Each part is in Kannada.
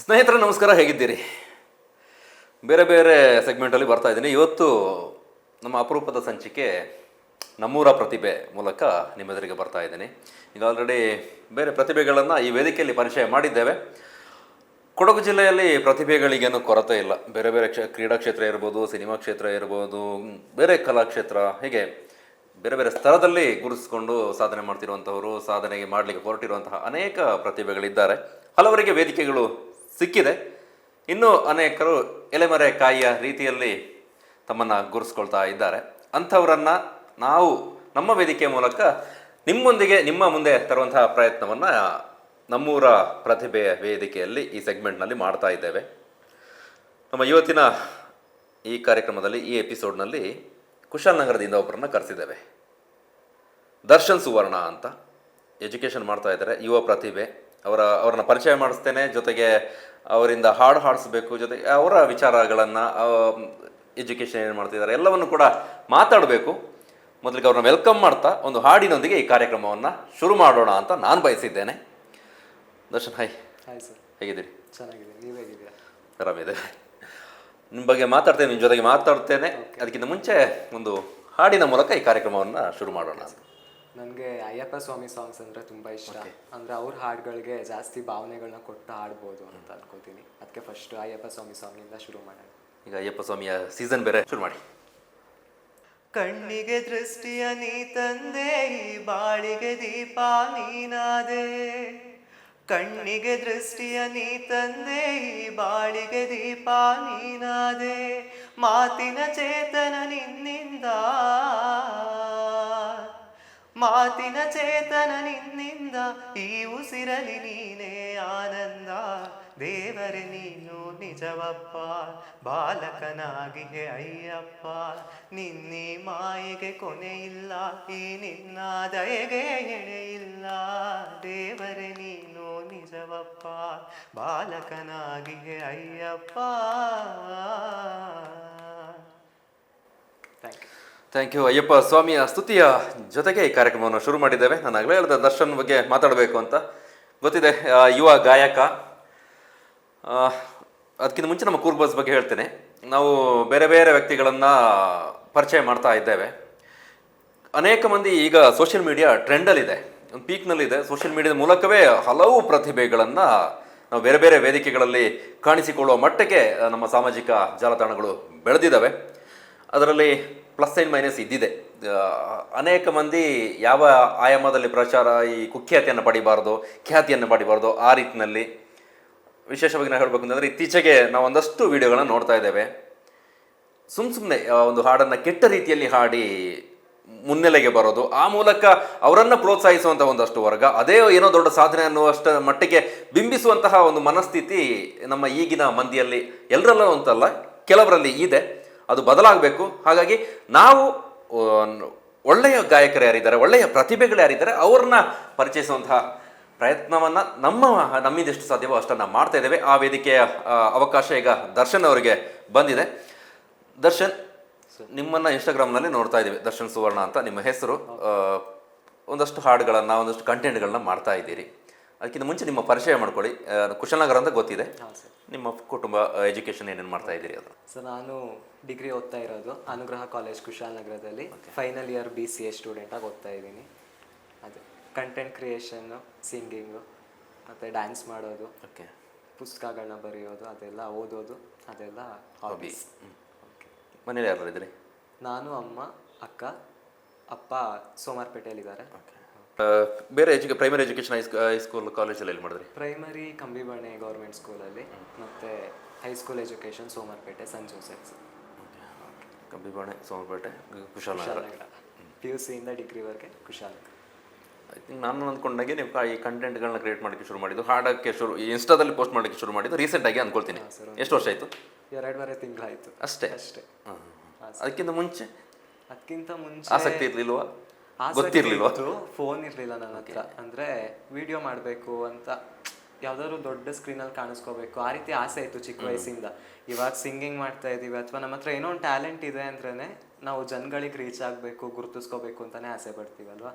ಸ್ನೇಹಿತರೆ ನಮಸ್ಕಾರ, ಹೇಗಿದ್ದೀರಿ? ಬೇರೆ ಬೇರೆ ಸೆಗ್ಮೆಂಟಲ್ಲಿ ಬರ್ತಾ ಇದ್ದೀನಿ. ಇವತ್ತು ನಮ್ಮ ಅಪರೂಪದ ಸಂಚಿಕೆ ನಮ್ಮೂರ ಪ್ರತಿಭೆ ಮೂಲಕ ನಿಮ್ಮೆದುರಿಗೆ ಬರ್ತಾ ಇದ್ದೀನಿ. ಈಗ ಆಲ್ರೆಡಿ ಬೇರೆ ಪ್ರತಿಭೆಗಳನ್ನು ಈ ವೇದಿಕೆಯಲ್ಲಿ ಪರಿಚಯ ಮಾಡಿದ್ದೇವೆ. ಕೊಡಗು ಜಿಲ್ಲೆಯಲ್ಲಿ ಪ್ರತಿಭೆಗಳಿಗೇನು ಕೊರತೆ ಇಲ್ಲ. ಬೇರೆ ಬೇರೆ ಕ್ರೀಡಾ ಕ್ಷೇತ್ರ ಇರ್ಬೋದು, ಸಿನಿಮಾ ಕ್ಷೇತ್ರ ಇರ್ಬೋದು, ಬೇರೆ ಕಲಾಕ್ಷೇತ್ರ, ಹೀಗೆ ಬೇರೆ ಬೇರೆ ಸ್ತರದಲ್ಲಿ ಗುರುತಿಸ್ಕೊಂಡು ಸಾಧನೆ ಮಾಡ್ತಿರುವಂಥವರು, ಸಾಧನೆಗೆ ಮಾಡಲಿಕ್ಕೆ ಹೊರಟಿರುವಂತಹ ಅನೇಕ ಪ್ರತಿಭೆಗಳಿದ್ದಾರೆ. ಹಲವರಿಗೆ ವೇದಿಕೆಗಳು ಸಿಕ್ಕಿದೆ. ಇನ್ನೂ ಅನೇಕರು ಎಲೆಮರೆ ಕಾಯಿಯ ರೀತಿಯಲ್ಲಿ ತಮ್ಮನ್ನು ಗುರುಸ್ಕೊಳ್ತಾ ಇದ್ದಾರೆ. ಅಂಥವರನ್ನು ನಾವು ನಮ್ಮ ವೇದಿಕೆಯ ಮೂಲಕ ನಿಮ್ಮೊಂದಿಗೆ ನಿಮ್ಮ ಮುಂದೆ ತರುವಂತಹ ಪ್ರಯತ್ನವನ್ನು ನಮ್ಮೂರ ಪ್ರತಿಭೆಯ ವೇದಿಕೆಯಲ್ಲಿ ಈ ಸೆಗ್ಮೆಂಟ್ನಲ್ಲಿ ಮಾಡ್ತಾ ಇದ್ದೇವೆ. ನಮ್ಮ ಇವತ್ತಿನ ಈ ಕಾರ್ಯಕ್ರಮದಲ್ಲಿ, ಈ ಎಪಿಸೋಡ್ನಲ್ಲಿ ಕುಶಾಲನಗರದಿಂದ ಒಬ್ಬರನ್ನ ಕರೆಸಿದ್ದೇವೆ. ದರ್ಶನ್ ಸುವರ್ಣ ಅಂತ ಎಜುಕೇಷನ್ ಮಾಡ್ತಾ ಇದ್ದಾರೆ, ಯುವ ಪ್ರತಿಭೆ. ಅವ್ರನ್ನ ಪರಿಚಯ ಮಾಡಿಸ್ತೇನೆ, ಜೊತೆಗೆ ಅವರಿಂದ ಹಾಡು ಹಾಡಿಸ್ಬೇಕು, ಜೊತೆಗೆ ಅವರ ವಿಚಾರಗಳನ್ನು, ಎಜುಕೇಷನ್ ಏನು ಮಾಡ್ತಿದ್ದಾರೆ ಎಲ್ಲವನ್ನು ಕೂಡ ಮಾತಾಡಬೇಕು. ಮೊದಲಿಗೆ ಅವ್ರನ್ನ ವೆಲ್ಕಮ್ ಮಾಡ್ತಾ ಒಂದು ಹಾಡಿನೊಂದಿಗೆ ಈ ಕಾರ್ಯಕ್ರಮವನ್ನು ಶುರು ಮಾಡೋಣ ಅಂತ ನಾನು ಬಯಸಿದ್ದೇನೆ. ದರ್ಶನ್, ಹಾಯ್. ಹಾಯ್ ಸರ್, ಹೇಗಿದ್ದೀರಿ? ಚೆನ್ನಾಗಿದೆ, ನೀವು ಹೇಗಿದ್ದೀರಾ? ಆರಾಮಿದೆ. ನಿಮ್ಮ ಬಗ್ಗೆ ಮಾತಾಡ್ತೇನೆ, ನಿಮ್ಮ ಜೊತೆಗೆ ಮಾತಾಡ್ತೇನೆ. ಅದಕ್ಕಿಂತ ಮುಂಚೆ ಒಂದು ಹಾಡಿನ ಮೂಲಕ ಈ ಕಾರ್ಯಕ್ರಮವನ್ನು ಶುರು ಮಾಡೋಣ. ನನಗೆ ಅಯ್ಯಪ್ಪ ಸ್ವಾಮಿ ಸಾಂಗ್ಸ್ ಅಂದರೆ ತುಂಬ ಇಷ್ಟ. ಅಂದರೆ ಅವ್ರ ಹಾಡುಗಳಿಗೆ ಜಾಸ್ತಿ ಭಾವನೆಗಳನ್ನ ಕೊಟ್ಟು ಹಾಡ್ಬೋದು ಅಂತ ಅನ್ಕೋತೀನಿ. ಅದಕ್ಕೆ ಫಸ್ಟ್ ಅಯ್ಯಪ್ಪ ಸ್ವಾಮಿ ಸಾಂಗಿಂದ ಶುರು ಮಾಡೋಣ. ಈಗ ಅಯ್ಯಪ್ಪ ಸ್ವಾಮಿಯ ಸೀಸನ್ ಬೇರೆ, ಶುರು ಮಾಡಿ. ಕಣ್ಣಿಗೆ ದೃಷ್ಟಿಯ ನೀ ತಂದೆ, ಈ ಬಾಳಿಗೆ ದೀಪ ನೀನಾದೆ. ಕಣ್ಣಿಗೆ ದೃಷ್ಟಿಯ ನೀ ತಂದೆ, ಈ ಬಾಳಿಗೆ ದೀಪ ನೀನಾದೆ. ಮಾತಿನ ಚೇತನ ನಿನ್ನಿಂದ, ಮಾತಿನ ಚೇತನ ನಿನ್ನಿಂದ, ಈ ಉಸಿರಲಿ ನೀನೇ ಆನಂದ. ದೇವರೇ ನೀನು ನಿಜವಪ್ಪ, ಬಾಲಕನಾಗಿಯೇ ಅಯ್ಯಪ್ಪ. ನಿನ್ನಿ ಮಾಯೆಗೆ ಕೊನೆ ಇಲ್ಲ, ಈ ನಿನ್ನ ದಯೆಗೆ ಎಣೆ ಇಲ್ಲ. ದೇವರೇ ನೀನು ನಿಜವಪ್ಪ, ಬಾಲಕನಾಗಿಯೇ Ayyappa. Thank you. Thank you. Ayyappa ಸ್ವಾಮಿಯ ಸ್ತುತಿಯ ಜೊತೆಗೆ ಈ ಕಾರ್ಯಕ್ರಮವನ್ನು ಶುರು ಮಾಡಿದ್ದೇವೆ. ನಾನು ಆಗಲೇ ಹೇಳಿದ ದರ್ಶನ್ ಬಗ್ಗೆ ಮಾತಾಡಬೇಕು ಅಂತ. ಗೊತ್ತಿದೆ, ಯುವ ಗಾಯಕ. ಅದಕ್ಕಿಂತ ಮುಂಚೆ ನಮ್ಮ ಕೂರ್ಬಸ್ ಬಗ್ಗೆ ಹೇಳ್ತೇನೆ. ನಾವು ಬೇರೆ ಬೇರೆ ವ್ಯಕ್ತಿಗಳನ್ನು ಪರಿಚಯ ಮಾಡ್ತಾ ಇದ್ದೇವೆ. ಅನೇಕ ಮಂದಿ ಈಗ ಸೋಷಿಯಲ್ ಮೀಡಿಯಾ ಟ್ರೆಂಡಲ್ಲಿದೆ, ಒಂದು ಪೀಕ್ನಲ್ಲಿದೆ. ಸೋಷಿಯಲ್ ಮೀಡಿಯಾದ ಮೂಲಕವೇ ಹಲವು ಪ್ರತಿಭೆಗಳನ್ನು ನಾವು ಬೇರೆ ಬೇರೆ ವೇದಿಕೆಗಳಲ್ಲಿ ಕಾಣಿಸಿಕೊಳ್ಳುವ ಮಟ್ಟಕ್ಕೆ ನಮ್ಮ ಸಾಮಾಜಿಕ ಜಾಲತಾಣಗಳು ಬೆಳೆದಿದ್ದಾವೆ. ಅದರಲ್ಲಿ ಪ್ಲಸ್ ಆ್ಯಂಡ್ ಮೈನಸ್ ಇದ್ದಿದೆ. ಅನೇಕ ಮಂದಿ ಯಾವ ಆಯಾಮದಲ್ಲಿ ಪ್ರಚಾರ, ಈ ಕುಖ್ಯಾತಿಯನ್ನು ಪಡಿಬಾರ್ದು, ಖ್ಯಾತಿಯನ್ನು ಪಡಿಬಾರ್ದು, ಆ ರೀತಿಯಲ್ಲಿ ವಿಶೇಷವಾಗಿ ನಾವು ಹೇಳಬೇಕು ಅಂತಂದರೆ, ಇತ್ತೀಚೆಗೆ ನಾವು ಒಂದಷ್ಟು ವಿಡಿಯೋಗಳನ್ನು ನೋಡ್ತಾ ಇದ್ದೇವೆ. ಸುಮ್ಮನೆ ಒಂದು ಹಾಡನ್ನು ಕೆಟ್ಟ ರೀತಿಯಲ್ಲಿ ಹಾಡಿ ಮುನ್ನೆಲೆಗೆ ಬರೋದು, ಆ ಮೂಲಕ ಅವರನ್ನು ಪ್ರೋತ್ಸಾಹಿಸುವಂಥ ಒಂದಷ್ಟು ವರ್ಗ, ಅದೇ ಏನೋ ದೊಡ್ಡ ಸಾಧನೆ ಅನ್ನುವಷ್ಟ ಮಟ್ಟಿಗೆ ಬಿಂಬಿಸುವಂತಹ ಒಂದು ಮನಸ್ಥಿತಿ ನಮ್ಮ ಈಗಿನ ಮಂದಿಯಲ್ಲಿ, ಎಲ್ಲರಲ್ಲೂ ಅಂತಲ್ಲ ಕೆಲವರಲ್ಲಿ ಇದೆ. ಅದು ಬದಲಾಗಬೇಕು. ಹಾಗಾಗಿ ನಾವು ಒಳ್ಳೆಯ ಗಾಯಕರು ಯಾರಿದ್ದಾರೆ, ಒಳ್ಳೆಯ ಪ್ರತಿಭೆಗಳು ಯಾರಿದ್ದಾರೆ, ಅವ್ರನ್ನ ಪರಿಚಯಿಸುವಂತಹ ಪ್ರಯತ್ನವನ್ನು ನಮ್ಮಿಂದ ಎಷ್ಟು ಸಾಧ್ಯವೋ ಅಷ್ಟನ್ನು ಮಾಡ್ತಾ ಇದ್ದೇವೆ. ಆ ವೇದಿಕೆಯ ಅವಕಾಶ ಈಗ ದರ್ಶನ್ ಅವರಿಗೆ ಬಂದಿದೆ. ದರ್ಶನ್, ನಿಮ್ಮನ್ನು ಇನ್ಸ್ಟಾಗ್ರಾಮ್ನಲ್ಲಿ ನೋಡ್ತಾ ಇದ್ದೀವಿ, ದರ್ಶನ್ ಸುವರ್ಣ ಅಂತ ನಿಮ್ಮ ಹೆಸರು. ಒಂದಷ್ಟು ಹಾಡುಗಳನ್ನು, ಒಂದಷ್ಟು ಕಂಟೆಂಟ್ಗಳನ್ನ ಮಾಡ್ತಾ ಇದ್ದೀರಿ. ಅದಕ್ಕಿಂತ ಮುಂಚೆ ನಿಮ್ಮ ಪರಿಚಯ ಮಾಡ್ಕೊಳ್ಳಿ. ಕುಶಾಲನಗರ ಅಂತ ಗೊತ್ತಿದೆ, ನಿಮ್ಮ ಕುಟುಂಬ, ಎಜುಕೇಷನ್ ಏನೇನು ಮಾಡ್ತಾ ಇದ್ದೀರಿ ಅದು? ಸರ್, ನಾನು ಡಿಗ್ರಿ ಓದ್ತಾ ಇರೋದು ಅನುಗ್ರಹ ಕಾಲೇಜ್ ಕುಶಾಲನಗರದಲ್ಲಿ. ಫೈನಲ್ ಇಯರ್ BCA ಸ್ಟೂಡೆಂಟಾಗಿ ಓದ್ತಾ ಇದ್ದೀನಿ. ಅದೇ ಕಂಟೆಂಟ್ ಕ್ರಿಯೇಷನ್ನು, ಸಿಂಗಿಂಗು, ಮತ್ತು ಡ್ಯಾನ್ಸ್ ಮಾಡೋದು, ಪುಸ್ತಕಗಳನ್ನ ಬರೆಯೋದು, ಅದೆಲ್ಲ ಓದೋದು, ಅದೆಲ್ಲ ಹಾಬೀಸ್. ಮನೇಲಿ ಯಾರು ಇದ್ದೀರಿ? ನಾನು, ಅಮ್ಮ, ಅಕ್ಕ, ಅಪ್ಪ ಸೋಮಾರ್ಪೇಟೆಯಲ್ಲಿದ್ದಾರೆ. ಬೇರೆ ಪ್ರೈಮರಿ ಎಜುಕೇಷನ್ ಹೈಸ್ಕೂಲ್ ಕಾಲೇಜಲ್ಲಿ ಎಲ್ಲಿ ಮಾಡಿದ್ರಿ? ಪ್ರೈಮರಿ ಕಂಬಿಬಾಣೆ ಗೌರ್ಮೆಂಟ್ ಸ್ಕೂಲಲ್ಲಿ, ಮತ್ತು high school education Somwarpet saint Joseph's. Kambibane, Somwarpet, Kushalnagar. PUC ಇಂದ ಡಿಗ್ರಿವರೆಗೆ ಕುಶಾಲನಗರ. ಐ ಥಿಂಕ್ ನಾನು ಅಂದ್ಕೊಂಡಾಗೆ ನೀವು ಈ ಕಂಟೆಂಟ್ಗಳನ್ನ ಕ್ರಿಯೇಟ್ ಮಾಡೋಕ್ಕೆ ಶುರು ಮಾಡಿದ್ದು, ಹಾಡೋಕ್ಕೆ ಇನ್ಸ್ಟಾದಲ್ಲಿ ಪೋಸ್ಟ್ ಮಾಡೋಕ್ಕೆ ಶುರು ಮಾಡಿದ್ದು ರೀಸೆಂಟಾಗಿ ಅಂದ್ಕೊಳ್ತೀನಿ. ಎಷ್ಟು ವರ್ಷ ಆಯಿತು? 2.5 ತಿಂಗಳಾಯಿತು ಅಷ್ಟೇ. ಅದಕ್ಕಿಂತ ಮುಂಚೆ ಮುಂಚೆ ಆಸಕ್ತಿ ಇರಲಿಲ್ವಾ? ಗೊತ್ತಿರಲಿಲ್ವಾ? ಫೋನ್ ಇರಲಿಲ್ಲ ನನ್ನ ಹತ್ರ. ಅಂದರೆ ವಿಡಿಯೋ ಮಾಡಬೇಕು ಅಂತ, ಯಾವ್ದಾದ್ರು ದೊಡ್ಡ ಸ್ಕ್ರೀನಲ್ಲಿ ಕಾಣಿಸ್ಕೋಬೇಕು, ಆ ರೀತಿ ಆಸೆ ಇತ್ತು ಚಿಕ್ಕ ವಯಸ್ಸಿಂದ. ಇವಾಗ ಸಿಂಗಿಂಗ್ ಮಾಡ್ತಾ ಇದ್ದೀವಿ, ಅಥವಾ ನಮ್ಮ ಹತ್ರ ಏನೋ ಒಂದು ಟ್ಯಾಲೆಂಟ್ ಇದೆ ಅಂದ್ರೇ ನಾವು ಜನಗಳಿಗೆ ರೀಚ್ ಆಗಬೇಕು, ಗುರುತಿಸ್ಕೋಬೇಕು ಅಂತಲೇ ಆಸೆ ಪಡ್ತೀವಲ್ವ.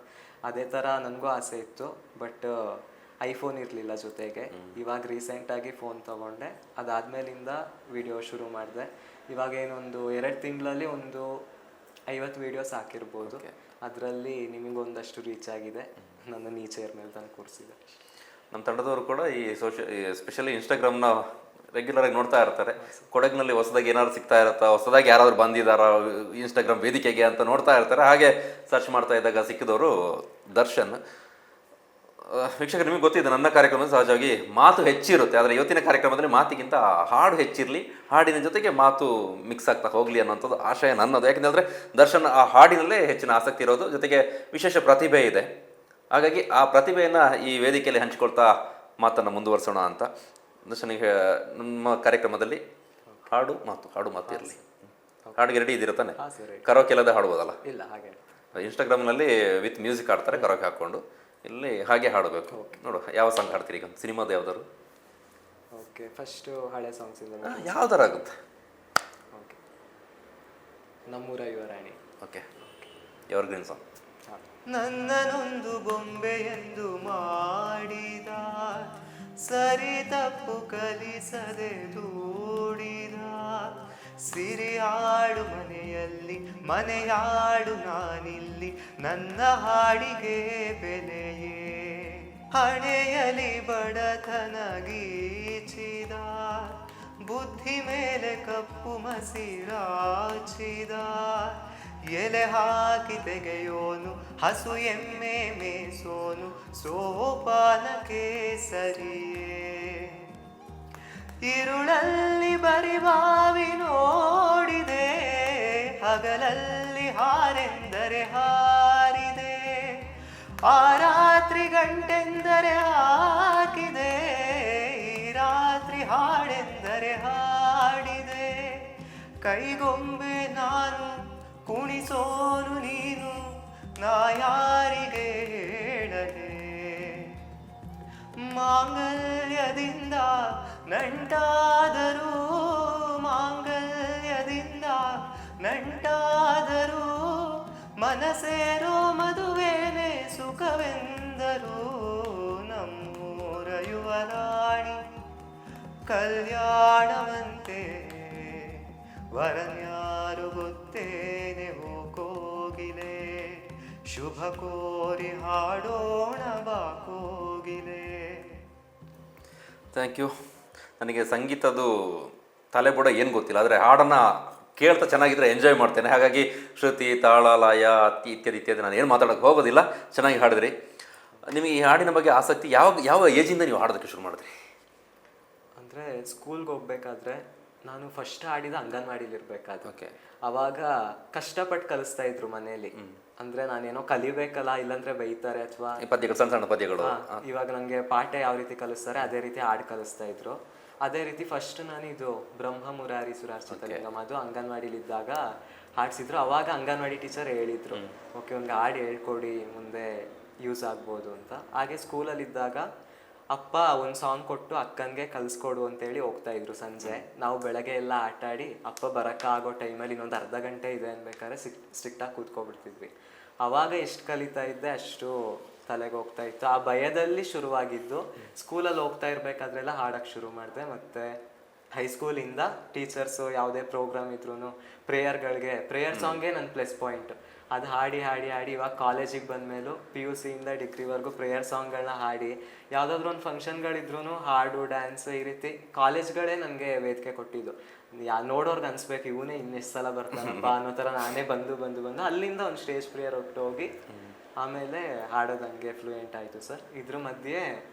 ಅದೇ ಥರ ನನಗೂ ಆಸೆ ಇತ್ತು. ಬಟ್ ಐಫೋನ್ ಇರಲಿಲ್ಲ ಜೊತೆಗೆ. ಇವಾಗ ರೀಸೆಂಟಾಗಿ ಫೋನ್ ತೊಗೊಂಡೆ, ಅದಾದ್ಮೇಲಿಂದ ವಿಡಿಯೋ ಶುರು ಮಾಡಿದೆ. ಇವಾಗ ಏನೊಂದು 2 ತಿಂಗಳಲ್ಲಿ ಒಂದು 50 ವೀಡಿಯೋಸ್ ಹಾಕಿರ್ಬೋದು. ಅದರಲ್ಲಿ ನಿಮಗೊಂದಷ್ಟು ರೀಚ್ ಆಗಿದೆ, ನನ್ನ ಈ ಚೇರ್ ಮೇಲೆ ತಂದು ಕೂರಿಸಿದೆ. ನಮ್ಮ ತಂಡದವರು ಕೂಡ ಈ ಎಸ್ಪೆಷಲಿ ಇನ್ಸ್ಟಾಗ್ರಾಮ್ನ ರೆಗ್ಯುಲರಾಗಿ ನೋಡ್ತಾ ಇರ್ತಾರೆ. ಕೊಡಗಿನಲ್ಲಿ ಹೊಸದಾಗಿ ಏನಾದ್ರು ಸಿಗ್ತಾ ಇರುತ್ತಾ, ಹೊಸದಾಗಿ ಯಾರಾದರೂ ಬಂದಿದ್ದಾರಾ ಇನ್ಸ್ಟಾಗ್ರಾಮ್ ವೇದಿಕೆಗೆ ಅಂತ ನೋಡ್ತಾ ಇರ್ತಾರೆ. ಹಾಗೆ ಸರ್ಚ್ ಮಾಡ್ತಾ ಇದ್ದಾಗ ಸಿಕ್ಕಿದವರು ದರ್ಶನ್. ವೀಕ್ಷಕರು, ನಿಮಗೆ ಗೊತ್ತಿದೆ ನನ್ನ ಕಾರ್ಯಕ್ರಮದಲ್ಲಿ ಸಹಜವಾಗಿ ಮಾತು ಹೆಚ್ಚಿರುತ್ತೆ, ಆದರೆ ಇವತ್ತಿನ ಕಾರ್ಯಕ್ರಮದಲ್ಲಿ ಮಾತಿಗಿಂತ ಹಾಡು ಹೆಚ್ಚಿರಲಿ, ಹಾಡಿನ ಜೊತೆಗೆ ಮಾತು ಮಿಕ್ಸ್ ಆಗ್ತಾ ಹೋಗಲಿ ಅನ್ನೋಂಥದ್ದು ಆಶಯ ನನ್ನದು. ಯಾಕೆಂದರೆ ದರ್ಶನ್ ಆ ಹಾಡಿನಲ್ಲೇ ಹೆಚ್ಚಿನ ಆಸಕ್ತಿ ಇರೋದು, ಜೊತೆಗೆ ವಿಶೇಷ ಪ್ರತಿಭೆ ಇದೆ. ಹಾಗಾಗಿ ಆ ಪ್ರತಿಭೆಯನ್ನು ಈ ವೇದಿಕೆಯಲ್ಲಿ ಹಂಚಿಕೊಳ್ತಾ ಮಾತನ್ನು ಮುಂದುವರಿಸೋಣ ಅಂತ. ದರ್ಶನಿಗೆ ನಮ್ಮ ಕಾರ್ಯಕ್ರಮದಲ್ಲಿ ಹಾಡು ಮಾತು ಇರಲಿ. ಹಾಡಿಗೆ ರೆಡಿ ಇದ್ದೀರ ತಾನೆ? ಕರೋಕೆ ಇಲ್ಲದೆ ಹಾಡ್ಬೋದಲ್ಲ? ಇಲ್ಲ, ಹಾಗೆ ಇನ್ಸ್ಟಾಗ್ರಾಮ್ನಲ್ಲಿ ವಿತ್ ಮ್ಯೂಸಿಕ್ ಆಡ್ತಾರೆ ಕರೋಕೆ ಹಾಕ್ಕೊಂಡು, ಇಲ್ಲಿ ಹಾಗೆ ಹಾಡಬೇಕು. ನೋಡು ಯಾವ ಸಾಂಗ್ ಹಾಡ್ತೀರಿ ಈಗ? ಸಿನಿಮಾದ ಯಾವ್ದಾರು? ಓಕೆ, ಫಸ್ಟು ಹಳೆ ಸಾಂಗ್ಸ್ ಇಂದ ಯಾವ್ದಾರು ಆಗುತ್ತೆ. ಓಕೆ, ನಮ್ಮೂರ ಯುವರಾಣಿ. Okay, evergreen song. ನನ್ನನೊಂದು ಬೊಂಬೆಯೆಂದು ಮಾಡಿದ, ಸರಿ ತಪ್ಪು ಕಲಿಸದೆ ದೂಡಿದ, ಸಿರಿಯಾಡು ಮನೆಯಲ್ಲಿ ಮನೆಯಾಡು ನಾನಿಲ್ಲಿ, ನನ್ನ ಹಾಡಿಗೆ ಬೆಲೆಯೇ ಹಣೆಯಲಿ ಬಡತನ ಗೀಚಿದ, ಬುದ್ಧಿ ಮೇಲೆ ಕಪ್ಪು ಮಸಿರಾಚಿದ, ಎಲೆ ಹಾಕಿ ತೆಗೆಯೋನು ಹಸು ಎಮ್ಮೆ ಮೇಸೋನು, ಸೋಪಾನಕ್ಕೆ ಸರಿಯೇ ಇರುಳಲ್ಲಿ ಬರಿಬಾವಿ ನೋಡಿದೆ, ಹಗಲಲ್ಲಿ ಹಾರೆಂದರೆ ಹಾರಿದೆ, ಆ ರಾತ್ರಿ ಗಂಟೆಂದರೆ ಹಾಕಿದೆ, ಈ ರಾತ್ರಿ ಹಾಡೆಂದರೆ ಹಾಡಿದೆ, ಕೈಗೊಂಬೆ ನಾನು ಕುಣಿಸೋನು ನೀನು, ನಾ ಯಾರಿಗೆ ಹೇಳಲೆ, ಮಾಂಗಲ್ಯದಿಂದ ನಂಟಾದರೂ, ಮಾಂಗಲ್ಯದಿಂದ ನಂಟಾದರೂ, ಮನಸೇರೋ ಮದುವೆನೇ ಸುಖವೆಂದರು, ನಮ್ಮೂರ ಯುವರಾಣಿ ಕಲ್ಯಾಣವಂತೆ, ವರನ್ಯಾರು ಗೊತ್ತೇನೆ ಓ ಕೋಗಿಲೆ, ಶುಭ ಕೋರಿ ಹಾಡೋಣ ಬಾ ಕೋಗಿಲೆ. Thank you. ನನಗೆ ಸಂಗೀತದ್ದು ತಲೆಬುಡ ಏನು ಗೊತ್ತಿಲ್ಲ, ಆದರೆ ಹಾಡನ್ನು ಕೇಳ್ತಾ ಚೆನ್ನಾಗಿದ್ದರೆ ಎಂಜಾಯ್ ಮಾಡ್ತೇನೆ. ಹಾಗಾಗಿ ಶ್ರುತಿ, ತಾಳ, ಲಯ ಇತ್ಯಾದಿ ನಾನು ಏನು ಮಾತಾಡೋಕ್ಕೆ ಹೋಗೋದಿಲ್ಲ. ಚೆನ್ನಾಗಿ ಹಾಡಿದ್ರಿ. ನಿಮಗೆ ಈ ಹಾಡಿನ ಬಗ್ಗೆ ಆಸಕ್ತಿ ಯಾವ ಏಜಿಂದ ನೀವು ಹಾಡೋದಕ್ಕೆ ಶುರು ಮಾಡಿದ್ರಿ? ಅಂದರೆ ಸ್ಕೂಲ್ಗೆ ಹೋಗ್ಬೇಕಾದ್ರೆ ನಾನು ಫಸ್ಟ್ ಆಡಿದ ಅಂಗನವಾಡಿಲಿ ಇರ್ಬೇಕಾದ್ರೆ. ಓಕೆ. ಅವಾಗ ಕಷ್ಟಪಟ್ಟು ಕಲಿಸ್ತಾ ಇದ್ರು ಮನೆಯಲ್ಲಿ. ಅಂದ್ರೆ ನಾನೇನೋ ಕಲಿಬೇಕಲ್ಲ, ಇಲ್ಲಾಂದ್ರೆ ಬೈತಾರೆ ಅಥವಾ ಪದ್ಯಗಳು, ಸಣ್ಣ ಸಣ್ಣ ಪದ್ಯಗಳು. ಇವಾಗ ನಂಗೆ ಪಾಠ ಯಾವ ರೀತಿ ಕಲಿಸ್ತಾರೆ ಅದೇ ರೀತಿ ಹಾಡು ಕಲಿಸ್ತಾ ಇದ್ರು. ಅದೇ ರೀತಿ ಫಸ್ಟ್ ನಾನು ಇದು ಬ್ರಹ್ಮ ಮುರಾರಿ ಸುರಾರ್ಚಿತ ಲಿಂಗಂ ಅದು ಅಂಗನವಾಡಿಲಿ ಇದ್ದಾಗ ಹಾಡ್ಸಿದ್ರು. ಅವಾಗ ಅಂಗನವಾಡಿ ಟೀಚರ್ ಹೇಳಿದ್ರು, ಓಕೆ ಒಂದು ಹಾಡು ಹೇಳ್ಕೊಡಿ ಮುಂದೆ ಯೂಸ್ ಆಗ್ಬೋದು ಅಂತ. ಹಾಗೆ ಸ್ಕೂಲಲ್ಲಿ ಇದ್ದಾಗ ಅಪ್ಪ ಒಂದು ಸಾಂಗ್ ಕೊಟ್ಟು ಅಕ್ಕನಿಗೆ ಕಲಿಸ್ಕೊಡು ಅಂತೇಳಿ ಹೋಗ್ತಾ ಇದ್ರು ಸಂಜೆ. ನಾವು ಬೆಳಗ್ಗೆ ಎಲ್ಲ ಆಟ ಆಡಿ ಅಪ್ಪ ಬರೋಕ್ಕಾಗೋ ಟೈಮಲ್ಲಿ ಇನ್ನೊಂದು ಅರ್ಧ ಗಂಟೆ ಇದೆ ಅನ್ಬೇಕಾದ್ರೆ ಸ್ಟ್ರಿಕ್ಟಾಗಿ ಕೂತ್ಕೊಬಿಡ್ತಿದ್ವಿ. ಅವಾಗ ಎಷ್ಟು ಕಲಿತಾ ಇದ್ದೆ ಅಷ್ಟು ತಲೆಗೆ ಹೋಗ್ತಾ ಇತ್ತು. ಆ ಭಯದಲ್ಲಿ ಶುರುವಾಗಿದ್ದು. ಸ್ಕೂಲಲ್ಲಿ ಹೋಗ್ತಾ ಇರಬೇಕಾದ್ರೆಲ್ಲ ಹಾಡೋಕ್ಕೆ ಶುರು ಮಾಡಿದೆ. ಮತ್ತು ಹೈಸ್ಕೂಲಿಂದ ಟೀಚರ್ಸು ಯಾವುದೇ ಪ್ರೋಗ್ರಾಮ್ ಇದ್ರೂ ಪ್ರೇಯರ್ ಸಾಂಗೇ ನನ್ನ ಪ್ಲಸ್ ಪಾಯಿಂಟ್. ಅದು ಹಾಡಿ ಹಾಡಿ ಹಾಡಿ ಇವಾಗ ಕಾಲೇಜಿಗೆ ಬಂದಮೇಲೂ PUC ಇಂದ ಡಿಗ್ರಿವರೆಗೂ ಪ್ರೇಯರ್ ಸಾಂಗ್ಗಳನ್ನ ಹಾಡಿ ಯಾವುದಾದ್ರೂ ಒಂದು ಫಂಕ್ಷನ್ಗಳಿದ್ರೂ ಹಾಡು ಡ್ಯಾನ್ಸ್ ಈ ರೀತಿ ಕಾಲೇಜ್ಗಳೇ ನನಗೆ ವೇದಿಕೆ ಕೊಟ್ಟಿದ್ದು. ನೋಡೋರ್ಗೆ ಅನ್ಸ್ಬೇಕು ಇವನೇ ಇನ್ನೆಷ್ಟು ಸಲ ಬರ್ತಾನಪ್ಪ ಅನ್ನೋ ಥರ ನಾನೇ ಬಂದು ಅಲ್ಲಿಂದ ಒಂದು ಸ್ಟೇಜ್ ಪ್ರೇಯರ್ ಹೋಗಿ ಆಮೇಲೆ ಹಾಡೋದು ಹಂಗೆ ಫ್ಲೂಯೆಂಟ್ ಆಯಿತು ಸರ್. ಇದ್ರ ಮಧ್ಯೆ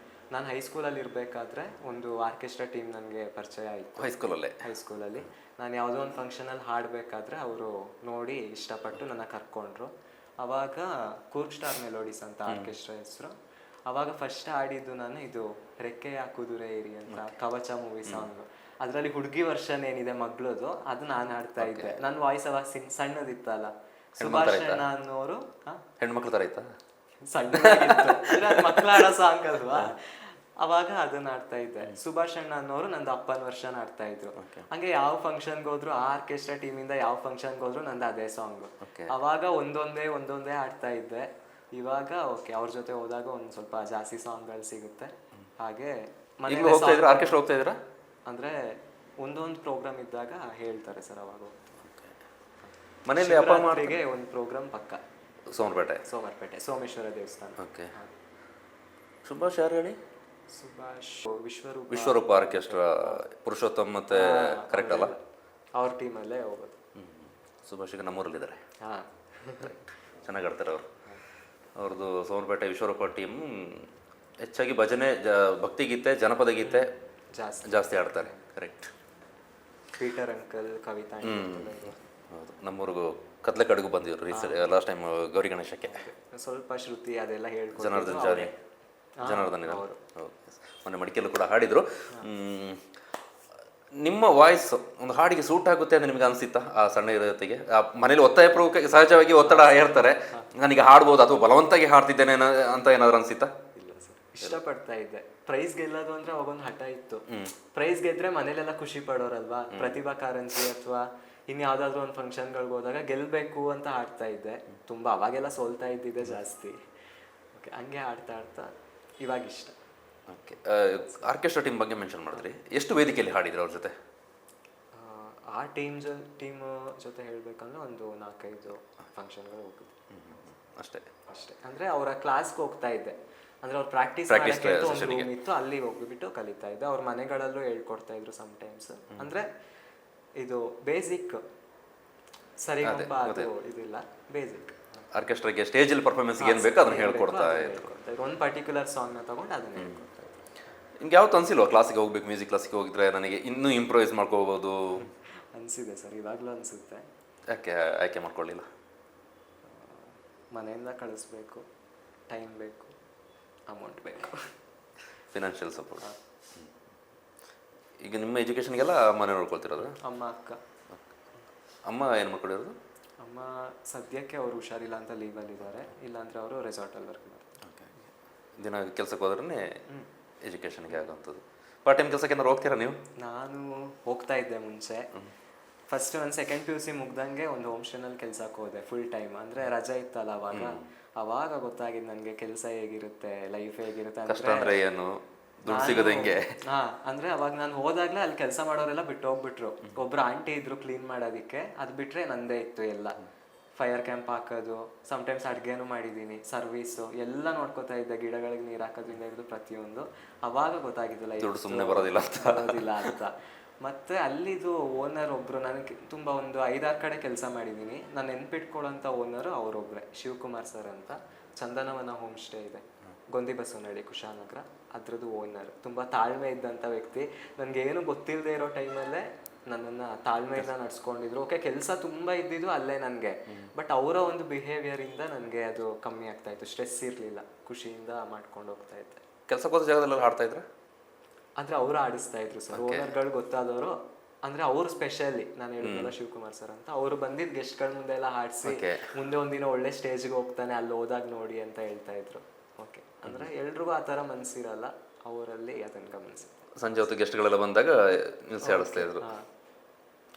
ನಾನು ಹೈಸ್ಕೂಲಲ್ಲಿ ಇರಬೇಕಾದ್ರೆ ಒಂದು ಆರ್ಕೆಸ್ಟ್ರಾ ಟೀಮ್ ನನಗೆ ಪರಿಚಯ ಆಯಿತು. ಹೈಸ್ಕೂಲಲ್ಲಿ ನಾನು ಯಾವುದೋ ಒಂದು ಫಂಕ್ಷನಲ್ಲಿ ಹಾಡಬೇಕಾದ್ರೆ ಅವರು ನೋಡಿ ಇಷ್ಟಪಟ್ಟು ನನ್ನ ಕರ್ಕೊಂಡ್ರು. ಅವಾಗ ಕೂರ್ಗ್ ಸ್ಟಾರ್ ಮೆಲೋಡೀಸ್ ಅಂತ ಆರ್ಕೆಸ್ಟ್ರಾ ಹೆಸರು. ಅವಾಗ ಫಸ್ಟ್ ಹಾಡಿದ್ದು ನಾನು ಇದು ರೆಕ್ಕೆಯ ಕುದುರೆ ಏರಿ ಅಂತ ಕವಚ ಮೂವಿ ಸಾಂಗ್. ಅದರಲ್ಲಿ ಹುಡುಗಿ ವರ್ಷನ್ ಏನಿದೆ ಮಗಳದು ಅದು ನಾನು ಹಾಡ್ತಾ ಇದ್ದೆ. ನನ್ನ ವಾಯ್ಸ್ ಅವಾಗ ಸಣ್ಣದಿತ್ತಲ್ಲ, ಸುಭಾಷ್ ಅಣ್ಣ ಅನ್ನೋರು ಹೆಣ್ಮಕ್ಳು ಥರ ಇತ್ತ, ಸಣ್ಣ ಮಕ್ಕಳ ಆಡೋ ಸಾಂಗ್ ಅಲ್ವಾ, ಅವಾಗ ಅದನ್ನ ಆಡ್ತಾ ಇದ್ದೆ. ಸುಭಾಷ್ ಅಣ್ಣ ಅನ್ನೋರು ನಂದು ಅಪ್ಪನ ವರ್ಷನ್ ಆಡ್ತಾ ಇದ್ರು. ಹಂಗೆ ಯಾವ ಫಂಕ್ಷನ್ಗೆ ಹೋದ್ರು ಆ ಆರ್ಕೆಸ್ಟ್ರಾ ಟೀಮಿಂದ ಯಾವ ಫಂಕ್ಷನ್ಗೆ ಹೋದ್ರು ನಂದು ಅದೇ ಸಾಂಗ್. ಅವಾಗ ಒಂದೊಂದೇ ಆಡ್ತಾ ಇದ್ದೆ. ಇವಾಗ ಓಕೆ ಅವ್ರ ಜೊತೆ ಹೋದಾಗ ಒಂದು ಸ್ವಲ್ಪ ಜಾಸ್ತಿ ಸಾಂಗ್ಗಳು ಸಿಗುತ್ತೆ. ಹಾಗೆ ಈಗಲೂ ಹೋಗ್ತಾ ಇದ್ದೀರಾ? ಆರ್ಕೆಸ್ಟ್ರಾ ಹೋಗ್ತಾ ಇದ್ದೀರಾ? ಅಂದರೆ ಒಂದೊಂದು ಪ್ರೋಗ್ರಾಮ್ ಇದ್ದಾಗ ಹೇಳ್ತಾರೆ ಸರ್ ಅವಾಗ. ಮನೇಲಿ ಅಪ್ಪ ಅಮ್ಮ ಶಿವರಾತ್ರಿಗೆ ಒಂದು ಪ್ರೋಗ್ರಾಮ್ ಪಕ್ಕ ಸೋಮವಾರಪೇಟೆ ಸೋಮೇಶ್ವರ ದೇವಸ್ಥಾನ. ಓಕೆ. ಸುಭಾಷ್ ಯಾರು ಹೇಳಿ? ಸುಭಾಷ್ ವಿಶ್ವರೂಪ ಆರ್ಕೆಸ್ಟ್ರಾ, ಪುರುಷೋತ್ತಮ್ ಮತ್ತೆ ಕರೆಕ್ಟ್ ಅಲ್ಲ? ಅವ್ರ ಟೀಮಲ್ಲೇ ಹೋಗೋದು. ಸುಭಾಷ್ ಈಗ ನಮ್ಮೂರಲ್ಲಿದ್ದಾರೆ. ಹಾಂ, ಚೆನ್ನಾಗಿ ಆಡ್ತಾರೆ ಅವರು. ಅವ್ರದ್ದು ಸೋಮವಾರಪೇಟೆ ವಿಶ್ವರೂಪ ಟೀಮ್ ಹೆಚ್ಚಾಗಿ ಭಜನೆ, ಭಕ್ತಿಗೀತೆ, ಜನಪದ ಗೀತೆ ಜಾಸ್ತಿ ಆಡ್ತಾರೆ. ಕರೆಕ್ಟ್. ಪೀಟರ್ ಅಂಕಲ್, ಕವಿತಾ ಹೌದು, ನಮ್ಮೂರಿಗೂ ಕತ್ಲೆ ಕಡೆಗೂ ಬಂದಿದ್ರು ಲಾಸ್ಟ್ ಟೈಮ್ ಗೌರಿ ಗಣೇಶಕ್ಕೆ. ಸ್ವಲ್ಪ ಶ್ರುತಿ ಅದೆಲ್ಲ ಹೇಳ್ಕೊಂಡು ಜನಾರ್ದನ್ ಹೌದು, ಮೊನ್ನೆ ಮಡಿಕೆಲ್ಲೂ ಕೂಡ ಹಾಡಿದ್ರು. ನಿಮ್ಮ ವಾಯ್ಸ್ ಒಂದು ಹಾಡಿಗೆ ಸೂಟ್ ಆಗುತ್ತೆ ಅಂತ ನಿಮ್ಗೆ ಅನಿಸಿತ್ತಾ? ಆ ಸಣ್ಣ ಇರೋತ್ತಿಗೆ ಮನೇಲಿ ಒತ್ತಾಯಪೂರ್ವಕ ಸಹಜವಾಗಿ ಒತ್ತಡ ಹೇರ್ತಾರೆ, ನನಗೆ ಹಾಡ್ಬೋದು ಅಥವಾ ಬಲವಂತಾಗಿ ಹಾಡ್ತಿದ್ದೇನೆ ಅಂತ ಏನಾದ್ರು ಅನಿಸಿತ್ತಾ? ಇಲ್ಲ ಸರ್, ಇಷ್ಟಪಡ್ತಾ ಇದ್ದೆ. ಪ್ರೈಸ್ ಗೆಲ್ಲೋದು ಅಂದ್ರೆ ಅವಾಗೊಂದು ಹಠ ಇತ್ತು. ಪ್ರೈಸ್ ಗೆದ್ರೆ ಮನೇಲೆಲ್ಲ ಖುಷಿ ಪಡೋರಲ್ವಾ. ಪ್ರತಿಭಾ ಕಾರಂಜಿ ಅಥವಾ ಇನ್ಯಾವುದಾದ್ರೂ ಒಂದು ಫಂಕ್ಷನ್ಗಳಿಗೆ ಹೋದಾಗ ಗೆಲ್ಲಬೇಕು ಅಂತ ಹಾಡ್ತಾ ಇದ್ದೆ ತುಂಬ. ಅವಾಗೆಲ್ಲ ಸೋಲ್ತಾ ಇದ್ದಿದ್ದೆ ಜಾಸ್ತಿ. ಓಕೆ, ಹಂಗೆ ಆಡ್ತಾ ಇವಾಗ ಇಷ್ಟ. ಓಕೆ. ಆರ್ಕೆಸ್ಟ್ರಾ ಟೀಮ್ ಬಗ್ಗೆ ಮೆನ್ಷನ್ ಮಾಡಿದ್ರಿ, ಎಷ್ಟು ವೇದಿಕೆಯಲ್ಲಿ ಹಾಡಿದ್ರು ಅವ್ರ ಜೊತೆ? ಆ ಟೀಮ್ ಜೊತೆ ಹೇಳಬೇಕಂದ್ರೆ ಒಂದು 4-5 ಫಂಕ್ಷನ್ಗಳು ಹೋಗಿದ್ದೆ ಅಷ್ಟೇ. ಅಂದರೆ ಅವರ ಕ್ಲಾಸ್ಗೆ ಹೋಗ್ತಾ ಇದ್ದೆ. ಅಂದರೆ ಅವ್ರು ಪ್ರಾಕ್ಟೀಸ್ ಒಂದು ರೂಮ್ ಇತ್ತು, ಅಲ್ಲಿ ಹೋಗ್ಬಿಟ್ಟು ಕಲಿತಾ ಇದ್ದೆ. ಅವ್ರ ಮನೆಗಳಲ್ಲೂ ಹೇಳ್ಕೊಡ್ತಾ ಇದ್ರು ಸಮ್ಟೈಮ್ಸ್. ಅಂದರೆ ಇದು ಬೇಸಿಕ್ ಸರಿಗಂಪ ಅದು ಇದಿಲ್ಲ, ಬೇಸಿಕ್. ಆರ್ಕೆಸ್ಟ್ರಾಗೆ ಸ್ಟೇಜಲ್ಲಿ ಪರ್ಫಾರ್ಮೆನ್ಸ್ಗೆ ಏನು ಬೇಕೋ ಅದನ್ನ ಹೇಳ್ಕೊಡ್ತಾ ಇದ್ರು. ಒಂದು ಪರ್ಟಿಕ್ಯುಲರ್ ಸಾಂಗ್ನ ತಗೊಂಡು ಅದನ್ನ ಹೇಳ್ಕೊಡ್ತಾ ಇದ್ರು. ನಿಮ್ಗೆ ಯಾವತ್ತು ಅನ್ಸಿಲ್ವಾ ಕ್ಲಾಸಿಗೆ ಹೋಗ್ಬೇಕು, ಮ್ಯೂಸಿಕ್ ಕ್ಲಾಸಿಗೆ ಹೋಗಿದ್ರೆ ನನಗೆ ಇನ್ನೂ ಇಂಪ್ರೂವೈಸ್ ಮಾಡ್ಕೋಬೋದು ಅನಿಸಿದೆ ಸರ್, ಇವಾಗಲೂ ಅನಿಸುತ್ತೆ. ಯಾಕೆ ಆಯ್ಕೆ ಮಾಡ್ಕೊಳ್ಳಿಲ್ಲ? ಮನೆಯಿಂದ ಕಳಿಸ್ಬೇಕು, ಟೈಮ್ ಬೇಕು, ಅಮೌಂಟ್ ಬೇಕು, ಫಿನಾನ್ಷಿಯಲ್ ಸಪೋರ್ಟ್. ಈಗ ನಿಮ್ಮ ಎಜುಕೇಷನ್ಗೆಲ್ಲ ಮನೆ ನೋಡ್ಕೊಳ್ತಿರೋದು? ಅಮ್ಮ, ಅಕ್ಕ. ಅಮ್ಮ ಏನು ಮಾಡ್ಕೊಂಡಿರೋದು? ಅಮ್ಮ ಸದ್ಯಕ್ಕೆ ಅವರು ಹುಷಾರಿಲ್ಲ ಅಂತ ಲೀವಲ್ಲಿದ್ದಾರೆ, ಇಲ್ಲಾಂದರೆ ಅವರು ರೆಸಾರ್ಟಲ್ಲಿ ವರ್ಕ್ ಮಾಡ್ತಾರೆ. ಓಕೆ. ದಿನ ಕೆಲ್ಸಕ್ಕೆ ಹೋದ್ರೇ ಎಜುಕೇಷನ್ಗೆ ಆಗೋವಂಥದ್ದು. ಪಾರ್ಟ್ ಟೈಮ್ ಕೆಲಸಕ್ಕೆ ಏನಾರು ಹೋಗ್ತೀರಾ ನೀವು? ನಾನು ಹೋಗ್ತಾ ಇದ್ದೆ ಮುಂಚೆ. ಫಸ್ಟ್ ಒಂದು ಸೆಕೆಂಡ್ PUC ಮುಗ್ದಂಗೆ ಒಂದು ಹೋಮ್ ಸ್ಟೇನಲ್ಲಿ ಕೆಲ್ಸಕ್ಕೆ ಹೋದೆ ಫುಲ್ ಟೈಮ್. ಅಂದರೆ ರಜೆ ಇತ್ತಲ್ಲ ಅವಾಗ ಗೊತ್ತಾಗಿದ್ದು ನನಗೆ ಕೆಲಸ ಹೇಗಿರುತ್ತೆ, ಲೈಫ್ ಹೇಗಿರುತ್ತೆ ಅಂದರೆ ಏನು, ದುಡ್ಡು ಸಿಗೋದು ಹೆಂಗೆ. ಅಂದರೆ ಅವಾಗ ನಾನು ಹೋದಾಗಲೇ ಅಲ್ಲಿ ಕೆಲಸ ಮಾಡೋರೆಲ್ಲ ಬಿಟ್ಟು ಹೋಗ್ಬಿಟ್ರು. ಒಬ್ರು ಆಂಟಿ ಇದ್ರು ಕ್ಲೀನ್ ಮಾಡೋದಕ್ಕೆ, ಅದು ಬಿಟ್ಟರೆ ನಂದೇ ಇತ್ತು ಎಲ್ಲ. ಫೈರ್ ಕ್ಯಾಂಪ್ ಹಾಕೋದು, ಸಮ್ಟೈಮ್ಸ್ ಅಡುಗೆನೂ ಮಾಡಿದ್ದೀನಿ, ಸರ್ವೀಸು ಎಲ್ಲ ನೋಡ್ಕೋತಾ ಇದ್ದೆ, ಗಿಡಗಳಿಗೆ ನೀರು ಹಾಕೋದ್ರಿಂದ ಹಿಡಿದು ಪ್ರತಿಯೊಂದು. ಅವಾಗ ಗೊತ್ತಾಗಿದ್ದಿಲ್ಲ ದುಡ್ಡು ಸುಮ್ಮನೆ ಬರೋದಿಲ್ಲ ಅಂತ. ಮತ್ತು ಅಲ್ಲಿದು ಓನರ್ ಒಬ್ಬರು, ನನಗೆ ತುಂಬ ಒಂದು 5-6 ಕಡೆ ಕೆಲಸ ಮಾಡಿದ್ದೀನಿ. ನಾನು ನೆನ್ಪಿಟ್ಕೊಳ್ಳೋಂಥ ಓನರು ಅವರೊಬ್ಬರೇ, ಶಿವಕುಮಾರ್ ಸರ್ ಅಂತ. ಚಂದನವನ ಹೋಮ್ ಸ್ಟೇ ಇದೆ ಗೊಂದಿ ಬಸವನಹಳ್ಳಿ, ಕುಶಾಲನಗರ. ಅದ್ರದ್ದು ಓನರ್ ತುಂಬ ತಾಳ್ಮೆ ಇದ್ದಂಥ ವ್ಯಕ್ತಿ. ನನಗೇನು ಗೊತ್ತಿಲ್ಲದೆ ಇರೋ ಟೈಮಲ್ಲೇ ನನ್ನನ್ನು ತಾಳ್ಮೆಯಿಂದ ನಡ್ಸ್ಕೊಂಡಿದ್ರು. ಓಕೆ, ಕೆಲಸ ತುಂಬ ಇದ್ದಿದ್ದು ಅಲ್ಲೇ ನನಗೆ, ಬಟ್ ಅವರ ಒಂದು ಬಿಹೇವಿಯರಿಂದ ನನಗೆ ಅದು ಕಮ್ಮಿ ಆಗ್ತಾ ಇತ್ತು. ಸ್ಟ್ರೆಸ್ ಇರಲಿಲ್ಲ, ಖುಷಿಯಿಂದ ಮಾಡ್ಕೊಂಡು ಹೋಗ್ತಾ ಇದ್ದೆ. ಕೆಲಸಕ್ಕೆ ಹೋದ ಜಾಗದಲ್ಲೆಲ್ಲ ಹಾಡ್ತಾ ಇದ್ರ? ಅಂದರೆ ಅವರು ಆಡಿಸ್ತಾ ಇದ್ರು ಸರ್, ಓನರ್ಗಳು ಗೊತ್ತಾದವರು. ಅಂದರೆ ಅವರು ಸ್ಪೆಷಲಿ, ನಾನು ಹೇಳಿದ್ನಲ್ಲ ಶಿವಕುಮಾರ್ ಸರ್ ಅಂತ, ಅವರು ಬಂದಿದ್ದು ಗೆಸ್ಟ್ಗಳ ಮುಂದೆ ಎಲ್ಲ ಹಾಡಿಸಿ, ಮುಂದೆ ಒಂದಿನ ಒಳ್ಳೆ ಸ್ಟೇಜ್ಗೆ ಹೋಗ್ತಾನೆ, ಅಲ್ಲಿ ಹೋದಾಗ ನೋಡಿ ಅಂತ ಹೇಳ್ತಾ ಇದ್ರು. ಓಕೆ, ಅಂದರೆ ಎಲ್ರಿಗೂ ಆ ಥರ ಮನಸ್ಸಿರಲ್ಲ, ಅವರಲ್ಲಿ ಅದನ್ನು ಗಮನಿಸಿ. ಸಂಜೆ ಹೊತ್ತು ಗೆಸ್ಟ್ಗಳೆಲ್ಲ ಬಂದಾಗ ನಿಲ್ಸಿ ಆಡಿಸ್ತಾ ಇದ್ರು.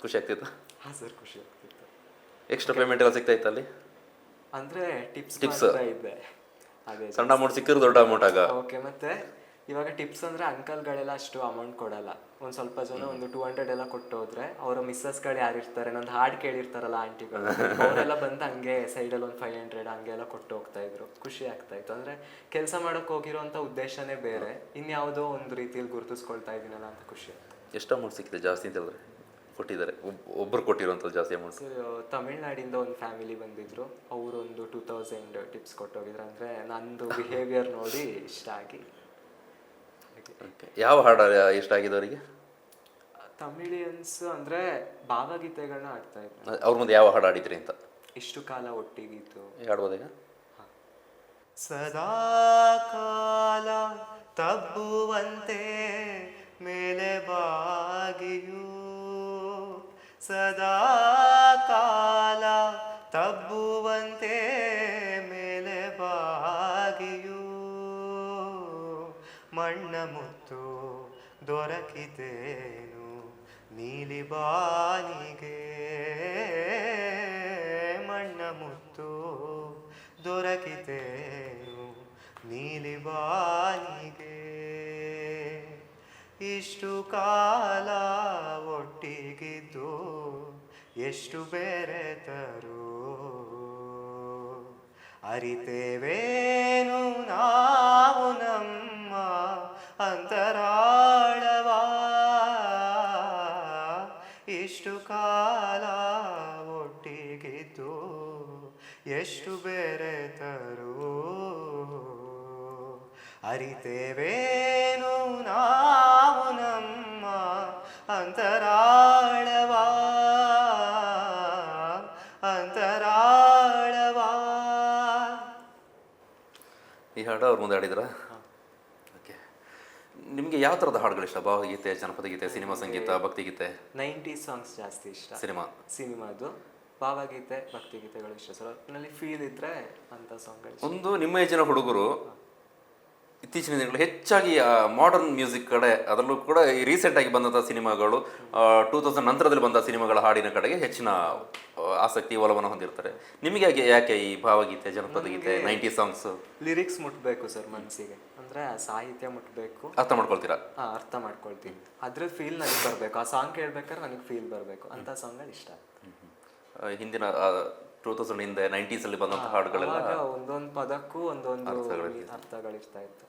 ಖುಷಿ ಆಗ್ತಿತ್ತು? ಹಾಂ ಸರ್, ಖುಷಿ ಆಗ್ತಿತ್ತು. ಎಕ್ಸ್ಟ್ರಾ ಪೇಮೆಂಟ್ ಎಲ್ಲ ಸಿಗ್ತಾ ಇತ್ತು ಅಲ್ಲಿ? ಅಂದರೆ ಟಿಪ್ಸ್ ಇದ್ದೆ. ಅದೇ ಸಣ್ಣ ಅಮೌಂಟ್ ಸಿಕ್ಕಿದ್ರು ದೊಡ್ಡ ಅಮೌಂಟ್ ಆಗ. ಓಕೆ, ಮತ್ತೆ ಇವಾಗ ಟಿಪ್ಸ್ ಅಂದರೆ ಅಂಕಲ್ಗಳೆಲ್ಲ ಅಷ್ಟು ಅಮೌಂಟ್ ಕೊಡಲ್ಲ. ಒಂದು ಸ್ವಲ್ಪ ಜನ ಒಂದು 200 ಎಲ್ಲ ಕೊಟ್ಟು ಹೋದ್ರೆ, ಅವರ ಮಿಸ್ಸಸ್ಗಳು ಯಾರಿರ್ತಾರೆ, ನಂದು ಹಾಡು ಕೇಳಿರ್ತಾರಲ್ಲ ಆಂಟಿಗಳು, ಅವರೆಲ್ಲ ಬಂದು ಹಂಗೆ ಸೈಡಲ್ಲಿ ಒಂದು 500 ಹಂಗೆಲ್ಲ ಕೊಟ್ಟು ಹೋಗ್ತಾ ಇದ್ರು. ಖುಷಿ ಆಗ್ತಾ ಇತ್ತು. ಅಂದರೆ ಕೆಲಸ ಮಾಡೋಕೆ ಹೋಗಿರೋಂಥ ಉದ್ದೇಶನೇ ಬೇರೆ, ಇನ್ಯಾವುದೋ ಒಂದು ರೀತಿಯಲ್ಲಿ ಗುರುತಿಸ್ಕೊಳ್ತಾ ಇದ್ದೀನಲ್ಲ ಅಂತ ಖುಷಿ ಆಗ್ತದೆ. ಎಷ್ಟು ಅಮೌಂಟ್ ಸಿಕ್ಕಿದೆ ಜಾಸ್ತಿ ಅಂತ ಹೇಳಿದ್ರೆ? ಕೊಟ್ಟಿದ್ದಾರೆ ಒಬ್ಬರು ಕೊಟ್ಟಿರೋಂಥದ್ದು ಜಾಸ್ತಿ ಅಮೌಂಟ್? ತಮಿಳ್ನಾಡಿಂದ ಒಂದು ಫ್ಯಾಮಿಲಿ ಬಂದಿದ್ರು, ಅವರು ಒಂದು 2000 ಟಿಪ್ಸ್ ಕೊಟ್ಟೋಗಿದ್ರು. ಅಂದರೆ ನಂದು ಬಿಹೇವಿಯರ್ ನೋಡಿ ಇಷ್ಟ ಆಗಿ. ಯಾವ ಹಾಡು ಇಷ್ಟ ಆಗಿದೆ ಅವರಿಗೆ? ತಮಿಳಿಯನ್ಸ್ ಅಂದರೆ ಭಾವಗೀತೆಗಳನ್ನ ಆಡ್ತಾ ಇದ್ರು. ಅವ್ರ ಮುಂದೆ ಯಾವ ಹಾಡು ಆಡಿದ್ರಿ ಅಂತ? ಇಷ್ಟು ಕಾಲ ಒಟ್ಟಿಗಿತ್ತು ಹಾಡ್ಬೋದೀಗ? ಸದಾ ಕಾಲ ತಬ್ಬುವಂತೆ ಮೇಲೆ ಬಾಗಿಯೂ, ಸದಾ ಕಾಲ ತಬ್ಬುವಂತೆ ಮೇಲೆ ಬಾಗಿಯೂ, ಮಣ್ಣ ಮುತ್ತು ದೊರಕಿತೇನು ನೀಲಿ ಬಾನಿಗೆ, ಮಣ್ಣ ಮುತ್ತು ದೊರಕಿತೇನು ಇಷ್ಟು ಕಾಲ ಒಟ್ಟಿಗಿದ್ದು ಎಷ್ಟು ಬೆರೆತರು ಅರಿತೇವೇನು ನಾವು ನಮ್ಮ ಅಂತರಾಳವ ಇಷ್ಟು ಕಾಲ ಒಟ್ಟಿಗಿದ್ದು ಎಷ್ಟು ಬೆರೆತರು ಅರಿತೇವೇನು ನಾವು ನಮ್ಮ ಅಂತರಾಳವ ಅಂತರಾಳವ. ಈ ಹಾಡು ಅವ್ರ ಮುಂದೆ ಹಾಡಿದ್ರ? ಓಕೆ. ನಿಮಗೆ ಯಾವ ಥರದ ಹಾಡುಗಳು ಇಷ್ಟ? ಭಾವಗೀತೆ, ಜನಪದ ಗೀತೆ, ಸಿನಿಮಾ ಸಂಗೀತ, ಭಕ್ತಿಗೀತೆ? 90s ಸಾಂಗ್ಸ್ ಜಾಸ್ತಿ ಇಷ್ಟ. ಸಿನಿಮಾದು ಭಾವಗೀತೆ, ಭಕ್ತಿಗೀತೆಗಳು ಇಷ್ಟ ಸರ್. ಒಟ್ಟಿನಲ್ಲಿ ಫೀಲ್ ಇದ್ರೆ ಅಂತ ಸಾಂಗ್ಗಳು. ಒಂದು ನಿಮ್ಮ ಏಜಿನ ಹುಡುಗರು ಇತ್ತೀಚಿನ ದಿನಗಳು ಹೆಚ್ಚಾಗಿ ಮಾಡರ್ನ್ ಮ್ಯೂಸಿಕ್ ಕಡೆ, ಅದರಲ್ಲೂ ಕೂಡ ಈ ರೀಸೆಂಟಾಗಿ ಬಂದಂಥ ಸಿನಿಮಾಗಳು 2000 ನಂತರದಲ್ಲಿ ಬಂದ ಸಿನಿಮಾಗಳ ಹಾಡಿನ ಕಡೆಗೆ ಹೆಚ್ಚಿನ ಆಸಕ್ತಿ, ಒಲವನ್ನು ಹೊಂದಿರ್ತಾರೆ. ನಿಮಗೆ ಯಾಕೆ ಈ ಭಾವಗೀತೆ, ಜನಪದ ಗೀತೆ, 90s ಸಾಂಗ್ಸ್? ಲಿರಿಕ್ಸ್ ಮುಟ್ಬೇಕು ಸರ್ ಮನಸ್ಸಿಗೆ, ಅಂದ್ರೆ ಸಾಹಿತ್ಯ ಮುಟ್ಬೇಕು. ಅರ್ಥ ಮಾಡ್ಕೊಳ್ತೀರಾ? ಅರ್ಥ ಮಾಡ್ಕೊಳ್ತೀನಿ. ಅದ್ರ ಫೀಲ್ ನನಗೆ ಬರಬೇಕು. ಆ ಸಾಂಗ್ ಕೇಳ್ಬೇಕಾದ್ರೆ ನನಗೆ ಫೀಲ್ ಬರಬೇಕು ಅಂತ ಸಾಂಗ್ಗಳು ಇಷ್ಟ. ಹಿಂದಿನ 2000 ಹಿಂದೆ 90s ಅಲ್ಲಿ ಬಂದಂಥ ಹಾಡುಗಳೆಲ್ಲ ಒಂದೊಂದು ಪದಕ್ಕೂ ಒಂದೊಂದು ಅರ್ಥಗಳಿರ್ತಾ ಇತ್ತು.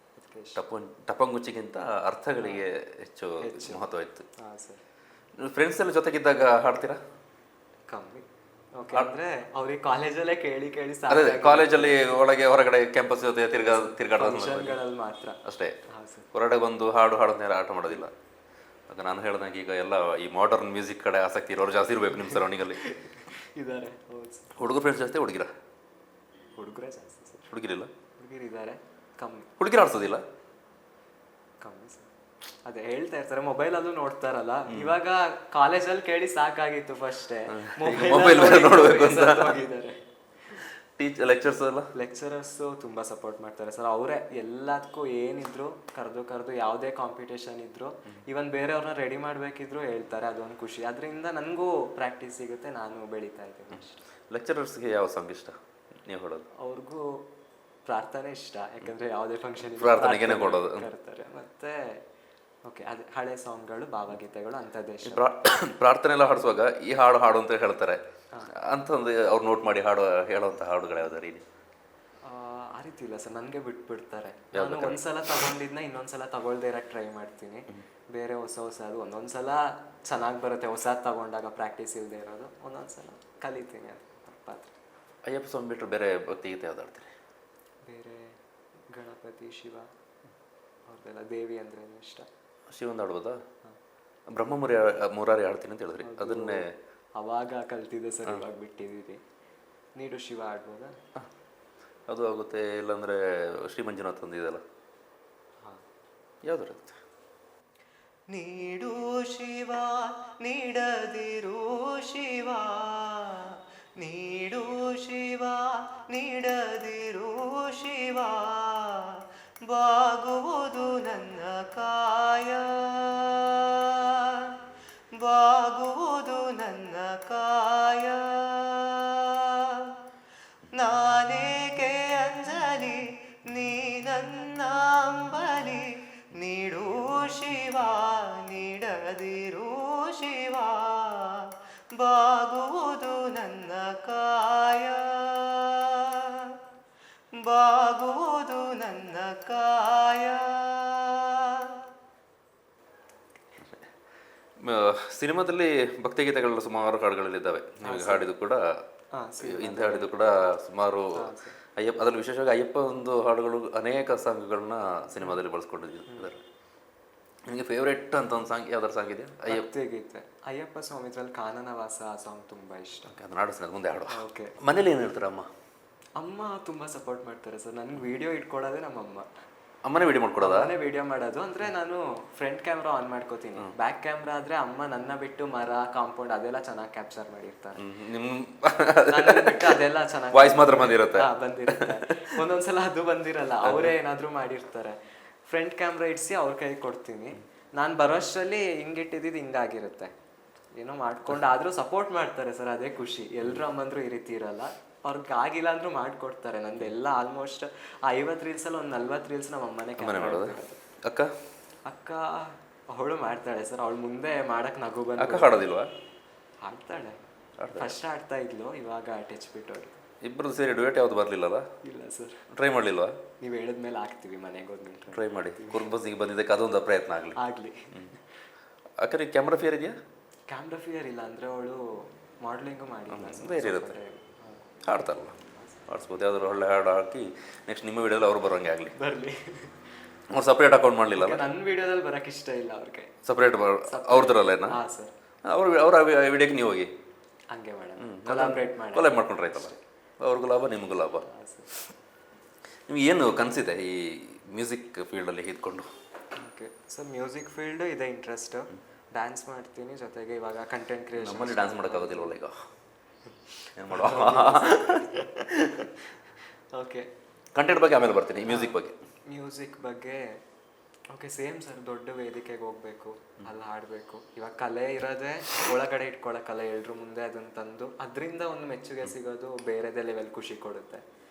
ಟಪಂಗುಚ್ಚಿಗಿಂತ ಅರ್ಥಗಳಿಗೆ ಹೆಚ್ಚು ಮಹತ್ವ ಇತ್ತು. ಹಾಂ ಸರ್. ಫ್ರೆಂಡ್ಸ್ ಎಲ್ಲ ಜೊತೆಗಿದ್ದಾಗ ಹಾಡ್ತೀರಾ? ಕಮ್ಮಿ. ಓಕೆ. ಅಂದ್ರೆ ಅವ್ರಿಗೆ ಕಾಲೇಜಲ್ಲೇ ಕೇಳಿ ಕೇಳಿ ಅದೇ ಕಾಲೇಜಲ್ಲಿ ಒಳಗೆ ಹೊರಗಡೆ ಕ್ಯಾಂಪಸ್ ಜೊತೆ ತಿರ್ಗಾಡೋದ್ರಲ್ಲಿ ಮಾತ್ರ ಅಷ್ಟೇ. ಹೊರಗಡೆ ಬಂದು ಹಾಡೋದ್ನೇರ ಆಟ ಮಾಡೋದಿಲ್ಲ. ಆಗ ನಾನು ಹೇಳ್ದಂಗೆ ಈಗ ಎಲ್ಲ ಈ ಮಾಡರ್ನ್ ಮ್ಯೂಸಿಕ್ ಕಡೆ ಆಸಕ್ತಿ ಇರೋರು ಜಾಸ್ತಿ ಇರಬೇಕು ನಿಮ್ಮ ಸರೌಂಡಿಂಗಲ್ಲಿ. ಇದ್ದಾರೆ. ಹುಡುಗರು ಫ್ರೆಂಡ್ಸ್ ಜಾಸ್ತಿ, ಹುಡುಗಿರ? ಹುಡುಗರೇ ಜಾಸ್ತಿ ಸರ್. ಹುಡುಗಿರಿಲ್ಲ? ಹುಡುಗಿರಿದ್ದಾರೆ, ಕಮ್ಮಿ. ಹುಡುಗಿರು ಆಡ್ಸೋದಿಲ್ಲ? ಕಮ್ಮಿ ಸರ್. ಅದೇ ಹೇಳ್ತಾ ಇರ್ತಾರೆ, ಮೊಬೈಲಲ್ಲೂ ನೋಡ್ತಾರಲ್ಲ. ಇವಾಗ ಕಾಲೇಜಲ್ಲಿ ಕೇಳಿ ಸಾಕಾಗಿತ್ತು ಫಸ್ಟೇ, ಮೊಬೈಲ್ ನೋಡಬೇಕು ಅಂತ. ಲೆಕ್ಚರ್ಸ್ ಎಲ್ಲ? ಲೆಕ್ಚರರ್ಸು ತುಂಬ ಸಪೋರ್ಟ್ ಮಾಡ್ತಾರೆ ಸರ್. ಅವರೇ ಎಲ್ಲದಕ್ಕೂ ಏನಿದ್ರು ಕರೆದು ಯಾವುದೇ ಕಾಂಪಿಟೇಷನ್ ಇದ್ರು, ಇವನ್ ಬೇರೆಯವ್ರನ್ನ ರೆಡಿ ಮಾಡಬೇಕಿದ್ರು ಹೇಳ್ತಾರೆ. ಅದೊಂದು ಖುಷಿ. ಅದರಿಂದ ನನಗೂ ಪ್ರಾಕ್ಟೀಸ್ ಸಿಗುತ್ತೆ, ನಾನು ಬೆಳೀತಾ ಇದ್ದೀನಿ. ಲೆಕ್ಚರರ್ಸ್ಗೆ ಯಾವ ಸಾಂಗ್ ಇಷ್ಟ ನೀವು ಹೇಳೋದು? ಅವ್ರಿಗೂ ಪ್ರಾರ್ಥನೆ ಇಷ್ಟ, ಯಾಕಂದ್ರೆ ಯಾವುದೇ ಫಂಕ್ಷನ್ ಪ್ರಾರ್ಥನೆಗೆ ಕೊಡೋದು ಕರ್ತಾರೆ. ಮತ್ತೆ ಓಕೆ, ಅದೇ ಹಳೆ ಸಾಂಗ್ಗಳು, ಭಾವಗೀತೆಗಳು ಅಂಥದ್ದೇ ಇಷ್ಟ. ಪ್ರಾರ್ಥನೆ ಎಲ್ಲ ಹಾಡಿಸುವಾಗ ಈ ಹಾಡು ಹಾಡು ಅಂತ ಹೇಳ್ತಾರೆ ಅಂತ ಒಂದು ಅವ್ರು ನೋಟ್ ಮಾಡಿ ಹೇಳುವಂಥ ಹಾಡುಗಳು ಯಾವ್ದು ರೀತಿ? ಆ ರೀತಿ ಇಲ್ಲ ಸರ್, ನನಗೆ ಬಿಟ್ಬಿಡ್ತಾರೆ. ನಾನು ಒಂದ್ಸಲ ತಗೊಂಡಿದ್ನ ಇನ್ನೊಂದ್ಸಲ ತಗೊಳ್ದೇ ಇರಕ್ಕೆ ಟ್ರೈ ಮಾಡ್ತೀನಿ. ಬೇರೆ ಹೊಸದು ಒಂದೊಂದ್ಸಲ ಚೆನ್ನಾಗಿ ಬರುತ್ತೆ, ಹೊಸದು ತಗೊಂಡಾಗ ಪ್ರಾಕ್ಟೀಸ್ ಇಲ್ಲದೆ ಇರೋದು. ಒಂದೊಂದ್ಸಲ ಕಲಿತೀನಿ, ಅದು ತಪ್ಪಾದ್ರೆ. ಅಯ್ಯಪ್ಪ ಸ್ವಾಮಿ ಬಿಟ್ಟರು ಬೇರೆ ಭಕ್ತಿಗೀತೆ ಯಾವ್ದು ಆಡ್ತೀರಿ? ಬೇರೆ ಗಣಪತಿ, ಶಿವ ಅವ್ರದ್ದೆಲ್ಲ, ದೇವಿ ಅಂದ್ರೆ ಇಷ್ಟ. ಶಿವಂದು ಆಡ್ಬೋದಾ? ಬ್ರಹ್ಮ ಮುರಾರಿ ಆಡ್ತೀನಿ ಅಂತ ಹೇಳಿದ್ರಿ, ಅದನ್ನೇ ಅವಾಗ ಕಲ್ತಿದ್ದೆ ಸರ್, ಇವಾಗ ಬಿಟ್ಟಿದ್ದೀರಿ. ನೀಡು ಶಿವ ಆಡ್ಬೋದಾ? ಅದು ಆಗುತ್ತೆ. ಇಲ್ಲಾಂದರೆ ಶ್ರೀ ಮಂಜುನಾಥ್ ಒಂದಿದೆಯಲ್ಲ, ಯಾವ್ದು ಇರುತ್ತೆ? ನೀಡು ಶಿವ ನೀಡದಿರು ಶಿವ, ನೀಡು ಶಿವ ನೀಡದಿರು ಶಿವ, ಬಾಗುವುದು ನನ್ನ ಕಾಯ, ಬಾಗುವುದು ನನ್ನ ಕಾಯ. ನಾನೇಕೆ ಅಂಜಲಿ ನೀ ನನ್ನ ಅಂಬಲಿ, ನೀಡು ಶಿವ ನೀಡದಿರು ಶಿವ, ಬಾಗುವುದು ನನ್ನ ಕಾಯ, ಬಾಗುವುದು ನನ್ನ ಕಾಯ. ಸಿನಿಮಾದಲ್ಲಿ ಭಕ್ತಿಗೀತೆಗಳ ಸುಮಾರು ಹಾಡುಗಳಿದ್ದಾವೆ. ನಿಮಗೆ ಹಾಡಿದ್ದು ಕೂಡ, ಹಿಂದೆ ಹಾಡಿದ್ದು ಕೂಡ ಸುಮಾರು ಅಯ್ಯಪ್ಪ. ಅದರಲ್ಲಿ ವಿಶೇಷವಾಗಿ ಅಯ್ಯಪ್ಪ ಒಂದು ಹಾಡುಗಳು, ಅನೇಕ ಸಾಂಗ್ಗಳನ್ನ ಸಿನಿಮಾದಲ್ಲಿ ಬಳಸ್ಕೊಂಡಿದ್ದಾರೆ. ನಿಮಗೆ ಫೇವ್ರೇಟ್ ಅಂತ ಒಂದು ಸಾಂಗ್ ಯಾವ್ದಾರು ಸಾಂಗ್ ಇದೆಯಾ? ಗೀತೆ ಅಯ್ಯಪ್ಪ ಸ್ವಾಮಿದ್ರಲ್ಲಿ ಕಾನನವಾಸ ಆ ಸಾಂಗ್ ತುಂಬ ಇಷ್ಟ. ಅದನ್ನ ಆಡಿಸ್ತೀನಿ, ಮುಂದೆ ಹಾಡು. ಓಕೆ. ಮನೇಲಿ ಏನು ಹೇಳ್ತಾರೆ ಅಮ್ಮ? ಅಮ್ಮ ತುಂಬ ಸಪೋರ್ಟ್ ಮಾಡ್ತಾರೆ ಸರ್. ನನಗೆ ವಿಡಿಯೋ ಇಟ್ಕೊಡೋದೇ ನಮ್ಮಮ್ಮ. ಅಮ್ಮನೇ ವಿಡಿಯೋ ಮಾಡ್ಕೊಡೋದಾ? ಅಮ್ಮನೇ ವಿಡಿಯೋ ಮಾಡೋದು. ಅಂದರೆ ನಾನು ಫ್ರಂಟ್ ಕ್ಯಾಮ್ರಾ ಆನ್ ಮಾಡ್ಕೋತೀನಿ, ಬ್ಯಾಕ್ ಕ್ಯಾಮ್ರಾ ಆದರೆ ಅಮ್ಮ ನನ್ನ ಬಿಟ್ಟು ಮರ, ಕಾಂಪೌಂಡ್ ಅದೆಲ್ಲ ಚೆನ್ನಾಗಿ ಕ್ಯಾಪ್ಚರ್ ಮಾಡಿರ್ತಾರೆ. ಬಿಟ್ಟು ಅದೆಲ್ಲ ಚೆನ್ನಾಗಿ ವಾಯ್ಸ್ ಮಾತ್ರ ಬಂದಿರುತ್ತೆ. ಬಂದಿರುತ್ತೆ. ಒಂದೊಂದ್ಸಲ ಅದು ಬಂದಿರಲ್ಲ, ಅವರೇ ಏನಾದರೂ ಮಾಡಿರ್ತಾರೆ. ಫ್ರಂಟ್ ಕ್ಯಾಮ್ರಾ ಇಡಿಸಿ ಅವ್ರ ಕೈ ಕೊಡ್ತೀನಿ. ನಾನು ಬರೋಷ್ಟರಲ್ಲಿ ಹಿಂಗಿಟ್ಟಿದ್ದು ಹಿಂಗಾಗಿರುತ್ತೆ, ಏನೋ ಮಾಡ್ಕೊಂಡು. ಆದರೂ ಸಪೋರ್ಟ್ ಮಾಡ್ತಾರೆ ಸರ್, ಅದೇ ಖುಷಿ. ಎಲ್ಲರೂ ಅಮ್ಮಂದ್ರು ಈ ರೀತಿ ಇರಲ್ಲ, ಅವ್ರಿಗೆ ಆಗಿಲ್ಲ ಅಂದ್ರೂ ಮಾಡಿಕೊಡ್ತಾರೆ. ನಂದೆಲ್ಲ ಆಲ್ಮೋಸ್ಟ್ 50 ರೀಲ್ಸಲ್ಲಿ ಒಂದು 40 ರೀಲ್ಸ್ ನಮ್ಮ ಅಮ್ಮನೇ ಮಾಡೋದು. ಅಕ್ಕ ಅಕ್ಕ ಅವಳು ಮಾಡ್ತಾಳೆ ಸರ್. ಅವಳು ಮುಂದೆ ಮಾಡಕ್ ನಗು ಅಕ್ಕ ಬಂದು ಹಾಡೋದಿಲ್ವಾ? ಹಾಡ್ತಾಳೆ. ಫಸ್ಟ್ ಆಡ್ತಾ ಇದ್ಲು, ಇವಾಗ ಟಚ್ ಬಿಟ್ಟೋಳು. ಇಬ್ಬರದ್ದು ಸೇರಿ ಡುಯೆಟ್ ಯಾವುದು ಬರಲಿಲ್ಲಲ್ಲ? ಇಲ್ಲ ಸರ್, ಟ್ರೈ ಮಾಡಲಿಲ್ವಾ? ನೀವು ಹೇಳಿದ್ಮೇಲೆ ಆಗ್ತೀವಿ ಮನೆಗೆ ಹೋದ್ಮೇಲೆ. ಟ್ರೈ ಮಾಡಿ, ಕುರುಬಸ್ಸಿಗೆ ಬಂದಿದ್ದಕ್ಕೆ ಅದೊಂದು ಪ್ರಯತ್ನ ಆಗಲಿ. ಆಗಲಿ. ಅಕ್ಕರಿಗೆ ಕ್ಯಾಮ್ರಾ ಫಿಯರ್ ಇದೆಯಾ? ಕ್ಯಾಮ್ರಾ ಫಿಯರ್ ಇಲ್ಲ, ಅಂದರೆ ಅವಳು ಮಾಡಲಿಂಗು ಮಾಡಿಲ್ಲ sir. ಧೈರ್ಯ ಇರುತ್ತೆ, ಹಾಡ್ತಾರಲ್ಲ, ಆಡಿಸ್ಬೋದು. ಯಾವ್ದಾದ್ರು ಒಳ್ಳೆ ಹಾಡು ಹಾಕಿ ನೆಕ್ಸ್ಟ್ ನಿಮ್ಮ ವಿಡಿಯೋದಲ್ಲಿ ಅವ್ರು ಬರೋಂಗೆ ಆಗಲಿ. ಬರಲಿ. ಅವ್ರು ಸಪ್ರೇಟ್ ಅಕೌಂಟ್ ಮಾಡಲಿಲ್ಲ? ನನ್ನ ವಿಡಿಯೋದಲ್ಲಿ ಬರೋಕ್ಕೆ ಇಷ್ಟ ಇಲ್ಲ ಅವ್ರಿಗೆ. ಸಪ್ರೇಟ್ ಅವ್ರದ್ರಲ್ಲೇನಾ? ಹಾಂ ಸರ್. ಅವ್ರ ವಿಡಿಯೋಕ್ಕೆ ನೀವು ಹೋಗಿ ಹಂಗೆ ಮಾಡೋಣ, ಕೊಲಾಬ್ರೇಟ್ ಮಾಡಿ ಕೊಲಾಬ್ ಮಾಡ್ಕೊಂಡ್ರೆ ಆಯ್ತಲ್ಲ, ಅವ್ರಿಗೂ ಲಾಭ ನಿಮಗೂ ಲಾಭ. ನಿಮ್ಗೆ ಏನು ಕನಸಿದೆ ಈ ಮ್ಯೂಸಿಕ್ ಫೀಲ್ಡಲ್ಲಿ ಇದ್ಕೊಂಡು? ಓಕೆ ಸರ್, ಮ್ಯೂಸಿಕ್ ಫೀಲ್ಡು ಇದೆ ಇಂಟ್ರೆಸ್ಟ್. ಡ್ಯಾನ್ಸ್ ಮಾಡ್ತೀನಿ, ಜೊತೆಗೆ ಇವಾಗ ಕಂಟೆಂಟ್ ಕ್ರಿಯೇಷನ್. ನಮ್ಮಲ್ಲಿ ಡ್ಯಾನ್ಸ್ ಮಾಡೋಕ್ಕಾಗೋದಿಲ್ವಲ್ಲ ಈಗ, ಏನು ಮಾಡುವ? ಓಕೆ, ಕಂಟೆಂಟ್ ಬಗ್ಗೆ ಆಮೇಲೆ ಬರ್ತೀನಿ. ಮ್ಯೂಸಿಕ್ ಬಗ್ಗೆ? ಮ್ಯೂಸಿಕ್ ಬಗ್ಗೆ ಓಕೆ ಸೇಮ್ ಸರ್, ದೊಡ್ಡ ವೇದಿಕೆಗೆ ಹೋಗ್ಬೇಕು, ಅಲ್ಲಿ ಹಾಡಬೇಕು. ಇವಾಗ ಕಲೆ ಇರೋದೇ ಒಳಗಡೆ ಇಟ್ಕೊಳ್ಳೋಕ್ಕಲ್ಲ, ಎಲ್ರ ಮುಂದೆ ಅದನ್ನು ತಂದು ಅದರಿಂದ ಒಂದು ಮೆಚ್ಚುಗೆ ಸಿಗೋದು ಬೇರೆದೇ ಲೆವೆಲ್ ಖುಷಿ ಕೊಡುತ್ತೆ.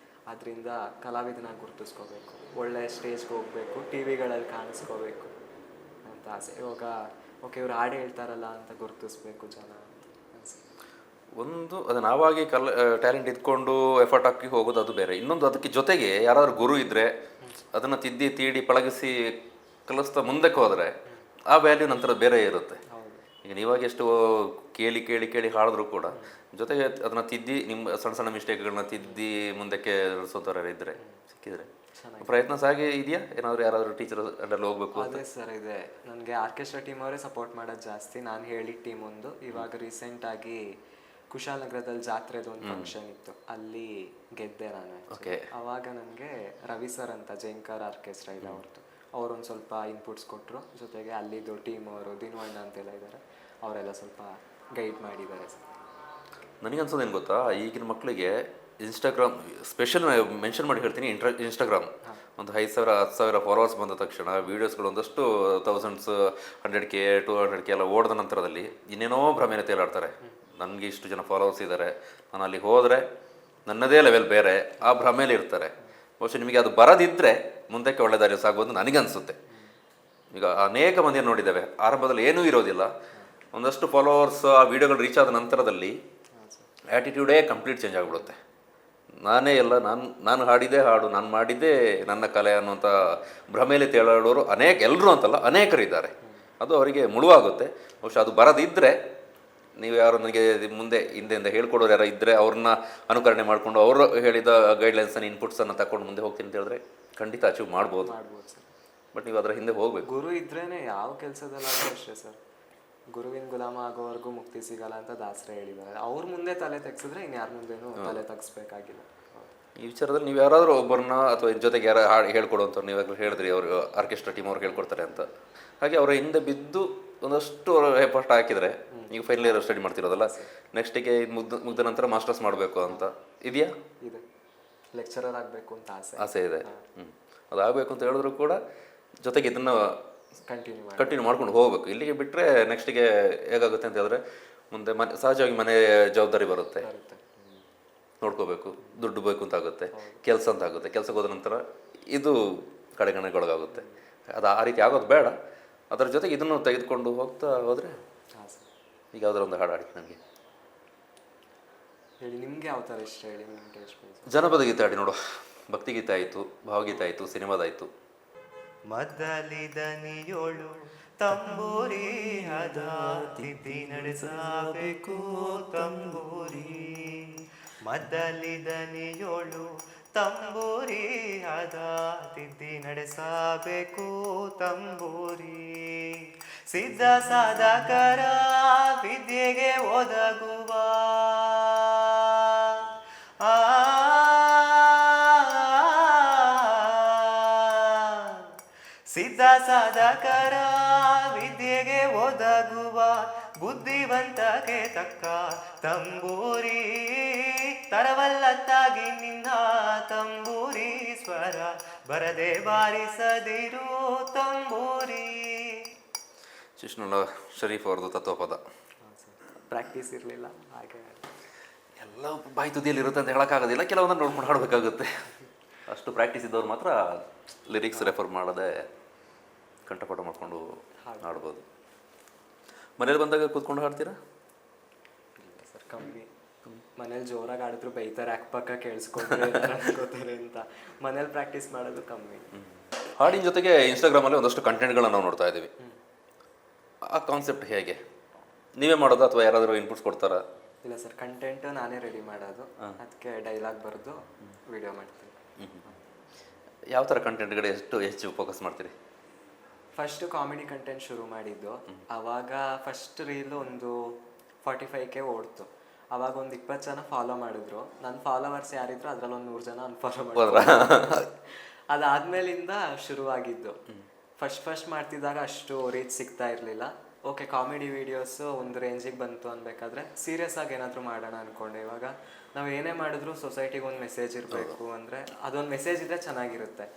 ಅದರಿಂದ ಕಲಾವಿದನಾಗಿ ಗುರುತಿಸ್ಕೋಬೇಕು, ಒಳ್ಳೆ ಸ್ಟೇಜ್ಗೆ ಹೋಗಬೇಕು, ಟಿ ವಿಗಳಲ್ಲಿ ಕಾಣಿಸ್ಕೋಬೇಕು ಅಂತ ಆಸೆ. ಇವಾಗ ಓಕೆ ಇವ್ರು ಹಾಡು ಹೇಳ್ತಾರಲ್ಲ ಅಂತ ಗುರುತಿಸ್ಬೇಕು ಜನ ಅಂತ ಅನ್ಸುತ್ತೆ. ಒಂದು ಅದು ನಾವಾಗಿ ಟ್ಯಾಲೆಂಟ್ ಇದ್ಕೊಂಡು ಎಫರ್ಟ್ ಹಾಕಿ ಹೋಗೋದು ಅದು ಬೇರೆ. ಇನ್ನೊಂದು ಅದಕ್ಕೆ ಜೊತೆಗೆ ಯಾರಾದ್ರೂ ಗುರು ಇದ್ದರೆ ಅದನ್ನು ತಿದ್ದಿ ತೀಡಿ ಪಳಗಿಸಿ ಕಲಿಸ್ತಾ ಮುಂದಕ್ಕೆ ಹೋದರೆ ಆ ವ್ಯಾಲ್ಯೂ ನಂತರ ಬೇರೆ ಇರುತ್ತೆ. ಈಗ ನೀವಾಗ ಎಷ್ಟು ಕೇಳಿ ಕೇಳಿ ಕೇಳಿ ಹಾಡಿದ್ರು ಕೂಡ ಜೊತೆಗೆ ಅದನ್ನು ತಿದ್ದಿ ನಿಮ್ಮ ಸಣ್ಣ ಸಣ್ಣ ಮಿಸ್ಟೇಕ್ಗಳನ್ನ ತಿದ್ದಿ ಮುಂದಕ್ಕೆ ನಡೆಸೋಥರ ಇದ್ದರೆ ಸಿಕ್ಕಿದ್ರೆ ಪ್ರಯತ್ನ ಸಾಗಿ ಇದೆಯಾ? ಏನಾದರೂ ಯಾರಾದರೂ ಟೀಚರ್ ಅಡ್ಡಲ್ಲಿ ಹೋಗ್ಬೇಕು? ಅದೇ ಸರ್ ಇದೆ, ನನಗೆ ಆರ್ಕೆಸ್ಟ್ರಾ ಟೀಮ್ ಅವರೇ ಸಪೋರ್ಟ್ ಮಾಡೋದು ಜಾಸ್ತಿ. ನಾನು ಹೇಳಿದ ಟೀಮ್ ಒಂದು ಇವಾಗ ರೀಸೆಂಟಾಗಿ ಕುಶಾಲನಗರದಲ್ಲಿ ಜಾತ್ರೆದು ಒಂದು ಫಂಕ್ಷನ್ ಇತ್ತು, ಅಲ್ಲಿ ಗೆದ್ದೆ ನಾನು. ಅವಾಗ ನನಗೆ ರವಿ ಸರ್ ಅಂತ ಜೈಂಕರ್ ಆರ್ಕೆಸ್ಟ್ರಾ ಇದೆ ಅವ್ರದ್ದು, ಅವರೊಂದು ಸ್ವಲ್ಪ ಇನ್ಪುಟ್ಸ್ ಕೊಟ್ಟರು. ಜೊತೆಗೆ ಅಲ್ಲಿದ್ದು ಟೀಮ್ ಅವರು ದಿನವಣ್ಣ ಅಂತೆಲ್ಲ ಇದ್ದಾರೆ, ಅವರೆಲ್ಲ ಸ್ವಲ್ಪ ಗೈಡ್ ಮಾಡಿದ್ದಾರೆ ಸರ್. ನನಗನ್ಸೋದೇನು ಗೊತ್ತಾ, ಈಗಿನ ಮಕ್ಕಳಿಗೆ ಇನ್ಸ್ಟಾಗ್ರಾಮ್ ಸ್ಪೆಷಲ್ ಮೆನ್ಷನ್ ಮಾಡಿ ಹೇಳ್ತೀನಿ. ಇನ್ಸ್ಟಾಗ್ರಾಮ್ ಒಂದು 5,000 10,000 ಫಾಲೋವರ್ಸ್ ಬಂದ ತಕ್ಷಣ ವೀಡಿಯೋಸ್ಗಳು ಒಂದಷ್ಟು 1000s 100K 200K ಎಲ್ಲ ಓಡಿದ ನಂತರದಲ್ಲಿ ಇನ್ನೇನೋ ಭ್ರಮೆನ ತೇಲಾಡ್ತಾರೆ. ನನಗೆ ಇಷ್ಟು ಜನ ಫಾಲೋವರ್ಸ್ ಇದ್ದಾರೆ, ನಾನು ಅಲ್ಲಿ ಹೋದರೆ ನನ್ನದೇ ಲೆವೆಲ್ ಬೇರೆ, ಆ ಭ್ರಮೇಲಿ ಇರ್ತಾರೆ. ಬಹುಶಃ ನಿಮಗೆ ಅದು ಬರದಿದ್ದರೆ ಮುಂದಕ್ಕೆ ಒಳ್ಳೆ ದಾರಿ ಸಾಗ್ಬೋದು ನನಗನ್ಸುತ್ತೆ. ಈಗ ಅನೇಕ ಮಂದಿಯನ್ನು ನೋಡಿದ್ದೇವೆ, ಆರಂಭದಲ್ಲಿ ಏನೂ ಇರೋದಿಲ್ಲ, ಒಂದಷ್ಟು ಫಾಲೋವರ್ಸ್ ಆ ವಿಡಿಯೋಗಳು ರೀಚ್ ಆದ ನಂತರದಲ್ಲಿ ಆ್ಯಟಿಟ್ಯೂಡೇ ಕಂಪ್ಲೀಟ್ ಚೇಂಜ್ ಆಗಿಬಿಡುತ್ತೆ. ನಾನೇ ಎಲ್ಲ ನಾನು ಹಾಡಿದ್ದೇ ಹಾಡು, ನಾನು ಮಾಡಿದ್ದೇ ನನ್ನ ಕಲೆ ಅನ್ನುವಂಥ ಭ್ರಮೇಲಿ ತೇಲಾಡೋರು ಎಲ್ಲರೂ ಅಂತಲ್ಲ ಅನೇಕರಿದ್ದಾರೆ. ಅದು ಅವರಿಗೆ ಮುಳುವಾಗುತ್ತೆ. ಬಹುಶಃ ಅದು ಬರದಿದ್ದರೆ ನೀವು ಯಾರು ನನಗೆ ಮುಂದೆ ಹಿಂದೆಯಿಂದ ಹೇಳ್ಕೊಡೋರು ಯಾರು ಇದ್ದರೆ ಅವ್ರನ್ನ ಅನುಕರಣೆ ಮಾಡಿಕೊಂಡು ಅವರು ಹೇಳಿದ ಗೈಡ್ಲೈನ್ಸನ್ನು ಇನ್ಪುಟ್ಸನ್ನು ತಗೊಂಡು ಮುಂದೆ ಹೋಗ್ತೀನಿ ಅಂತ ಹೇಳಿದ್ರೆ ಖಂಡಿತ ಅಚೀವ್ ಮಾಡ್ಬೋದು ಸರ್. ಬಟ್ ನೀವು ಅದರ ಹಿಂದೆ ಹೋಗಬೇಕು. ಗುರು ಇದ್ರೇ ಯಾವ ಕೆಲಸದಲ್ಲಾದರೂ ಅಷ್ಟೇ ಸರ್, ಗುರುವಿನ ಗುಲಾಮ ಆಗೋವರೆಗೂ ಮುಕ್ತಿ ಸಿಗಲ್ಲ ಅಂತ ದಾಸರೇ ಹೇಳಿದ್ದಾರೆ. ಅವ್ರ ಮುಂದೆ ತಲೆ ತೆಗ್ಸಿದ್ರೆ ಇನ್ಯಾರ ಮುಂದೆನೂ ತಲೆ ತೆಗಿಸ್ಬೇಕಾಗಿಲ್ಲ. ಈ ವಿಚಾರದಲ್ಲಿ ನೀವು ಯಾರಾದರೂ ಒಬ್ಬರನ್ನ ಅಥವಾ ಜೊತೆಗೆ ಯಾರು ಹಾಡು ಹೇಳ್ಕೊಡುವಂಥವ್ರು ನೀವಾಗಲೂ ಹೇಳಿದ್ರಿ, ಅವರು ಆರ್ಕೆಸ್ಟ್ರಾ ಟೀಮ್ ಅವ್ರು ಹೇಳ್ಕೊಡ್ತಾರೆ ಅಂತ, ಹಾಗೆ ಅವರ ಹಿಂದೆ ಬಿದ್ದು ಒಂದಷ್ಟು ಎಫರ್ಟ್ ಹಾಕಿದರೆ ಈಗ ಫೈನಲ್ ಇಯರ್ ಸ್ಟಡಿ ಮಾಡ್ತಿರೋದಲ್ಲ, ನೆಕ್ಸ್ಟಿಗೆ ಇದು ಮುಗ್ದ ನಂತರ ಮಾಸ್ಟರ್ಸ್ ಮಾಡಬೇಕು ಅಂತ ಇದೆಯಾ? ಇದೆ, ಲೆಕ್ಚರರ್ ಆಗಬೇಕು ಅಂತ ಆಸೆ ಇದೆ. ಅದಾಗಬೇಕು ಅಂತ ಹೇಳಿದ್ರು ಕೂಡ ಜೊತೆಗೆ ಇದನ್ನು ಕಂಟಿನ್ಯೂ ಮಾಡ್ಕೊಂಡು ಹೋಗ್ಬೇಕು. ಇಲ್ಲಿಗೆ ಬಿಟ್ಟರೆ ನೆಕ್ಸ್ಟಿಗೆ ಹೇಗಾಗುತ್ತೆ ಅಂತ ಹೇಳಿದ್ರೆ ಮುಂದೆ ಸಹಜವಾಗಿ ಮನೆ ಜವಾಬ್ದಾರಿ ಬರುತ್ತೆ, ನೋಡ್ಕೋಬೇಕು, ದುಡ್ಡು ಬೇಕು ಅಂತ ಆಗುತ್ತೆ, ಕೆಲಸ ಅಂತ ಆಗುತ್ತೆ, ಕೆಲಸಕ್ಕೆ ಹೋದ ನಂತರ ಇದು ಕಡೆಗಣೆಗೊಳಗಾಗುತ್ತೆ. ಅದು ಆ ರೀತಿ ಆಗೋದು ಬೇಡ. ಅದರ ಜೊತೆಗೆ ಇದನ್ನು ತೆಗೆದುಕೊಂಡು ಹೋಗ್ತಾ ಹೋದರೆ ಈಗ ಯಾವ್ದಾರ ಒಂದು ಹಾಡು ಹಾಡಿ ನನಗೆ ಹೇಳಿ. ನಿಮಗೆ ಯಾವ ಥರ ಇಷ್ಟ ಹೇಳಿ? ನಿಮಗೆ ಎಷ್ಟು ಜನಪದ ಗೀತೆ ಹಾಡಿ ನೋಡು. ಭಕ್ತಿಗೀತೆ ಆಯಿತು, ಭಾವಗೀತೆ ಆಯಿತು, ಸಿನಿಮಾದಾಯಿತು. ಮದ್ದಲಿದನಿಯೋಳು ತಂಬೂರಿ ಹದ ತಿದ್ದಿ ನಡೆಸಬೇಕು ತಂಬೂರಿ. ಮದ್ದಲಿದನಿಯೋಳು ತಂಬೂರಿ ಹದ ತಿದ್ದಿ ನಡೆಸಬೇಕು ತಂಬೂರಿ. ಸಿದ್ಧ ಸಾಧಕರ ವಿದ್ಯೆಗೆ ಒದಗುವ ಸಿದ್ಧ ಸಾಧಕರ ವಿದ್ಯೆಗೆ ಒದಗುವ ಬುದ್ಧಿವಂತಕ್ಕೆ ತಕ್ಕ ತಂಬೂರಿ. ತರವಲ್ಲತ್ತಾಗಿ ನಿನ್ನ ತಂಬೂರಿ ಸ್ವರ ಬರದೆ ಬಾರಿಸದಿರು ತಂಬೂರಿ. ಶಿಷ್ಣುಲ ಶರೀಫ್ ಅವ್ರದ್ದು ತತ್ವಪದ. ಪ್ರಾಕ್ಟೀಸ್ ಇರಲಿಲ್ಲ, ಹಾಗೆ ಎಲ್ಲ ಬಾಯಿ ತುದಿಯಲ್ಲಿ ಇರುತ್ತೆ ಅಂತ ಹೇಳೋಕ್ಕಾಗೋದಿಲ್ಲ, ಕೆಲವೊಂದನ್ನು ನೋಡ್ಕೊಂಡು ಹಾಡಬೇಕಾಗುತ್ತೆ. ಅಷ್ಟು ಪ್ರಾಕ್ಟೀಸ್ ಇದ್ದವ್ರು ಮಾತ್ರ ಲಿರಿಕ್ಸ್ ರೆಫರ್ ಮಾಡದೆ ಕಂಠಪಾಠ ಮಾಡಿಕೊಂಡು ಹಾಡ್ಬೋದು. ಮನೇಲಿ ಬಂದಾಗ ಕೂತ್ಕೊಂಡು ಹಾಡ್ತೀರಾ? ಸರ್ ಕಮ್ಮಿ. ಮನೇಲಿ ಜೋರಾಗಿ ಆಡಿದ್ರು ಬೈತಾರೆ, ಅಕ್ಕಪಕ್ಕ ಕೇಳಿಸ್ಕೊಂಡ್ರೆ ಅನ್ಕೋತಾರೆ ಅಂತ. ಮನೇಲಿ ಪ್ರಾಕ್ಟೀಸ್ ಮಾಡೋದು ಕಮ್ಮಿ. ಹಾಡಿನ ಜೊತೆಗೆ ಇನ್ಸ್ಟಾಗ್ರಾಮಲ್ಲಿ ಒಂದಷ್ಟು ಕಂಟೆಂಟ್ಗಳನ್ನ ನಾವು ನೋಡ್ತಾ ಇದ್ದೀವಿ. ಆ ಕಾನ್ಸೆಪ್ಟ್ ಹೇಗೆ? ನೀವೇ ಮಾಡೋದು ಅಥವಾ ಯಾರಾದರೂ ಇನ್ಪುಟ್ಸ್ ಕೊಡ್ತಾರಾ? ಇಲ್ಲ ಸರ್, ಕಂಟೆಂಟ್ ನಾನೇ ರೆಡಿ ಮಾಡೋದು, ಅದಕ್ಕೆ ಡೈಲಾಗ್ ಬರೆದು ವಿಡಿಯೋ ಮಾಡ್ತೀನಿ. ಯಾವ ಥರ ಕಂಟೆಂಟ್ಗಳು ಹೆಚ್ಚು ಫೋಕಸ್ ಮಾಡ್ತೀರಿ? ಫಸ್ಟು ಕಾಮಿಡಿ ಕಂಟೆಂಟ್ ಶುರು ಮಾಡಿದ್ದು. ಆವಾಗ ಫಸ್ಟ್ ರೀಲ್ ಒಂದು 45K ಓಡ್ತು. ಅವಾಗ ಒಂದು 20 ಜನ ಫಾಲೋ ಮಾಡಿದ್ರು. ನನ್ನ ಫಾಲೋವರ್ಸ್ ಯಾರಿದ್ರು ಅದ್ರಲ್ಲಿ ಒಂದು 100 ಜನ ಅನ್ಫಾಲೋ ಮಾಡಿದ್ರು. ಅದಾದ್ಮೇಲಿಂದ ಶುರುವಾಗಿದ್ದು. ಫಸ್ಟ್ ಮಾಡ್ತಿದ್ದಾಗ ಅಷ್ಟು ರೀಚ್ ಸಿಗ್ತಾ ಇರಲಿಲ್ಲ. ಓಕೆ, ಕಾಮಿಡಿ ವೀಡಿಯೋಸು ಒಂದು ರೇಂಜಿಗೆ ಬಂತು ಅನ್ಬೇಕಾದ್ರೆ ಸೀರಿಯಸ್ ಆಗಿ ಏನಾದರೂ ಮಾಡೋಣ ಅಂದ್ಕೊಂಡೆ. ಇವಾಗ ನಾವು ಏನೇ ಮಾಡಿದ್ರು ಸೊಸೈಟಿಗೆ ಒಂದು ಮೆಸೇಜ್ ಇರಬೇಕು ಅಂದರೆ ಅದೊಂದು ಮೆಸೇಜ್ ಇದ್ದರೆ ಚೆನ್ನಾಗಿರುತ್ತೆ.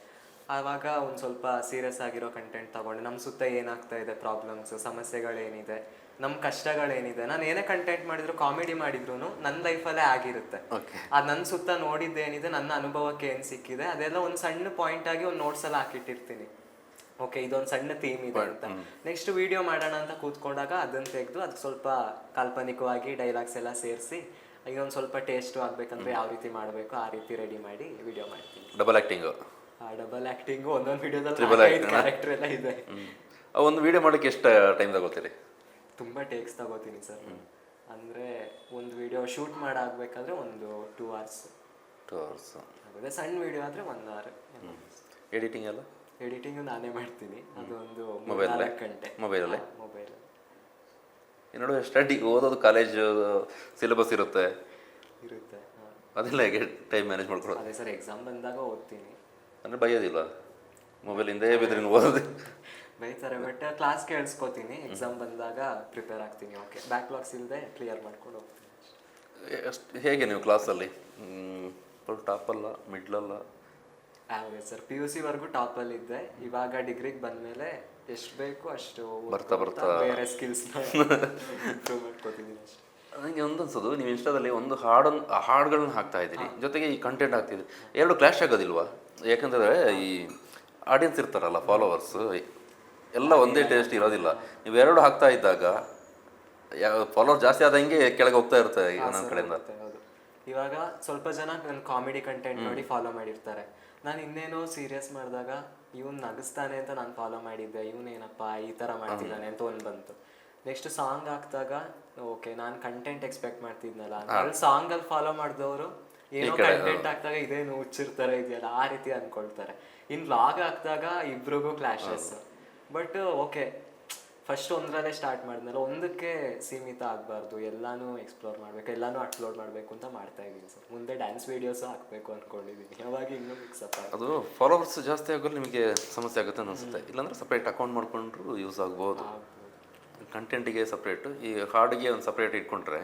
ಆವಾಗ ಒಂದು ಸ್ವಲ್ಪ ಸೀರಿಯಸ್ ಆಗಿರೋ ಕಂಟೆಂಟ್ ತಗೊಂಡು ನಮ್ಮ ಸುತ್ತ ಏನಾಗ್ತಾ ಇದೆ, ಪ್ರಾಬ್ಲಮ್ಸ್, ಸಮಸ್ಯೆಗಳೇನಿದೆ, ನಮ್ಮ ಕಷ್ಟಗಳೇನಿದೆ, ನಾನು ಏನೇ ಕಂಟೆಂಟ್ ಮಾಡಿದ್ರು, ಕಾಮಿಡಿ ಮಾಡಿದ್ರು ನನ್ನ ಲೈಫಲ್ಲೇ ಆಗಿರುತ್ತೆ. ಅದು ನನ್ನ ಸುತ್ತ ನೋಡಿದ್ದೇನಿದೆ, ನನ್ನ ಅನುಭವಕ್ಕೆ ಏನು ಸಿಕ್ಕಿದೆ, ಅದೆಲ್ಲ ಒಂದು ಸಣ್ಣ ಪಾಯಿಂಟ್ ಆಗಿ ಒಂದು ನೋಟ್ಸಲ್ಲಿ ಹಾಕಿಟ್ಟಿರ್ತೀನಿ. ಓಕೆ, ಇದೊಂದು ಸಣ್ಣ ಥೀಮ್ ಇದೆ ಅಂತ. ನೆಕ್ಸ್ಟ್ ವಿಡಿಯೋ ಮಾಡೋಣ ಅಂತ ಕೂತ್ಕೊಂಡಾಗ ಅದನ್ನು ತೆಗೆದು ಅದಕ್ಕೆ ಸ್ವಲ್ಪ ಕಾಲ್ಪನಿಕವಾಗಿ ಡೈಲಾಗ್ಸ್ ಎಲ್ಲ ಸೇರಿಸಿ ಇದೊಂದು ಸ್ವಲ್ಪ ಟೇಸ್ಟು ಆಗಬೇಕಂದ್ರೆ ಯಾವ ರೀತಿ ಮಾಡಬೇಕು ಆ ರೀತಿ ರೆಡಿ ಮಾಡಿ ವಿಡಿಯೋ ಮಾಡ್ತೀನಿ. ಡಬಲ್ ಆ್ಯಕ್ಟಿಂಗು ಒಂದೊಂದು ವಿಡಿಯೋದಲ್ಲಿ ಕ್ಯಾರೆಕ್ಟರ್ ಎಲ್ಲ ಇದೆ. ಒಂದು ವಿಡಿಯೋ ಮಾಡೋಕ್ಕೆ ಎಷ್ಟು ಟೈಮ್ ತಗೋತೀರಿ? ತುಂಬ ಟೇಕ್ಸ್ ತಗೋತೀನಿ ಸರ್. ಅಂದರೆ ಒಂದು ವಿಡಿಯೋ ಶೂಟ್ ಮಾಡಾಗಬೇಕಾದ್ರೆ ಒಂದು 2 hours. 2 hours. ಅದೇ ಸಣ್ಣ ವಿಡಿಯೋ ಆದರೆ 1 hour. ಎಡಿಟಿಂಗ್ ಎಲ್ಲ? ಎಡಿಟಿಂಗು ನಾನೇ ಮಾಡ್ತೀನಿ. ಅದೊಂದು ಮೊಬೈಲಲ್ಲೇ? 4 ಗಂಟೆ ಮೊಬೈಲಲ್ಲಿ? ಮೊಬೈಲ್. ನೋಡುವ ಸ್ಟಡಿ ಓದೋದು, ಕಾಲೇಜು ಸಿಲೆಬಸ್ ಇರುತ್ತೆ, ಅದೆಲ್ಲ ಹೇಗೆ ಟೈಮ್ ಮ್ಯಾನೇಜ್ ಮಾಡ್ಕೊಳ್ಳೋದು? ಅದೇ ಸರ್, ಎಕ್ಸಾಮ್ ಬಂದಾಗ ಓದ್ತೀನಿ. ಅಂದರೆ ಬೈಯೋದಿಲ್ಲ? ಮೊಬೈಲಿಂದ ಬಿದ್ರಿನ ಓದೋದು ಬೈತಾರೆ, ಬಟ್ ಕ್ಲಾಸ್ ಕೇಳಿಸ್ಕೋತೀನಿ. ಎಕ್ಸಾಮ್ ಬಂದಾಗ ಪ್ರಿಪೇರ್ ಆಗ್ತೀನಿ. ಓಕೆ, ಬ್ಯಾಕ್ಲಾಗ್ಸ್ ಇಲ್ಲದೆ ಕ್ಲಿಯರ್ ಮಾಡ್ಕೊಂಡು ಹೋಗ್ತೀನಿ. ಹೇಗೆ ನೀವು ಕ್ಲಾಸಲ್ಲಿ ಟಾಪಲ್ಲ, ಮಿಡ್ಲಲ್ಲ? Average sir. PUC ವರೆಗೂ ಟಾಪಲ್ಲಿದ್ದೆ. ಇವಾಗ ಡಿಗ್ರಿಗೆ ಬಂದಮೇಲೆ ಎಷ್ಟು ಬೇಕು ಅಷ್ಟು ಬರ್ತಾ ಬೇರೆ ಸ್ಕಿಲ್ಸ್ನ ಇಂಪ್ರೂವ್ ಮಾಡ್ಕೋತೀನಿ ಅಷ್ಟೇ. ನನಗೆ ಒಂದನ್ಸೋದು, ನೀವು ಇನ್ಸ್ಟಾದಲ್ಲಿ ಒಂದು ಹಾಡುಗಳನ್ನ ಹಾಕ್ತಾ ಇದ್ದೀರಿ, ಜೊತೆಗೆ ಈ ಕಂಟೆಂಟ್ ಹಾಕ್ತಿದ್ದೀರಿ, ಎರಡು ಕ್ಲಾಶ್ ಆಗೋದಿಲ್ವಾ? ಯಾಕಂದರೆ ಈ ಆಡಿಯನ್ಸ್ ಇರ್ತಾರಲ್ಲ, ಫಾಲೋವರ್ಸ್ ಎಲ್ಲ ಒಂದೇ ಟೇಸ್ಟ್ ಇರೋದಿಲ್ಲ. ನೀವು ಎರಡು ಹಾಕ್ತಾ ಇದ್ದಾಗ ಫಾಲೋವರ್ ಜಾಸ್ತಿ ಆದಂಗೆ ಕೆಳಗೆ ಹೋಗ್ತಾ ಇರ್ತಾರೆ ನನ್ನ ಕಡೆಯಿಂದ. ಹೌದು. ಇವಾಗ ಸ್ವಲ್ಪ ಜನ ನನ್ನ ಕಾಮಿಡಿ ಕಂಟೆಂಟ್ ನೋಡಿ ಫಾಲೋ ಮಾಡಿರ್ತಾರೆ. ನಾನು ಇನ್ನೇನೋ ಸೀರಿಯಸ್ ಮಾಡಿದಾಗ ಇವ್ನು ನಗಿಸ್ತಾನೆ ಅಂತ ನಾನು ಫಾಲೋ ಮಾಡಿದ್ದೆ, ಇವನೇನಪ್ಪ ಈ ಥರ ಮಾಡ್ತಿದ್ದಾನೆ ಅಂತ ಒಂದು ಬಂತು. ನೆಕ್ಸ್ಟ್ ಸಾಂಗ್ ಹಾಕ್ದಾಗ ಓಕೆ, ನಾನು ಕಂಟೆಂಟ್ ಎಕ್ಸ್ಪೆಕ್ಟ್ ಮಾಡ್ತಿದ್ನಲ್ಲ, ಅಲ್ಲಿ ಸಾಂಗಲ್ಲಿ ಫಾಲೋ ಮಾಡಿದವರು ಏನೋ ಕಂಟೆಂಟ್ ಹಾಕ್ದಾಗ ಇದೇನು ಹುಚ್ಚಿರ್ತಾರೆ ಇದೆಯಲ್ಲ ಆ ರೀತಿ ಅಂದ್ಕೊಳ್ತಾರೆ. ಇನ್ನು ವ್ಲಾಗ್ ಹಾಕಿದಾಗ ಇಬ್ರಿಗೂ ಕ್ಲಾಶಸ್. ಬಟ್ ಓಕೆ, ಫಸ್ಟ್ ಒಂದರಲ್ಲೇ ಸ್ಟಾರ್ಟ್ ಮಾಡಿದ್ನಲ್ಲ, ಒಂದಕ್ಕೆ ಸೀಮಿತ ಆಗಬಾರ್ದು, ಎಲ್ಲಾನು ಎಕ್ಸ್ಪ್ಲೋರ್ ಮಾಡಬೇಕು, ಎಲ್ಲಾನು ಅಪ್ಲೋಡ್ ಮಾಡಬೇಕು ಅಂತ ಮಾಡ್ತಾ ಇದ್ದೀನಿ ಸರ್. ಮುಂದೆ ಡ್ಯಾನ್ಸ್ ವೀಡಿಯೋಸ್ ಹಾಕಬೇಕು ಅಂದ್ಕೊಂಡಿದ್ದೀನಿ. ಯಾವಾಗ ಇನ್ನೂ ಮಿಕ್ಸಪ್ ಆಗಿ ಅದು ಫಾಲೋವರ್ಸ್ ಜಾಸ್ತಿ ಆಗೋದು ನಿಮಗೆ ಸಮಸ್ಯೆ ಆಗುತ್ತೆ ಅನಿಸುತ್ತೆ. ಇಲ್ಲಾಂದ್ರೆ ಸಪ್ರೇಟ್ ಅಕೌಂಟ್ ಮಾಡ್ಕೊಂಡ್ರು ಯೂಸ್ ಆಗ್ಬೋದು. ಕಂಟೆಂಟಿಗೆ ಸಪ್ರೇಟು, ಈ ಹಾಡಿಗೆ ಒಂದು ಸಪ್ರೇಟ್ ಇಟ್ಕೊಂಡ್ರೆ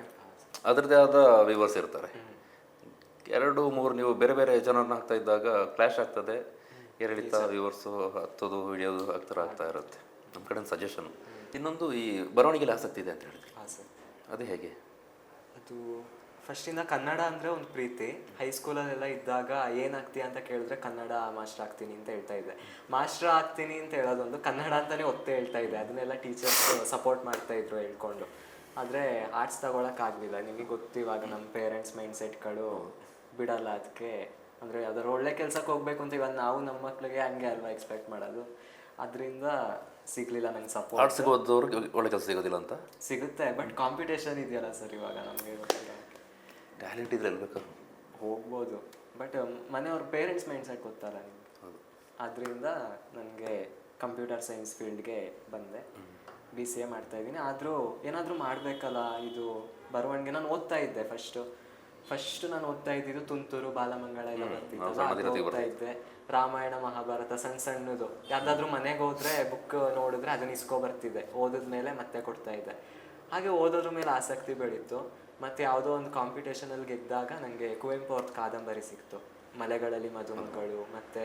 ಅದರದ್ದೇ ಆದ ವ್ಯೂವರ್ಸ್ ಇರ್ತಾರೆ. 2-3 ನೀವು ಬೇರೆ ಬೇರೆ ಜನರನ್ನ ಹಾಕ್ತಾ ಇದ್ದಾಗ ಕ್ಲಾಶ್ ಆಗ್ತದೆ, ಎರಡಿತ ವ್ಯೂವರ್ಸು ಹತ್ತೋದು ವಿಡಿಯೋದು ಆಗ್ತಾ ಇರುತ್ತೆ. ನಮ್ಮ ಕಡೆ ಸಜೆಷನ್. ಇನ್ನೊಂದು, ಈ ಬರವಣಿಗೆಯಲ್ಲಿ ಆಸಕ್ತಿ ಇದೆ ಅಂತ ಹೇಳಿದ್ರಿ. ಹಾಂ ಸರ್. ಅದು ಹೇಗೆ? ಅದು ಫಸ್ಟಿಂದ ಕನ್ನಡ ಅಂದರೆ ಒಂದು ಪ್ರೀತಿ. ಹೈಸ್ಕೂಲಲ್ಲೆಲ್ಲ ಇದ್ದಾಗ ಏನಾಗ್ತೀಯ ಅಂತ ಕೇಳಿದ್ರೆ ಕನ್ನಡ ಮಾಸ್ಟರ್ ಆಗ್ತೀನಿ ಅಂತ ಹೇಳ್ತಾ ಇದ್ದೆ. ಮಾಸ್ಟರ್ ಆಗ್ತೀನಿ ಅಂತ ಹೇಳೋದೊಂದು, ಕನ್ನಡ ಅಂತಲೇ ಒತ್ತೆ ಹೇಳ್ತಾ ಇದ್ದೆ. ಅದನ್ನೆಲ್ಲ ಟೀಚರ್ಸ್ ಸಪೋರ್ಟ್ ಮಾಡ್ತಾಯಿದ್ರು ಹೇಳ್ಕೊಂಡು. ಆದರೆ ಆರ್ಟ್ಸ್ ತಗೊಳಕ್ಕಾಗಲಿಲ್ಲ. ನಿಮಗೆ ಗೊತ್ತು, ಇವಾಗ ನಮ್ಮ ಪೇರೆಂಟ್ಸ್ ಮೈಂಡ್ ಸೆಟ್ಗಳು ಬಿಡಲ್ಲ ಅದಕ್ಕೆ. ಅಂದರೆ ಅದರ ಒಳ್ಳೆ ಕೆಲಸಕ್ಕೆ ಹೋಗ್ಬೇಕು ಅಂತ ಇವಾಗ ನಾವು ನಮ್ಮ ಮಕ್ಳಿಗೆ ಹಂಗೆ ಅಲ್ವಾ ಎಕ್ಸ್ಪೆಕ್ಟ್ ಮಾಡೋದು. ಅದರಿಂದ ಸಿಗಲಿಲ್ಲ ನಂಗೆ ಸಪೋರ್ಟ್. ಆರ್ಟ್ಸ್ ಓದೋರಿಗೆ ಒಳ್ಳೆ ಕೆಲಸ ಸಿಗೋದಿಲ್ಲ ಅಂತ? ಸಿಗುತ್ತೆ, ಬಟ್ ಕಾಂಪಿಟೇಷನ್ ಇದೆಯಲ್ಲ ಸರ್ ಇವಾಗ. ನಮಗೆ ಗೊತ್ತಿಲ್ಲ, ಟ್ಯಾಲೆಂಟ್ ಇದ್ರೆ ಬೇಕಾ ಹೋಗ್ಬೋದು, ಬಟ್ ಮನೆಯವ್ರ ಪೇರೆಂಟ್ಸ್ ಮೈಂಡ್ ಸೆಟ್ ಗೊತ್ತಲ್ಲ ನಿಮ್ಗೆ. ಅದರಿಂದ ನನಗೆ ಕಂಪ್ಯೂಟರ್ ಸೈನ್ಸ್ ಫೀಲ್ಡ್ಗೆ ಬಂದೆ. BCA ಮಾಡ್ತಾಯಿದ್ದೀನಿ. ಆದರೂ ಏನಾದರೂ ಮಾಡಬೇಕಲ್ಲ, ಇದು ಬರವಣಿಗೆ. ನಾನು ಓದ್ತಾ ಇದ್ದೆ ಫಸ್ಟ್ ನಾನು ಓದ್ತಾ ಇದ್ದಿದ್ದು ತುಂತುರು, ಬಾಲಮಂಗಳ ಎಲ್ಲ ಬರ್ತಿತ್ತು, ಓದ್ತಾ ಇದ್ದೆ. ರಾಮಾಯಣ, ಮಹಾಭಾರತ ಸಣ್ಣದು ಯಾವ್ದಾದ್ರು ಮನೆಗೆ ಹೋದ್ರೆ ಬುಕ್ ನೋಡಿದ್ರೆ ಅದನ್ನ ಇಸ್ಕೊಬರ್ತಿದ್ದೆ. ಓದಿದ್ಮೇಲೆ ಮತ್ತೆ ಕೊಡ್ತಾ ಇದ್ದೆ. ಹಾಗೆ ಓದೋದ್ರ ಮೇಲೆ ಆಸಕ್ತಿ ಬೆಳೀತು. ಮತ್ತು ಯಾವುದೋ ಒಂದು ಕಾಂಪಿಟೇಷನಲ್ಲಿ ಗೆದ್ದಾಗ ನನಗೆ ಕುವೆಂಪು ಅವ್ರ ಕಾದಂಬರಿ ಸಿಕ್ತು. ಮಲೆಗಳಲ್ಲಿ ಮಧುಮಗಳು ಮತ್ತು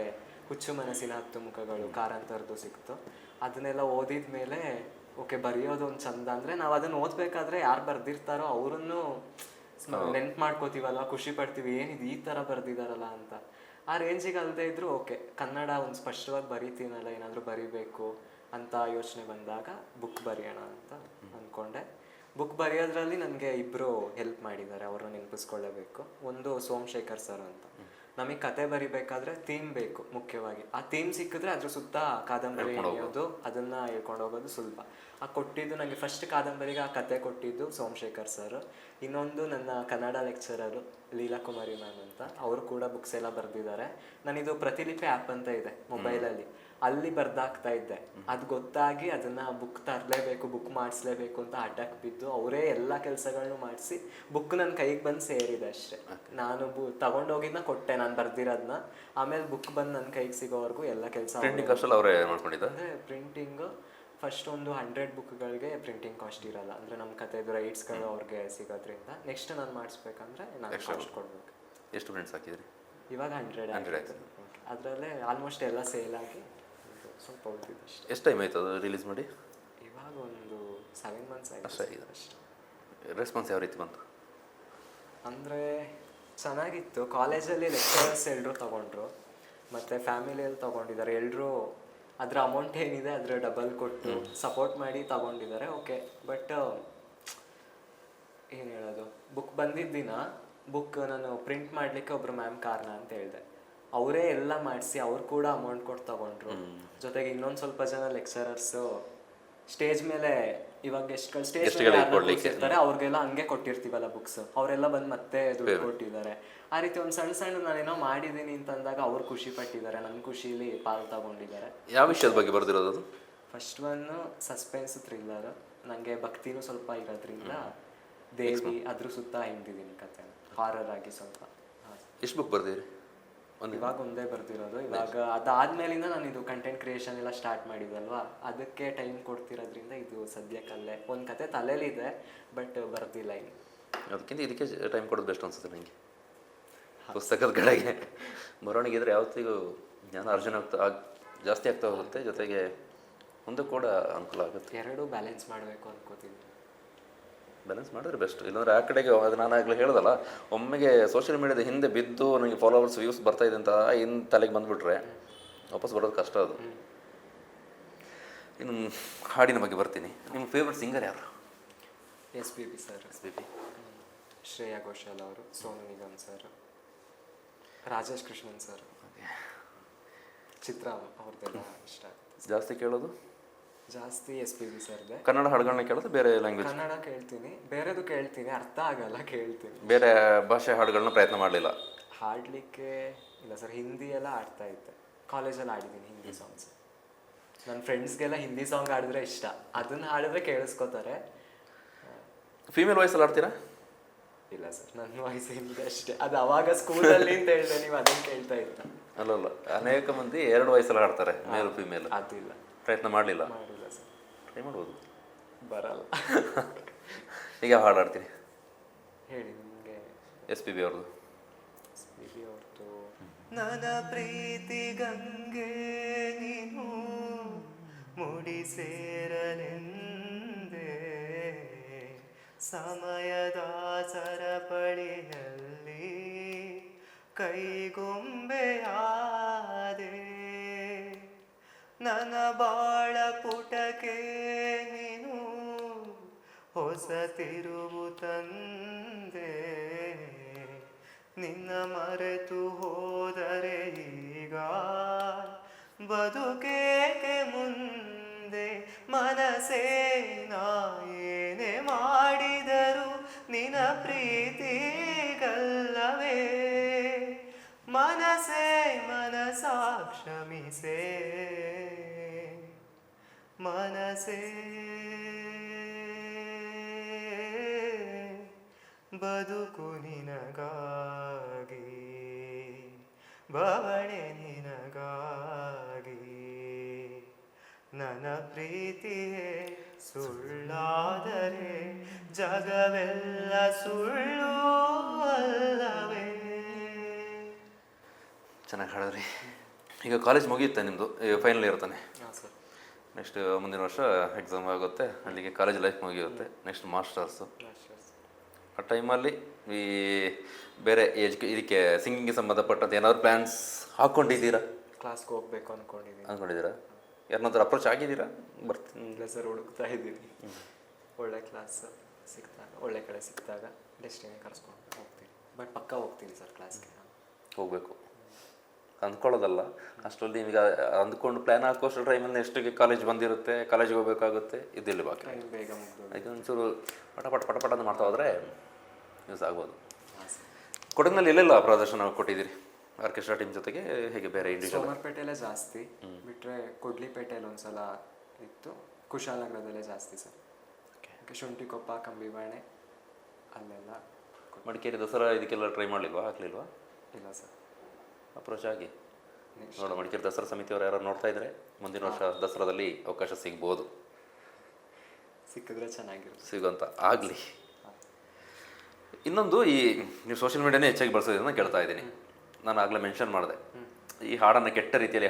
ಹುಚ್ಚು ಮನಸ್ಸಿನ 10 ಮುಖಗಳು, ಕಾರಂತರದ್ದು ಸಿಕ್ತು. ಅದನ್ನೆಲ್ಲ ಓದಿದ ಮೇಲೆ ಓಕೆ, ಬರೆಯೋದು ಒಂದು ಚಂದ. ಅಂದರೆ ನಾವು ಅದನ್ನು ಓದಬೇಕಾದ್ರೆ ಯಾರು ಬರೆದಿರ್ತಾರೋ ಅವರನ್ನು ನೆನ್ಪು ಮಾಡ್ಕೋತೀವಲ್ವ, ಖುಷಿ ಪಡ್ತೀವಿ, ಏನಿದು ಈ ಥರ ಬರೆದಿದ್ದಾರಲ್ಲ ಅಂತ. ಆ ರೇಂಜಿಗೆ ಅಲ್ಲದೆ ಇದ್ದರೂ ಓಕೆ, ಕನ್ನಡ ಒಂದು ಸ್ಪಷ್ಟವಾಗಿ ಬರೀತೀನಲ್ಲ, ಏನಾದರೂ ಬರೀಬೇಕು ಅಂತ ಯೋಚನೆ ಬಂದಾಗ ಬುಕ್ ಬರೆಯೋಣ ಅಂತ ಅಂದ್ಕೊಂಡೆ. ಬುಕ್ ಬರೆಯೋದ್ರಲ್ಲಿ ನನಗೆ ಇಬ್ಬರು ಹೆಲ್ಪ್ ಮಾಡಿದ್ದಾರೆ, ಅವ್ರನ್ನ ನೆನಪಿಸ್ಕೊಳ್ಳೇಬೇಕು. ಒಂದು ಸೋಮಶೇಖರ್ ಸರ್ ಅಂತ. ನಮಗೆ ಕತೆ ಬರಿಬೇಕಾದ್ರೆ ಥೀಮ್ ಬೇಕು ಮುಖ್ಯವಾಗಿ. ಆ ಥೀಮ್ ಸಿಕ್ಕಿದ್ರೆ ಅದ್ರ ಸುತ್ತ ಕಾದಂಬರಿ ಎಳೆಯೋದು, ಅದನ್ನ ಹೇಳ್ಕೊಂಡು ಹೋಗೋದು ಸುಲಭ. ಆ ಕೊಟ್ಟಿದ್ದು ನನಗೆ ಫಸ್ಟ್ ಕಾದಂಬರಿಗೆ ಆ ಕತೆ ಕೊಟ್ಟಿದ್ದು ಸೋಮಶೇಖರ್ ಸರ್. ಇನ್ನೊಂದು ನನ್ನ ಕನ್ನಡ ಲೆಕ್ಚರರು ಲೀಲಾಕುಮಾರಿ ಮ್ಯಾಮ್ ಅಂತ, ಅವರು ಕೂಡ ಬುಕ್ಸ್ ಎಲ್ಲ ಬರೆದಿದ್ದಾರೆ. ನಾನಿದು ಪ್ರತಿಲಿಪಿ ಆ್ಯಪ್ ಅಂತ ಇದೆ ಮೊಬೈಲಲ್ಲಿ, ಅಲ್ಲಿ ಬರ್ದಾಕ್ತಾ ಇದ್ದೆ. ಅದು ಗೊತ್ತಾಗಿ ಅದನ್ನ ಬುಕ್ ತರಲೇಬೇಕು, ಬುಕ್ ಮಾಡಿಸ್ಲೇಬೇಕು ಅಂತ ಹಠಕ್ಕೆ ಬಿದ್ದು ಅವರೇ ಎಲ್ಲ ಕೆಲಸಗಳನ್ನು ಮಾಡಿಸಿ ಬುಕ್ ನನ್ನ ಕೈಗೆ ಬಂದು ಸೇರಿದೆ ಅಷ್ಟೇ. ನಾನು ತಗೊಂಡೋಗಿದ್ನ ಕೊಟ್ಟೆ, ನಾನು ಬರ್ದಿರೋದನ್ನ. ಆಮೇಲೆ ಬುಕ್ ಬಂದು ನನ್ನ ಕೈಗೆ ಸಿಗೋವರೆಗೂ ಎಲ್ಲ ಕೆಲಸ ಅವರೇ ಮಾಡ್ಕೊಂಡಿದ್ದ. ಅಂದರೆ ಪ್ರಿಂಟಿಂಗು ಫಸ್ಟ್ ಒಂದು 100 ಬುಕ್ಗಳಿಗೆ ಪ್ರಿಂಟಿಂಗ್ ಕಾಸ್ಟ್ ಇರಲ್ಲ, ಅಂದರೆ ನಮ್ಮ ಕಥೆದು ರೈಟ್ಸ್ಗಳು ಅವ್ರಿಗೆ ಸಿಗೋದ್ರಿಂದ. ನೆಕ್ಸ್ಟ್ ನಾನು ಮಾಡಿಸ್ಬೇಕಂದ್ರೆ ನಾನು ಕಾಸ್ಟ್ ಕೊಡ್ಬೇಕು. ಎಷ್ಟು ಪ್ರಿಂಟ್ಸ್ ಹಾಕಿದ್ರಿ? ಇವಾಗ 100 ಅದರಲ್ಲೇ ಆಲ್ಮೋಸ್ಟ್ ಎಲ್ಲ ಸೇಲ್ ಆಗಿ ಸ್ವಲ್ಪ ಉಳಿದಿದೆ ಅಷ್ಟೇ. ಎಷ್ಟು ಟೈಮ್ ಆಯ್ತು ಅದು ರಿಲೀಸ್ ಮಾಡಿ? ಇವಾಗ ಒಂದು 7 months ಆಗಿದೆ ಅಷ್ಟೇ. ರೆಸ್ಪಾನ್ಸ್ ಯಾವ ರೀತಿ ಬಂತು? ಅಂದರೆ ಚೆನ್ನಾಗಿತ್ತು. ಕಾಲೇಜಲ್ಲಿ ಲೆಕ್ಚರರ್ಸ್ ಎಲ್ಲರೂ ತೊಗೊಂಡ್ರು, ಮತ್ತು ಫ್ಯಾಮಿಲಿಯಲ್ಲಿ ತೊಗೊಂಡಿದ್ದಾರೆ ಎಲ್ಲರೂ. ಅದರ ಅಮೌಂಟ್ ಏನಿದೆ ಅದರ ಡಬಲ್ ಕೊಟ್ಟು ಸಪೋರ್ಟ್ ಮಾಡಿ ತಗೊಂಡಿದ್ದಾರೆ. ಓಕೆ, ಬಟ್ ಏನು ಹೇಳೋದು, ಬುಕ್ ಬಂದಿದ್ದ ದಿನ ಬುಕ್ ನಾನು ಪ್ರಿಂಟ್ ಮಾಡಲಿಕ್ಕೆ ಒಬ್ಬರು ಮ್ಯಾಮ್ ಕಾರಣ ಅಂತ ಹೇಳಿದೆ. ಅವರೇ ಎಲ್ಲ ಮಾಡಿಸಿ ಅವ್ರು ಕೂಡ ಅಮೌಂಟ್ ಕೊಟ್ಟು ತಗೊಂಡ್ರು. ಜೊತೆಗೆ ಇನ್ನೊಂದು ಸ್ವಲ್ಪ ಜನ ಲೆಕ್ಚರರ್ಸು ಸ್ಟೇಜ್ ಮೇಲೆ ಇವಾಗ ಎಷ್ಟು ಸ್ಟೇಜ್ ಇರ್ತಾರೆ ಅವ್ರಿಗೆಲ್ಲ ಹಂಗೆ ಕೊಟ್ಟಿರ್ತೀವಲ್ಲ ಬುಕ್ಸ್, ಅವರೆಲ್ಲ ಬಂದು ಮತ್ತೆ ದುಡ್ಡು ಕೊಟ್ಟಿದ್ದಾರೆ. ಆ ರೀತಿ ಒಂದು ಸಣ್ಣ ಸಣ್ಣ ನಾನೇನೋ ಮಾಡಿದ್ದೀನಿ ಅಂತಂದಾಗ ಅವ್ರು ಖುಷಿ ಪಟ್ಟಿದ್ದಾರೆ, ನನ್ನ ಖುಷಿಲಿ ಪಾಲು ತಗೊಂಡಿದ್ದಾರೆ. ಯಾವ ವಿಷಯದ ಬಗ್ಗೆ ಬರ್ದಿರೋದು ಅದು? First one suspense thriller. ನನಗೆ ಭಕ್ತಿನೂ ಸ್ವಲ್ಪ ಇರೋದ್ರಿಂದ ದೇವಿ ಅದ್ರ ಸುತ್ತ ಹಿಂದಿದ್ದೀನಿ ಕತೆ, ಹಾರರ್ ಆಗಿ ಸ್ವಲ್ಪ. ಎಷ್ಟು ಬುಕ್ ಬರ್ದಿರಿ? ಇವಾಗ ಒಂದೇ ಬರ್ದಿರೋದು. ಇವಾಗ ಅದಾದ್ಮೇಲಿಂದ ನಾನು ಇದು ಕಂಟೆಂಟ್ ಕ್ರಿಯೇಷನ್ ಎಲ್ಲ ಸ್ಟಾರ್ಟ್ ಮಾಡಿದಲ್ವಾ, ಅದಕ್ಕೆ ಟೈಮ್ ಕೊಡ್ತಿರೋದ್ರಿಂದ ಇದು ಸದ್ಯಕ್ಕಲ್ಲೇ ಒಂದು ಕತೆ ತಲೆಯಲ್ಲಿದೆ, ಬಟ್ ಬರ್ದಿಲ್ಲ ಇನ್ನು. ಅದಕ್ಕಿಂತ ಇದಕ್ಕೆ ಟೈಮ್ ಕೊಡೋದು ಬೆಸ್ಟ್ ಅನ್ಸುತ್ತೆ ನನಗೆ. ಪುಸ್ತಕದ ಕಡೆಗೆ ಬರವಣಿಗೆ ಇದ್ರೆ ಯಾವತ್ತಿಗೂ ಜ್ಞಾನ ಅರ್ಜುನ ಜಾಸ್ತಿ ಆಗ್ತಾ ಹೋಗುತ್ತೆ, ಜೊತೆಗೆ ಮುಂದೆ ಕೂಡ ಅನುಕೂಲ ಆಗುತ್ತೆ. ಎರಡೂ ಬ್ಯಾಲೆನ್ಸ್ ಮಾಡಬೇಕು ಅನ್ಕೋತೀನಿ. ಬ್ಯಾಲೆನ್ಸ್ ಮಾಡಿದ್ರೆ ಬೆಸ್ಟ್. ಇಲ್ಲಾಂದ್ರೆ ಆ ಕಡೆಗೆ ಅದು ನಾನು ಆಗಲೇ ಹೇಳ್ದಲ್ಲ, ಒಮ್ಮೆಗೆ ಸೋಷಿಯಲ್ ಮೀಡಿಯಾದ ಹಿಂದೆ ಬಿದ್ದು ನನಗೆ ಫಾಲೋವರ್ಸ್ ವ್ಯೂಸ್ ಬರ್ತಾ ಇದೆ ಅಂತ ಇನ್ನು ತಲೆಗೆ ಬಂದುಬಿಟ್ರೆ ವಾಪಸ್ ಬರೋದು ಕಷ್ಟ ಅದು. ಇನ್ನು ಹಾಡಿನ ಬಗ್ಗೆ ಬರ್ತೀನಿ. ನಿಮ್ಮ ಫೇವ್ರೆಟ್ ಸಿಂಗರ್ ಯಾರು? SPB sir, SPB, Shreya Ghoshal ಅವರು, ಸೋನು ನಿಗಮ್ ಸರ್, ರಾಜೇಶ್ ಕೃಷ್ಣನ್ ಸರ್, ಚಿತ್ರ ಅವ್ರದ್ದೆಲ್ಲ ಇಷ್ಟ ಆಗುತ್ತೆ. ಜಾಸ್ತಿ ಕೇಳೋದು? ಜಾಸ್ತಿ SPB ಸರ್ದೆ. ಕನ್ನಡ ಹಾಡುಗಳನ್ನ ಕೇಳೋದು, ಬೇರೆ ಲ್ಯಾಂಗ್ವೇಜ್? ಕನ್ನಡ ಕೇಳ್ತೀನಿ, ಬೇರೆದು ಕೇಳ್ತೀನಿ, ಅರ್ಥ ಆಗಲ್ಲ ಕೇಳ್ತೀನಿ. ಬೇರೆ ಭಾಷೆ ಹಾಡುಗಳನ್ನ ಪ್ರಯತ್ನ ಮಾಡಲಿಲ್ಲ? ಹಾಡಲಿಕ್ಕೆ ಇಲ್ಲ ಸರ್, ಹಿಂದಿ ಎಲ್ಲ ಆಡ್ತಾ ಇದ್ದೆ. ಕಾಲೇಜಲ್ಲಿ ಆಡಿದ್ದೀನಿ ಹಿಂದಿ ಸಾಂಗ್ಸ್. ನನ್ನ ಫ್ರೆಂಡ್ಸ್ಗೆಲ್ಲ ಹಿಂದಿ ಸಾಂಗ್ ಆಡಿದ್ರೆ ಇಷ್ಟ, ಅದನ್ನ ಹಾಡಿದ್ರೆ ಕೇಳಿಸ್ಕೋತಾರೆ. ಫೀಮೇಲ್ ವಾಯ್ಸಲ್ಲಿ ಆಡ್ತೀರಾ? ಇಲ್ಲ ಸರ್, ನನ್ನ ವಾಯ್ಸ್ ಹಿಂದೆ ಅಷ್ಟೇ. ಅದು ಅವಾಗ ಸ್ಕೂಲಲ್ಲಿ ಅಂತ ಹೇಳಿದೆ, ನೀವು ಅದನ್ನು ಕೇಳ್ತಾ ಇದ್ದ. ಅಲ್ಲಲ್ಲ, ಅನೇಕ ಮಂದಿ 2 ವಯಸ್ಸಲ್ಲಿ ಆಡ್ತಾರೆ, ಮೇಲ್ ಫೀಮೇಲ್. ಅದಿಲ್ಲ, ಪ್ರಯತ್ನ ಮಾಡಲಿಲ್ಲ? ಮಾಡಿಲ್ಲ ಸರ್. ಟ್ರೈ ಮಾಡ್ಬೋದು. ಬರಲ್ಲ. ಈಗ ಯಾವ ಹಾಡು ಆಡ್ತೀನಿ ಹೇಳಿ ನಿಮಗೆ? SPB ಅವ್ರದ್ದು. SPB ಅವ್ರದ್ದು ನನ್ನ ಪ್ರೀತಿ ಗಂಗೆ ನೀನು ಮುಡಿ ಸೇರಲೆಂದೇ ಸಮಯದ ಸರಪಳಿಯಲ್ಲಿ ಕೈಗೊಂಬೆಯಾದೆ. ನನ್ನ ಬಾಳ ಪುಟಕ್ಕೆ ನೀನು ಹೊಸ ತಿರುವು ತಂದೆ. ನಿನ್ನ ಮರೆತು ಹೋದರೆ ಈಗ ಬದುಕೇಕೆ ಮುಂದೆ. ಮನಸೇ ನಾ ಏನೇ ಮಾಡಿದರು ನಿನ್ನ ಪ್ರೀತಿಗಲ್ಲವೇ. ಮನಸೇ ಮನಸ ಕ್ಷಮಿಸೇ, ಮನಸೇ ಬದುಕು ನಿನಗಾಗಿ, ಬವಣೆ ನಿನಗಾಗಿ. ನನ್ನ ಪ್ರೀತಿಯೇ ಸುಳ್ಳಾದರೆ ಜಗವೆಲ್ಲ ಸುಳ್ಳು ಅಲ್ಲವೇ. ಚೆನ್ನಾಗಿ ಹಾಡಿದ್ರಿ. ಈಗ ಕಾಲೇಜ್ ಮುಗಿಯುತ್ತೆ ನಿಮ್ಮದು, ಫೈನಲ್ ಇಯರ್ ತಾನೆ? ಹಾಂ ಸರ್. ನೆಕ್ಸ್ಟ್ ಮುಂದಿನ ವರ್ಷ ಎಕ್ಸಾಮ್ ಆಗುತ್ತೆ, ಅಲ್ಲಿಗೆ ಕಾಲೇಜ್ ಲೈಫ್ ಮುಗಿಯುತ್ತೆ. Next masters. ಆ ಟೈಮಲ್ಲಿ ಈ ಬೇರೆ ಇದಕ್ಕೆ ಸಿಂಗಿಂಗ್ಗೆ ಸಂಬಂಧಪಟ್ಟಂತೆ ಏನಾದ್ರು ಪ್ಲ್ಯಾನ್ಸ್ ಹಾಕ್ಕೊಂಡಿದ್ದೀರಾ? ಕ್ಲಾಸ್ಗೆ ಹೋಗ್ಬೇಕು ಅಂದ್ಕೊಂಡಿದ್ದೀರಾ? ಯಾರನ್ನಾದ್ರೂ ಅಪ್ರೋಚ್ ಆಗಿದ್ದೀರಾ? ಬರ್ತೀನಿ. ಇಲ್ಲ ಸರ್, ಹುಡುಕ್ತಾ ಇದ್ದೀನಿ. ಒಳ್ಳೆ ಕ್ಲಾಸ್ ಸಿಕ್ಕಿದಾಗ, ಒಳ್ಳೆ ಕಡೆ ಸಿಕ್ಕಿದಾಗ ಡೆಸ್ಟಿನಿ ಕರ್ಸ್ಕೊಂಡು ಹೋಗ್ತೀನಿ. ಬಟ್ ಪಕ್ಕ ಹೋಗ್ತೀನಿ ಸರ್ ಕ್ಲಾಸ್ಗೆ. ಹೋಗಬೇಕು ಅಂದ್ಕೊಳ್ಳೋದಲ್ಲ, ಅಷ್ಟರಲ್ಲಿ ನಿಮಗೆ ಅಂದ್ಕೊಂಡು ಪ್ಲ್ಯಾನ್ ಹಾಕೋಷ್ಟು ಟೈಮಲ್ಲಿ ನೆಕ್ಸ್ಟಿಗೆ ಕಾಲೇಜ್ ಬಂದಿರುತ್ತೆ, ಕಾಲೇಜಿಗೆ ಹೋಗ್ಬೇಕಾಗುತ್ತೆ, ಇದಿಲ್ಲ ಬಾಕಿ. ಟೈಮ್ ಬೇಗ ಮುಗ್ದು. ಅದಕ್ಕೆ ಒಂಚೂರು ಪಟ ಅಂತ ಮಾಡ್ತಾ ಹೋದರೆ ಯೂಸ್ ಆಗ್ಬೋದು. ಹಾಂ ಸರ್. ಕೊಡಗಿನಲ್ಲಿ ಎಲ್ಲೆಲ್ಲ ಪ್ರದರ್ಶನ ಕೊಟ್ಟಿದ್ದೀರಿ ಆರ್ಕೆಸ್ಟ್ರಾ ಟೀಮ್ ಜೊತೆಗೆ? ಹೇಗೆ ಬೇರೆ ಇಂಡಿವಿಜುವಲ್? ಸೋಮವಾರಪೇಟೆಯಲ್ಲೇ ಜಾಸ್ತಿ, ಬಿಟ್ಟರೆ ಕೊಡ್ಲಿಪೇಟೆಯಲ್ಲಿ ಒಂದ್ಸಲ ಇತ್ತು, ಕುಶಾಲನಗರದಲ್ಲೇ ಜಾಸ್ತಿ ಸರ್. ಶುಂಠಿಕೊಪ್ಪ, ಕಂಬಿಬಾಣೆ ಅಲ್ಲೆಲ್ಲ. ಮಡಿಕೇರಿ ದಸರಾ ಇದಕ್ಕೆಲ್ಲ ಟ್ರೈ ಮಾಡಲಿಲ್ವಾ? ಆಗಲಿಲ್ವಾ? ಇಲ್ಲ ಸರ್. ಅಪ್ರೋಚ್ ಆಗಿ ನೋಡ, ಮಡಿಕೇರಿ ದಸರಾ ಸಮಿತಿಯವರು ಯಾರು ನೋಡ್ತಾ ಇದ್ದಾರೆ, ಮುಂದಿನ ವರ್ಷ ದಸರಾದಲ್ಲಿ ಅವಕಾಶ ಸಿಗ್ಬೋದು. ಸಿಕ್ಕಿದ್ರೆ ಚೆನ್ನಾಗಿರುತ್ತೆ. ಸಿಗೋಂತ ಆಗಲಿ. ಇನ್ನೊಂದು, ಈ ನೀವು ಸೋಷಿಯಲ್ ಮೀಡಿಯಾನೇ ಹೆಚ್ಚಾಗಿ ಬಳಸೋದನ್ನ ಕೇಳ್ತಾ ಇದ್ದೀನಿ. ನಾನು ಆಗಲೇ ಮೆನ್ಷನ್ ಮಾಡಿದೆ, ಈ ಹಾಡನ್ನು ಕೆಟ್ಟ ರೀತಿಯಲ್ಲಿ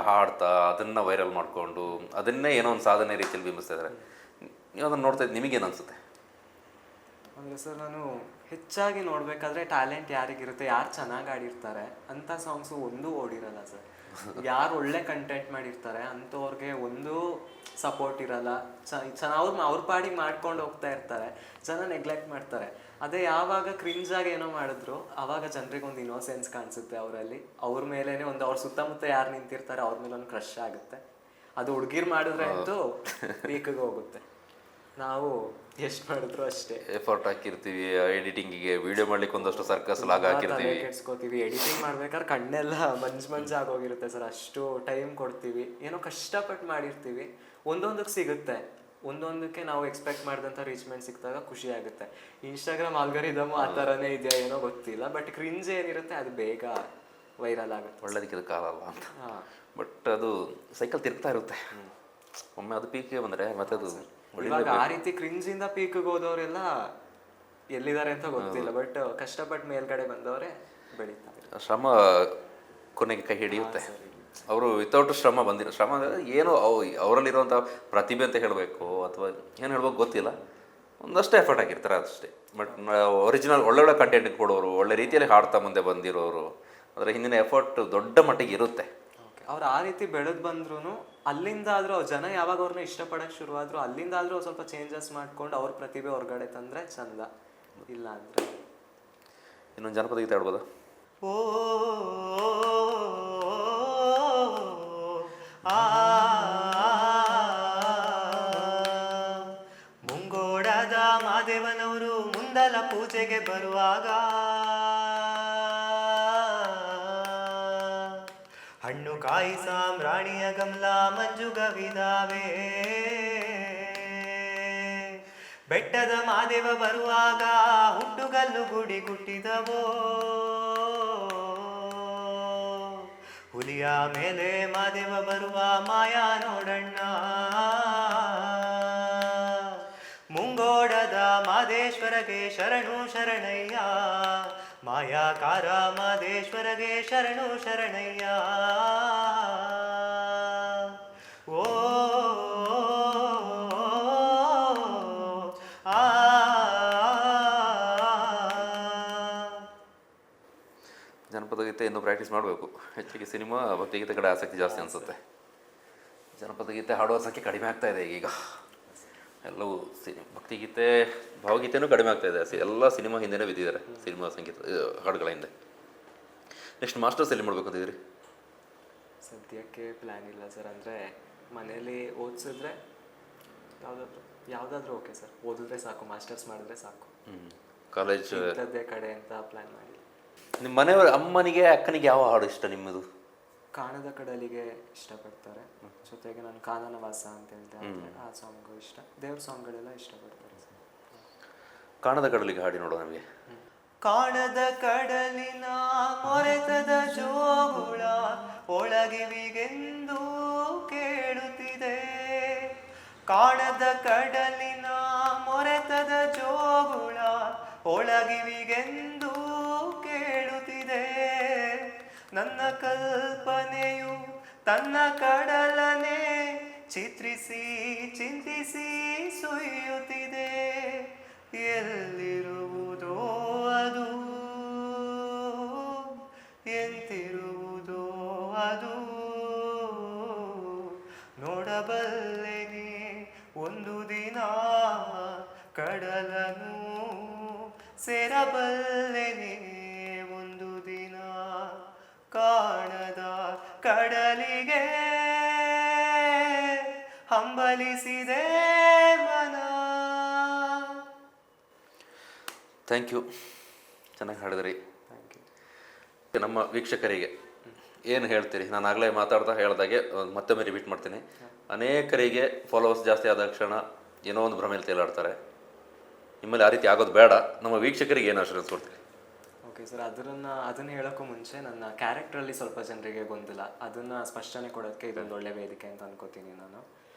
ಹಾಡ್ತಾ ಅದನ್ನು ವೈರಲ್ ಮಾಡಿಕೊಂಡು ಅದನ್ನೇ ಏನೋ ಒಂದು ಸಾಧನೆ ರೀತಿಯಲ್ಲಿ ಬಿಂಬಿಸ್ತಾ ಇದ್ದಾರೆ. ನೀವು ಅದನ್ನು ನೋಡ್ತಾ ಇದ್ದು ನಿಮಗೇನು ಅನಿಸುತ್ತೆ? ಅಂದರೆ ಸರ್, ನಾನು ಹೆಚ್ಚಾಗಿ ನೋಡಬೇಕಾದ್ರೆ ಟ್ಯಾಲೆಂಟ್ ಯಾರಿಗಿರುತ್ತೆ, ಯಾರು ಚೆನ್ನಾಗಿ ಆಡಿರ್ತಾರೆ ಅಂಥ ಸಾಂಗ್ಸು ಒಂದೂ ಓಡಿರಲ್ಲ ಸರ್. ಯಾರು ಒಳ್ಳೆ ಕಂಟೆಂಟ್ ಮಾಡಿರ್ತಾರೆ ಅಂಥವ್ರಿಗೆ ಒಂದು ಸಪೋರ್ಟ್ ಇರಲ್ಲ. ಅವ್ರ ಪಾಡಿಗೆ ಮಾಡ್ಕೊಂಡು ಹೋಗ್ತಾ ಇರ್ತಾರೆ, ಜನ ನೆಗ್ಲೆಕ್ಟ್ ಮಾಡ್ತಾರೆ. ಅದೇ ಯಾವಾಗ ಕ್ರಿಂಜಾಗಿ ಏನೋ ಮಾಡಿದ್ರು ಆವಾಗ ಜನರಿಗೆ ಒಂದು ಇನ್ನೋಸೆನ್ಸ್ ಕಾಣಿಸುತ್ತೆ ಅವರಲ್ಲಿ. ಅವ್ರ ಮೇಲೇ ಒಂದು, ಅವ್ರ ಸುತ್ತಮುತ್ತ ಯಾರು ನಿಂತಿರ್ತಾರೆ ಅವ್ರ ಮೇಲೆ ಒಂದು ಕ್ರಶ್ ಆಗುತ್ತೆ. ಅದು ಹುಡುಗಿರು ಮಾಡಿದ್ರೆ ಅಂತೂ ಪೀಕಿಗೆ ಹೋಗುತ್ತೆ. ನಾವು ಎಷ್ಟು ಮಾಡಿದ್ರು ಅಷ್ಟೇ ಎಫರ್ಟ್ ಹಾಕಿರ್ತೀವಿ, ಎಡಿಟಿಂಗಿಗೆ ವಿಡಿಯೋ ಮಾಡ್ಲಿಕ್ಕೆ ಒಂದಷ್ಟು ಸರ್ಕಸ್ ಲಾಗ್ ಹಾಕಿರ್ತೀವಿ, ಕೆಡ್ಸ್ಕೋತೀವಿ. ಎಡಿಟಿಂಗ್ ಮಾಡ್ಬೇಕಾದ್ರೆ ಕಣ್ಣೆಲ್ಲ ಮಂಜಾಗೋಗಿರುತ್ತೆ ಸರ್. ಅಷ್ಟು ಟೈಮ್ ಕೊಡ್ತೀವಿ, ಏನೋ ಕಷ್ಟಪಟ್ಟು ಮಾಡಿರ್ತೀವಿ. ಒಂದೊಂದಕ್ಕೆ ಸಿಗುತ್ತೆ, ಒಂದೊಂದಕ್ಕೆ ನಾವು ಎಕ್ಸ್ಪೆಕ್ಟ್ ಮಾಡಿದಂಥ ರೀಚ್ಮೆಂಟ್ ಸಿಕ್ಕಿದಾಗ ಖುಷಿ ಆಗುತ್ತೆ. ಇನ್ಸ್ಟಾಗ್ರಾಮ್ ಆಲ್ಗರಿದಮು ಆ ಥರನೇ ಇದೆಯಾ ಏನೋ ಗೊತ್ತಿಲ್ಲ, ಬಟ್ ಕ್ರಿಂಜ್ ಏನಿರುತ್ತೆ ಅದು ಬೇಗ ವೈರಲ್ ಆಗುತ್ತೆ. ಒಳ್ಳೇದಕ್ಕೆ ಕಾಲಲ್ಲ ಅಂತ. ಬಟ್ ಅದು ಸೈಕಲ್ ತಿರ್ಗ್ತಾ ಇರುತ್ತೆ, ಒಮ್ಮೆ ಅದು ಪೀಕಿಗೆ ಬಂದರೆ ಮತ್ತೆ ಅದು ಇವಾಗ ಆ ರೀತಿ ಕ್ರಿಂಜಿಂದ ಪೀಕಿಗೆ ಹೋದವರೆಲ್ಲ ಎಲ್ಲಿದ್ದಾರೆ ಅಂತ ಗೊತ್ತಿಲ್ಲ, ಬಟ್ ಕಷ್ಟಪಟ್ಟು ಮೇಲ್ಗಡೆ ಬಂದವರೇ ಬೆಳೀತಾರೆ. ಶ್ರಮ ಕೊನೆಗೆ ಕೈ ಹಿಡಿಯುತ್ತೆ. ಅವರು ವಿತೌಟ್ ಶ್ರಮ ಬಂದಿರೋ ಶ್ರಮ ಏನೋ ಅವರಲ್ಲಿರುವಂಥ ಪ್ರತಿಭೆ ಅಂತ ಹೇಳಬೇಕು ಅಥವಾ ಏನು ಹೇಳ್ಬೇಕು ಗೊತ್ತಿಲ್ಲ, ಒಂದಷ್ಟೇ ಎಫರ್ಟ್ ಹಾಕಿರ್ತಾರೆ ಅಷ್ಟೇ. ಬಟ್ ಒರಿಜಿನಲ್ ಒಳ್ಳೊಳ್ಳೆ ಕಂಟೆಂಟ್ ಕೊಡೋರು, ಒಳ್ಳೆ ರೀತಿಯಲ್ಲಿ ಹಾಡ್ತಾ ಮುಂದೆ ಬಂದಿರೋರು, ಅದರ ಹಿಂದಿನ ಎಫರ್ಟ್ ದೊಡ್ಡ ಮಟ್ಟಿಗೆ ಇರುತ್ತೆ. ಅವ್ರು ಆ ರೀತಿ ಬೆಳೆದು ಬಂದ್ರು ಅಲ್ಲಿಂದ ಆದರೂ ಜನ ಯಾವಾಗ ಅವ್ರನ್ನ ಇಷ್ಟಪಡೋಕ್ಕೆ ಶುರುವಾದ್ರು ಅಲ್ಲಿಂದ ಆದರೂ ಸ್ವಲ್ಪ ಚೇಂಜಸ್ ಮಾಡ್ಕೊಂಡು ಅವ್ರ ಪ್ರತಿಭೆ ಹೊರಗಡೆ ತಂದರೆ ಚಂದ. ಇಲ್ಲ ಅಂದರೆ ಇನ್ನೊಂದು ಜನಪದ ಗೀತೆ ಆಡ್ಬೋದಾ? ಓ ಮುಂಗೋಡದ ಮಾದೇವನವರು ಮುಂದಲ ಪೂಜೆಗೆ ಬರುವಾಗ ಹಣ್ಣು ಕಾಯಿ ಸಾಮ್ರಾಣಿಯ ಗಮಲ ಮಂಜುಗವಿದಾವೆ. ಬೆಟ್ಟದ ಮಾದೇವ ಬರುವಾಗ ಹುಟ್ಟುಗಲ್ಲು ಗುಡಿ ಗುಟ್ಟಿದವೋ. ಹುಲಿಯ ಮೇಲೆ ಮಾದೇವ ಬರುವ ಮಾಯಾ ನೋಡಣ್ಣ. ಮುಂಗೋಡದ ಮಾದೇಶ್ವರಗೆ ಶರಣು ಶರಣಯ್ಯ, ಮಾಯಾಕಾರ ಮಾದೇಶ್ವರಗೆ ಶರಣು ಶರಣಯ್ಯ. ಓ ಜನಪದ ಗೀತೆ ಇನ್ನೂ ಪ್ರಾಕ್ಟೀಸ್ ಮಾಡಬೇಕು. ಹೆಚ್ಚಿಗೆ ಸಿನಿಮಾ ಭಕ್ತಿಗೀತೆ ಕಡೆ ಆಸಕ್ತಿ ಜಾಸ್ತಿ ಅನಿಸುತ್ತೆ. ಜನಪದ ಗೀತೆ ಹಾಡುವ ಸಂಖ್ಯೆ ಕಡಿಮೆ ಆಗ್ತಾ ಇದೆ ಈಗ. ಎಲ್ಲವೂ ಭಕ್ತಿಗೀತೆ, ಭಾವಗೀತೆನೂ ಕಡಿಮೆ ಆಗ್ತಾ ಇದೆ. ಎಲ್ಲ ಸಿನಿಮಾ ಹಿಂದೆನೇ ಬಿದ್ದಿದ್ದಾರೆ, ಸಿನಿಮಾ ಸಂಗೀತ ಹಾಡುಗಳ ಹಿಂದೆ. ನೆಕ್ಸ್ಟ್ ಮಾಸ್ಟರ್ಸ್ ಎಲ್ಲಿ ಮಾಡ್ಬೇಕು ಅಂತಿದ್ದೀರಿ? ಸದ್ಯಕ್ಕೆ ಪ್ಲ್ಯಾನ್ ಇಲ್ಲ ಸರ್. ಅಂದರೆ ಮನೇಲಿ ಓದಿಸಿದ್ರೆ ಯಾವುದಾದ್ರೂ ಓಕೆ ಸರ್. ಓದಿದ್ರೆ ಸಾಕು, ಮಾಸ್ಟರ್ಸ್ ಮಾಡಿದ್ರೆ ಸಾಕು. ಕಾಲೇಜ್ ಇಂಥದ್ದೇ ಕಡೆ ಅಂತ ಪ್ಲ್ಯಾನ್ ಮಾಡಿ. ನಿಮ್ಮ ಮನೆಯವ್ರ ಅಮ್ಮನಿಗೆ ಅಕ್ಕನಿಗೆ ಯಾವ ಹಾಡು ಇಷ್ಟ ನಿಮ್ಮದು? ಕಾಣದ ಕಡಲಿಗೆ ಇಷ್ಟಪಡ್ತಾರೆ. ಜೊತೆಗೆ ನಾನು ಕಾನನ ವಾಸ ಅಂತ ಹೇಳ್ತೇನೆ, ಆ ಸಾಂಗು ಇಷ್ಟ. ದೇವ್ರ ಸಾಂಗ್ಗಳೆಲ್ಲ ಇಷ್ಟಪಡ್ತಾರೆ ಸರ್. ಕಾಣದ ಕಡಲಿಗೆ ಹಾಡಿ ನೋಡೋ ನಮಗೆ. ಕಾಣದ ಕಡಲಿನ ಮೊರೆತದ ಜೋಗುಳ ಒಳಗಿವಿಗೆಂದು ಕೇಳುತ್ತಿದೆ. ಕಾಣದ ಕಡಲಿನ ಮೊರೆತದ ಜೋಗುಳ ಒಳಗಿವಿಗೆಂದು ಕೇಳುತ್ತಿದೆ. ನನ್ನ ಕಲ್ಪನೆಯು ತನ್ನ ಕಡಲನೆ ಚಿತ್ರಿಸಿ ಚಿಂತಿಸಿ ಸುಯ್ಯುತ್ತಿದೆ. ಎಲ್ಲಿರುವುದೋ ಅದು, ಎಂತಿರುವುದೋ ಅದು, ಒಂದು ದಿನ ಕಡಲನು ಸೇರಬಲ್ಲೆನೆ, ಒಂದು ದಿನ ಕಾಣದ ಕಡಲಿಗೆ ಹಂಬಲಿಸಿದೆ ಮನ. ಥ್ಯಾಂಕ್ ಯು, ಚೆನ್ನಾಗಿ ಹಾಡಿದ್ರಿ. Thank you. ನಮ್ಮ ವೀಕ್ಷಕರಿಗೆ ಏನು ಹೇಳ್ತೀರಿ? ನಾನು ಆಗಲೇ ಮಾತಾಡ್ತಾ ಹೇಳ್ದಾಗೆ ಮತ್ತೊಮ್ಮೆ ರಿಪೀಟ್ ಮಾಡ್ತೀನಿ. ಅನೇಕರಿಗೆ ಫಾಲೋವರ್ಸ್ ಜಾಸ್ತಿ ಆದ ಕ್ಷಣ ಏನೋ ಒಂದು ಭ್ರಮೆಯಲ್ಲಿ ತೇಲಾಡ್ತಾರೆ. ನಿಮ್ಮಲ್ಲಿ ಆ ರೀತಿ ಆಗೋದು ಬೇಡ. ನಮ್ಮ ವೀಕ್ಷಕರಿಗೆ ಏನು ಅಶ್ಯೂರೆನ್ಸ್ ಕೊಡ್ತೀರಿ? ಓಕೆ ಸರ್, ಅದನ್ನ ಹೇಳೋಕ್ಕೂ ಮುಂಚೆ ನನ್ನ ಕ್ಯಾರೆಕ್ಟ್ರಲ್ಲಿ ಸ್ವಲ್ಪ ಜನರಿಗೆ ಗೊಂದಲ, ಅದನ್ನು ಸ್ಪಷ್ಟನೆ ಕೊಡೋಕ್ಕೆ ಇದೊಂದು ಒಳ್ಳೆ ವೇದಿಕೆ ಅಂತ ಅನ್ಕೋತೀನಿ ನಾನು.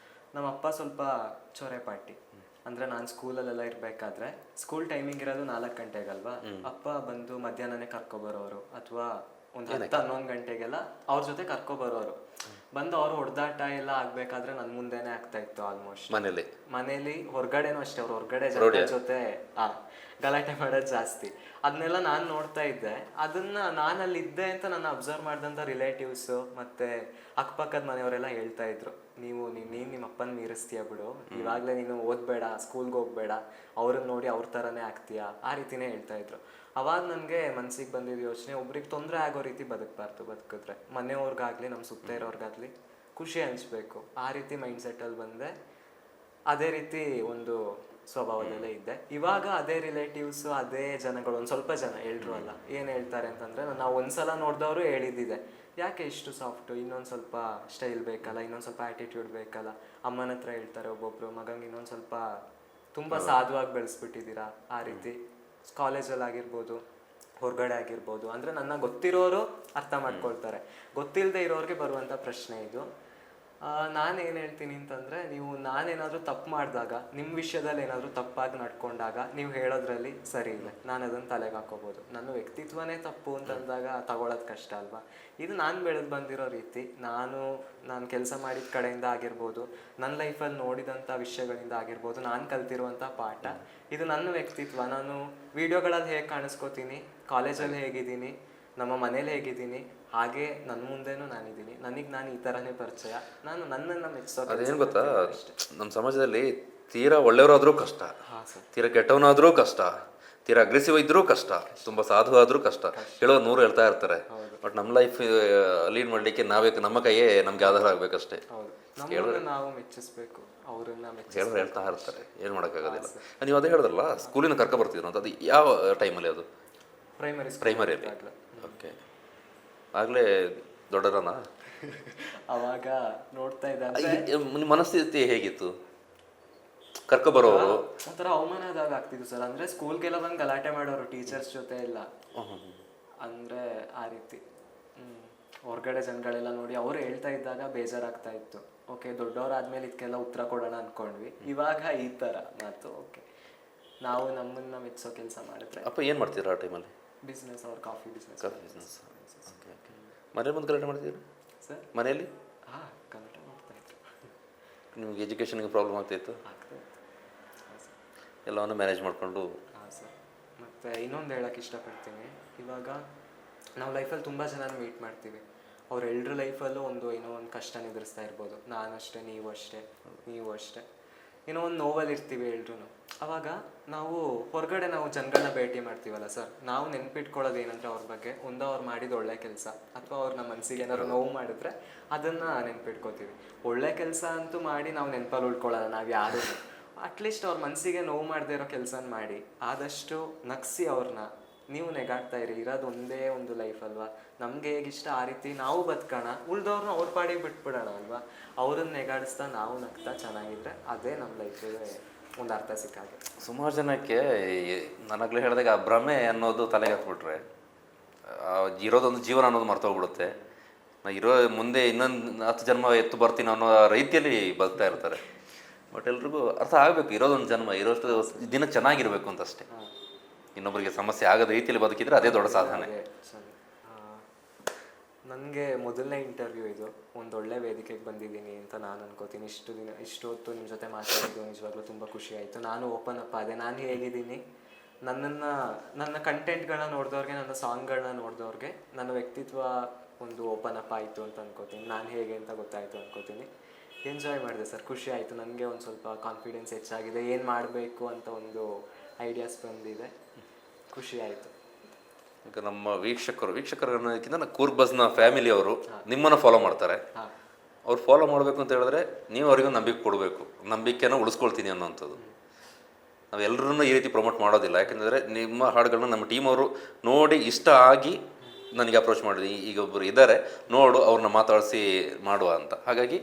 ನಮ್ಮ ಅಪ್ಪ ಸ್ವಲ್ಪ ಚೊರೆ ಪಾರ್ಟಿ. ಅಂದರೆ ನಾನು ಸ್ಕೂಲಲ್ಲೆಲ್ಲ ಇರಬೇಕಾದ್ರೆ ಸ್ಕೂಲ್ ಟೈಮಿಂಗ್ ಇರೋದು 4 ಗಂಟೆಗಲ್ವಾ, ಅಪ್ಪ ಬಂದು ಮಧ್ಯಾಹ್ನನೇ ಕರ್ಕೊಬರೋರು ಅಥವಾ ಒಂದು 10-11 ಗಂಟೆಗೆಲ್ಲ ಅವ್ರ ಜೊತೆ ಕರ್ಕೊಬರೋರು. ಬಂದು ಅವ್ರು ಹೊಡೆದಾಟ ಎಲ್ಲ ಆಗ್ಬೇಕಾದ್ರೆ ನನ್ನ ಮುಂದೆನೇ ಆಗ್ತಾ ಇತ್ತು ಆಲ್ಮೋಸ್ಟ್. ಮನೇಲಿ ಹೊರಗಡೆನೂ ಅಷ್ಟೇ, ಅವ್ರು ಹೊರಗಡೆ ಜನರ ಜೊತೆ ಗಲಾಟೆ ಮಾಡೋದು ಜಾಸ್ತಿ. ಅದನ್ನೆಲ್ಲ ನಾನು ನೋಡ್ತಾ ಇದ್ದೆ. ಅದನ್ನ ನಾನು ಅಲ್ಲಿ ಇದ್ದೆ ಅಂತ ನಾನು ಅಬ್ಸರ್ವ್ ಮಾಡಿದಂಥ ರಿಲೇಟಿವ್ಸು ಮತ್ತು ಅಕ್ಕಪಕ್ಕದ ಮನೆಯವರೆಲ್ಲ ಹೇಳ್ತಾ ಇದ್ರು, ನೀನು ನಿಮ್ಮ ಅಪ್ಪನ ಮೀರಿಸ್ತೀಯ ಬಿಡು, ಇವಾಗಲೇ ನೀನು ಓದಬೇಡ, ಸ್ಕೂಲ್ಗೆ ಹೋಗ್ಬೇಡ, ಅವ್ರನ್ನ ನೋಡಿ ಅವ್ರ ಥರನೇ ಆಗ್ತೀಯ, ಆ ರೀತಿನೇ ಹೇಳ್ತಾ ಇದ್ರು. ಅವಾಗ ನನಗೆ ಮನ್ಸಿಗೆ ಬಂದಿದ್ದ ಯೋಚನೆ, ಒಬ್ರಿಗೆ ತೊಂದರೆ ಆಗೋ ರೀತಿ ಬದುಕಿದ್ರೆ ಮನೆಯವ್ರಿಗಾಗಲಿ ನಮ್ಮ ಸುತ್ತ ಇರೋರ್ಗಾಗಲಿ ಖುಷಿ ಹಂಚ್ಬೇಕು, ಆ ರೀತಿ ಮೈಂಡ್ಸೆಟ್ಟಲ್ಲಿ ಬಂದೆ. ಅದೇ ರೀತಿ ಒಂದು ಸ್ವಭಾವದಲ್ಲೇ ಇದ್ದೆ. ಇವಾಗ ಅದೇ ರಿಲೇಟಿವ್ಸ್, ಅದೇ ಜನಗಳು, ಒಂದು ಸ್ವಲ್ಪ ಜನ ಎಲ್ರು ಅಲ್ಲ, ಏನು ಹೇಳ್ತಾರೆ ಅಂತಂದರೆ, ನಾವು ಒಂದ್ಸಲ ನೋಡಿದವರು ಹೇಳಿದ್ದಿದೆ, ಯಾಕೆ ಇಷ್ಟು ಸಾಫ್ಟು, ಇನ್ನೊಂದು ಸ್ವಲ್ಪ ಸ್ಟೈಲ್ ಬೇಕಲ್ಲ, ಇನ್ನೊಂದು ಸ್ವಲ್ಪ ಆ್ಯಟಿಟ್ಯೂಡ್ ಬೇಕಲ್ಲ. ಅಮ್ಮನ ಹತ್ರ ಹೇಳ್ತಾರೆ ಒಬ್ಬೊಬ್ರು, ಮಗಂಗೆ ಇನ್ನೊಂದು ಸ್ವಲ್ಪ ತುಂಬ ಸಾಧುವಾಗಿ ಬೆಳೆಸ್ಬಿಟ್ಟಿದ್ದೀರಾ, ಆ ರೀತಿ. ಕಾಲೇಜಲ್ಲಿ ಆಗಿರ್ಬೋದು, ಹೊರಗಡೆ ಆಗಿರ್ಬೋದು, ಅಂದರೆ ನನ್ನ ಗೊತ್ತಿರೋರು ಅರ್ಥ ಮಾಡ್ಕೊಳ್ತಾರೆ, ಗೊತ್ತಿಲ್ಲದೆ ಇರೋರಿಗೆ ಬರುವಂಥ ಪ್ರಶ್ನೆ ಇದು. ನಾನೇನು ಹೇಳ್ತೀನಿ ಅಂತಂದರೆ, ನಾನೇನಾದರೂ ತಪ್ಪು ಮಾಡಿದಾಗ, ನಿಮ್ಮ ವಿಷಯದಲ್ಲಿ ಏನಾದರೂ ತಪ್ಪಾಗಿ ನಡ್ಕೊಂಡಾಗ ನೀವು ಹೇಳೋದ್ರಲ್ಲಿ ಸರಿ ಇಲ್ಲ, ನಾನು ಅದನ್ನು ತಲೆಗೆ ಹಾಕೋಬೋದು. ನನ್ನ ವ್ಯಕ್ತಿತ್ವನೇ ತಪ್ಪು ಅಂತಂದಾಗ ತಗೊಳ್ಳೋದು ಕಷ್ಟ ಅಲ್ವಾ. ಇದು ನಾನು ಬೆಳೆದು ಬಂದಿರೋ ರೀತಿ, ನಾನು ಕೆಲಸ ಮಾಡಿದ ಕಡೆಯಿಂದ ಆಗಿರ್ಬೋದು, ನನ್ನ ಲೈಫಲ್ಲಿ ನೋಡಿದಂಥ ವಿಷಯಗಳಿಂದ ಆಗಿರ್ಬೋದು, ನಾನು ಕಲ್ತಿರುವಂಥ ಪಾಠ, ಇದು ನನ್ನ ವ್ಯಕ್ತಿತ್ವ. ನಾನು ವೀಡಿಯೋಗಳಲ್ಲಿ ಹೇಗೆ ಕಾಣಿಸ್ಕೋತೀನಿ, ಕಾಲೇಜಲ್ಲಿ ಹೇಗಿದ್ದೀನಿ, ನಮ್ಮ ಮನೇಲಿ ಹೇಗಿದ್ದೀನಿ, ಹಾಗೆ ನನ್ನ ಮುಂದೆನೂ ನಾನಿದ್ದೀನಿ. ನಾನು ಈ ಥರನೇ ಪರಿಚಯ. ನಾನು ನನ್ನನ್ನು ಮೆಚ್ಚೋದು. ಅದೇನು ಗೊತ್ತಾ, ನಮ್ಮ ಸಮಾಜದಲ್ಲಿ ತೀರಾ ಒಳ್ಳೆಯವರಾದರೂ ಕಷ್ಟ, ತೀರಾ ಕೆಟ್ಟವನಾದರೂ ಕಷ್ಟ, ತೀರಾ ಅಗ್ರೆಸಿವ್ ಇದ್ರೂ ಕಷ್ಟ, ತುಂಬ ಸಾಧು ಆದರೂ ಕಷ್ಟ. ಹೇಳೋ 100 ಹೇಳ್ತಾ ಇರ್ತಾರೆ. ಬಟ್ ನಮ್ಮ ಲೈಫ್ ಲೀಡ್ ಮಾಡಲಿಕ್ಕೆ ನಮ್ಮ ಕೈಯೇ ನಮ್ಗೆ ಆಧಾರ ಆಗ್ಬೇಕಷ್ಟೇ. ನಾವು ಮೆಚ್ಚಿಸ್ಬೇಕು, ಅವ್ರನ್ನ ಹೇಳೋರು ಹೇಳ್ತಾ ಇರ್ತಾರೆ, ಏನು ಮಾಡೋಕ್ಕಾಗೋದಿಲ್ಲ. ನೀವು ಅದೇ ಹೇಳಿದ್ರಲ್ಲ, ಸ್ಕೂಲಿನ ಕರ್ಕೊ ಬರ್ತಿದ್ರು ಅಂತ, ಅದು ಯಾವ ಟೈಮಲ್ಲಿ? ಅದು ಪ್ರೈಮರಿಯಲ್ಲಿ. ಓಕೆ, ಆಗಲೇ ದೊಡ್ಡರನ? ಅವಾಗ ನೋಡ್ತಾ ಇದ್ದ. ನಿಮ್ಮ ಮನಸ್ಥಿತಿ ಹೇಗಿತ್ತು? ಕರ್ಕೊಬರೋರು ಒಂಥರ ಅವಮಾನದಾಗ ಆಗ್ತಿದ್ದು ಸರ್. ಅಂದರೆ ಸ್ಕೂಲ್ಗೆಲ್ಲ ಬಂದು ಗಲಾಟೆ ಮಾಡೋರು ಟೀಚರ್ಸ್ ಜೊತೆ ಎಲ್ಲ, ಅಂದರೆ ಆ ರೀತಿ. ಹೊರಗಡೆ ಜನಗಳೆಲ್ಲ ನೋಡಿ ಅವ್ರು ಹೇಳ್ತಾ ಇದ್ದಾಗ ಬೇಜಾರಾಗ್ತಾ ಇತ್ತು. ಓಕೆ, ದೊಡ್ಡವರಾದ್ಮೇಲೆ ಇದಕ್ಕೆಲ್ಲ ಉತ್ತರ ಕೊಡೋಣ ಅಂದ್ಕೊಂಡ್ವಿ. ಇವಾಗ ಈ ಥರ ಮಾತು. ಓಕೆ, ನಾವು ನಮ್ಮನ್ನು ಮೆಚ್ಚೋ ಕೆಲಸ ಮಾಡಿದ್ರೆ. ಅಪ್ಪ ಏನು ಮಾಡ್ತೀರಾ ಆ ಟೈಮಲ್ಲಿ? ಬಿಸ್ನೆಸ್, ಅವ್ರ ಕಾಫಿ ಬಿಸ್ನೆಸ್. Okay okay. ಮನೇಲಿ ಬಂದು ಗಲಾಟೆ ಮಾಡ್ತಿದ್ರು ಸರ್? ಮನೆಯಲ್ಲಿ ಗಲಾಟೆ ಮಾಡ್ತಾಯಿದ್ರು. ನಿಮ್ಗೆ ಎಜುಕೇಷನ್ಗೆ ಪ್ರಾಬ್ಲಮ್ ಆಗ್ತಾಯಿತ್ತು? ಎಲ್ಲವನ್ನು ಮ್ಯಾನೇಜ್ ಮಾಡಿಕೊಂಡು. ಹಾಂ ಸರ್. ಮತ್ತು ಇನ್ನೊಂದು ಹೇಳೋಕ್ಕೆ ಇಷ್ಟಪಡ್ತೀನಿ, ಇವಾಗ ನಾವು ಲೈಫಲ್ಲಿ ತುಂಬ ಜನ ಮೀಟ್ ಮಾಡ್ತೀವಿ. ಅವರೆಲ್ಲರ ಲೈಫಲ್ಲೂ ಏನೋ ಒಂದು ಕಷ್ಟ ಎದುರಿಸ್ತಾ ಇರ್ಬೋದು. ನಾನಷ್ಟೇ, ನೀವು ಅಷ್ಟೇ, ಏನೋ ಒಂದು ನೋವಲ್ಲಿ ಇರ್ತೀವಿ ಎಲ್ರೂ. ಅವಾಗ ನಾವು ಹೊರಗಡೆ ಜನಗಳನ್ನ ಭೇಟಿ ಮಾಡ್ತೀವಲ್ಲ ಸರ್, ನಾವು ನೆನ್ಪಿಟ್ಕೊಳ್ಳೋದು ಏನಂದರೆ ಅವ್ರ ಬಗ್ಗೆ, ಅವ್ರು ಮಾಡಿದ ಒಳ್ಳೆ ಕೆಲಸ, ಅಥವಾ ಅವ್ರು ನಮ್ಮ ಮನಸ್ಸಿಗೆ ಏನಾದ್ರು ನೋವು ಮಾಡಿದ್ರೆ ಅದನ್ನು ನೆನ್ಪಿಟ್ಕೋತೀವಿ. ಒಳ್ಳೆ ಕೆಲಸ ಅಂತೂ ಮಾಡಿ ನಾವು ನೆನಪಲ್ಲಿ ಉಳ್ಕೊಳ್ಳೋಲ್ಲ ನಾವು ಯಾರು. ಅಟ್ಲೀಸ್ಟ್ ಅವ್ರ ಮನಸ್ಸಿಗೆ ನೋವು ಮಾಡದೇ ಇರೋ ಕೆಲಸನ ಮಾಡಿ ಆದಷ್ಟು ನಗಿಸಿ ಅವ್ರನ್ನ. ನೀವು ನೆಗಾಡ್ತಾ ಇರೋದು ಒಂದೇ ಒಂದು ಲೈಫ್ ಅಲ್ವಾ, ನಮಗೆ ಹೇಗಿಷ್ಟ ಆ ರೀತಿ ನಾವು ಬದುಕೋಣ, ಉಳ್ದವ್ರನ್ನ ಅವ್ರ ಪಾಡಿಗೆ ಬಿಟ್ಬಿಡೋಣ ಅಲ್ವಾ. ಅವ್ರನ್ನ ನೆಗಾಡಿಸ್ತಾ ನಾವು ನಗ್ತಾ ಚೆನ್ನಾಗಿದ್ರೆ ಅದೇ ನಮ್ಮ ಲೈಫಿಗೆ ಒಂದು ಅರ್ಥ ಸಿಕ್ಕಾಗೆ. ಸುಮಾರು ಜನಕ್ಕೆ ನನಗ್ಲೇ ಹೇಳಿದಾಗ ಆ ಭ್ರಮೆ ಅನ್ನೋದು ತಲೆಗೆ ಹಾಕ್ಬಿಟ್ರೆ ಇರೋದೊಂದು ಜೀವನ ಅನ್ನೋದು ಮರ್ತೋಗ್ಬಿಡುತ್ತೆ. ಇರೋ ಮುಂದೆ ಇನ್ನೊಂದು 10 ಜನ್ಮ ಎತ್ತು ಬರ್ತೀನಿ ಅನ್ನೋ ರೀತಿಯಲ್ಲಿ ಬದುಕ್ತಾ ಇರ್ತಾರೆ. ಬಟ್ ಎಲ್ರಿಗೂ ಅರ್ಥ ಆಗಬೇಕು, ಇರೋದೊಂದು ಜನ್ಮ, ಇರೋಷ್ಟು ದಿನ ಚೆನ್ನಾಗಿರ್ಬೇಕು ಅಂತಷ್ಟೇ. ಇನ್ನೊಬ್ಬರಿಗೆ ಸಮಸ್ಯೆ ಆಗದ ರೀತಿಯಲ್ಲಿ ಬದುಕಿದ್ರೆ ಅದೇ ದೊಡ್ಡ ಸಾಧನೆ. ನನಗೆ ಮೊದಲನೇ ಇಂಟರ್ವ್ಯೂ ಇದು. ಒಂದೊಳ್ಳೆ ವೇದಿಕೆಗೆ ಬಂದಿದ್ದೀನಿ ಅಂತ ನಾನು ಅನ್ಕೋತೀನಿ. ಇಷ್ಟು ಹೊತ್ತು ನಿಮ್ಮ ಜೊತೆ ಮಾತಾಡಿದ್ದು ನಿಜವಾಗ್ಲೂ ತುಂಬ ಖುಷಿ ಆಯಿತು. ನಾನು ಓಪನ್ ಅಪ್ ಆದೆ, ನಾನು ಹೇಗಿದ್ದೀನಿ, ನನ್ನ ಕಂಟೆಂಟ್ಗಳನ್ನ ನೋಡಿದವ್ರಿಗೆ, ನನ್ನ ಸಾಂಗ್ಗಳನ್ನ ನೋಡಿದವ್ರಿಗೆ ನನ್ನ ವ್ಯಕ್ತಿತ್ವ ಒಂದು ಓಪನ್ ಅಪ್ ಆಯಿತು ಅಂತ ಅನ್ಕೋತೀನಿ. ನಾನು ಹೇಗೆ ಅಂತ ಗೊತ್ತಾಯಿತು ಅನ್ಕೋತೀನಿ. ಎಂಜಾಯ್ ಮಾಡಿದೆ ಸರ್, ಖುಷಿ ಆಯಿತು. ನನಗೆ ಒಂದು ಸ್ವಲ್ಪ ಕಾನ್ಫಿಡೆನ್ಸ್ ಹೆಚ್ಚಾಗಿದೆ, ಏನು ಮಾಡಬೇಕು ಅಂತ ಒಂದು ಐಡಿಯಾಸ್ ಬಂದಿದೆ, ಖುಷಿ ಆಯಿತು. ಈಗ ನಮ್ಮ ವೀಕ್ಷಕರು ಅನ್ನೋದಕ್ಕಿಂತ ಕೂರ್ಬಸ್ನ ಫ್ಯಾಮಿಲಿಯವರು ನಿಮ್ಮನ್ನು ಫಾಲೋ ಮಾಡ್ತಾರೆ. ಹಾಂ, ಅವ್ರು ಫಾಲೋ ಮಾಡಬೇಕು ಅಂತ ಹೇಳಿದ್ರೆ ನೀವು ಅವರಿಗೂ ನಂಬಿಕೆ ಕೊಡಬೇಕು, ನಂಬಿಕೆನ ಉಳಿಸ್ಕೊಳ್ತೀನಿ ಅನ್ನೋವಂಥದ್ದು. ನಾವೆಲ್ಲರನ್ನೂ ಈ ರೀತಿ ಪ್ರಮೋಟ್ ಮಾಡೋದಿಲ್ಲ, ಯಾಕೆಂದರೆ ನಿಮ್ಮ ಹಾಡುಗಳನ್ನ ನಮ್ಮ ಟೀಮ್ ಅವರು ನೋಡಿ ಇಷ್ಟ ಆಗಿ ನನಗೆ ಅಪ್ರೋಚ್ ಮಾಡಿದ್ವಿ. ಈಗ ಒಬ್ಬರು ಇದ್ದಾರೆ ನೋಡು, ಅವ್ರನ್ನ ಮಾತಾಡಿಸಿ ಮಾಡುವ ಅಂತ. ಹಾಗಾಗಿ